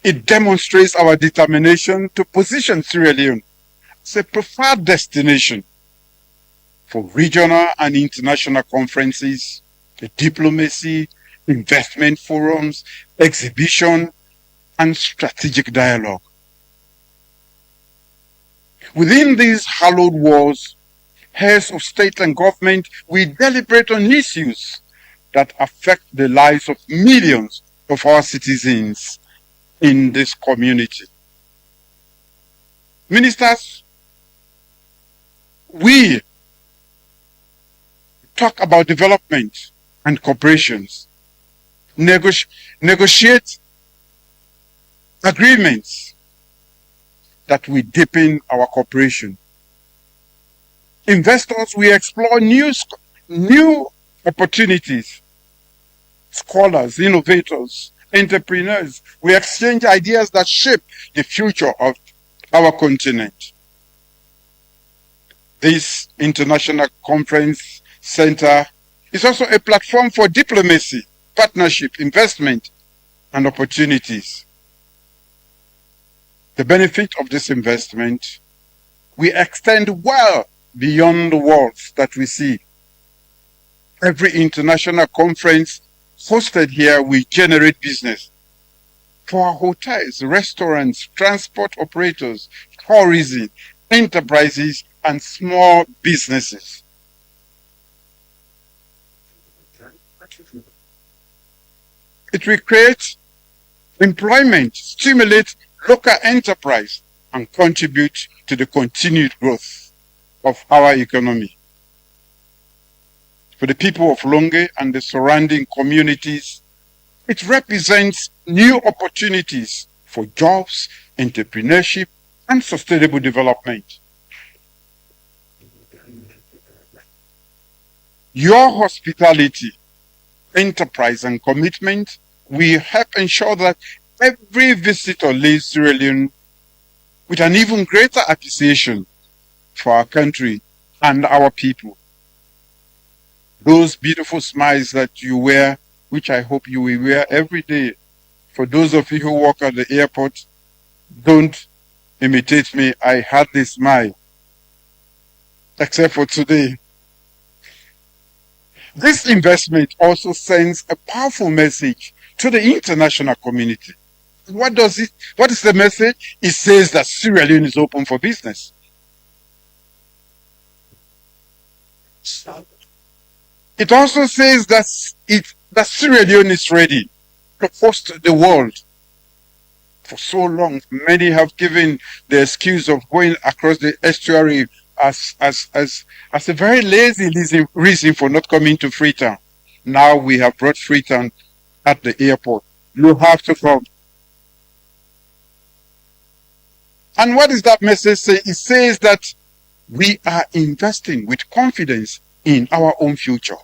It demonstrates our determination to position Sierra Leone as a preferred destination for regional and international conferences, diplomacy, investment forums, exhibition, and strategic dialogue. Within these hallowed walls, heads of state and government will deliberate on issues that affect the lives of millions of our citizens in this community. Ministers, we talk about development and cooperations, negotiate agreements that will deepen our cooperation. Investors will explore new opportunities. Scholars, innovators, entrepreneurs will exchange ideas that shape the future of our continent. This International Conference Center is also a platform for diplomacy, partnership, investment, and opportunities. The benefit of this investment will extend well beyond the walls that we see. Every international conference hosted here will generate business for our hotels, restaurants, transport operators, tourism, enterprises, and small businesses. It will create employment, stimulate local enterprise, and contribute to the continued growth of our economy. For the people of Longe and the surrounding communities, it represents new opportunities for jobs, entrepreneurship, and sustainable development. Your hospitality, enterprise, and commitment will help ensure that every visitor leaves Sierra Leone with an even greater appreciation for our country and our people. Those beautiful smiles that you wear, which I hope you will wear every day. For those of you who work at the airport, don't imitate me. I hardly smile, except for today. This investment also sends a powerful message to the international community. What is the message? It says that Sierra Leone is open for business. It also says that Sierra Leone is ready to host the world. For so long, many have given the excuse of going across the estuary as a very lazy reason for not coming to Freetown. Now we have brought Freetown at the airport. You have to come. And what does that message say? It says that we are investing with confidence in our own future.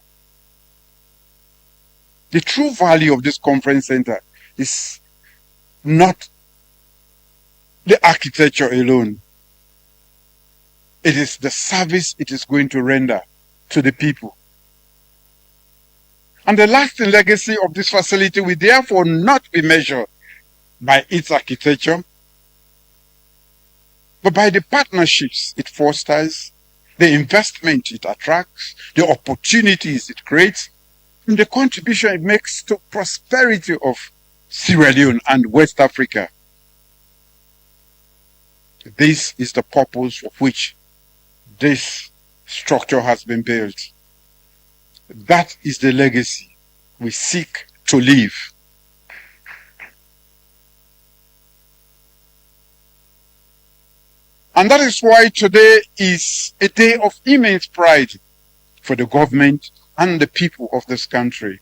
The true value of this conference center is not the architecture alone. It is the service it is going to render to the people. And the lasting legacy of this facility will therefore not be measured by its architecture, but by the partnerships it fosters, the investment it attracts, the opportunities it creates, and the contribution it makes to prosperity of Sierra Leone and West Africa. This is the purpose of which this structure has been built. That is the legacy we seek to leave. And that is why today is a day of immense pride for the government and the people of this country.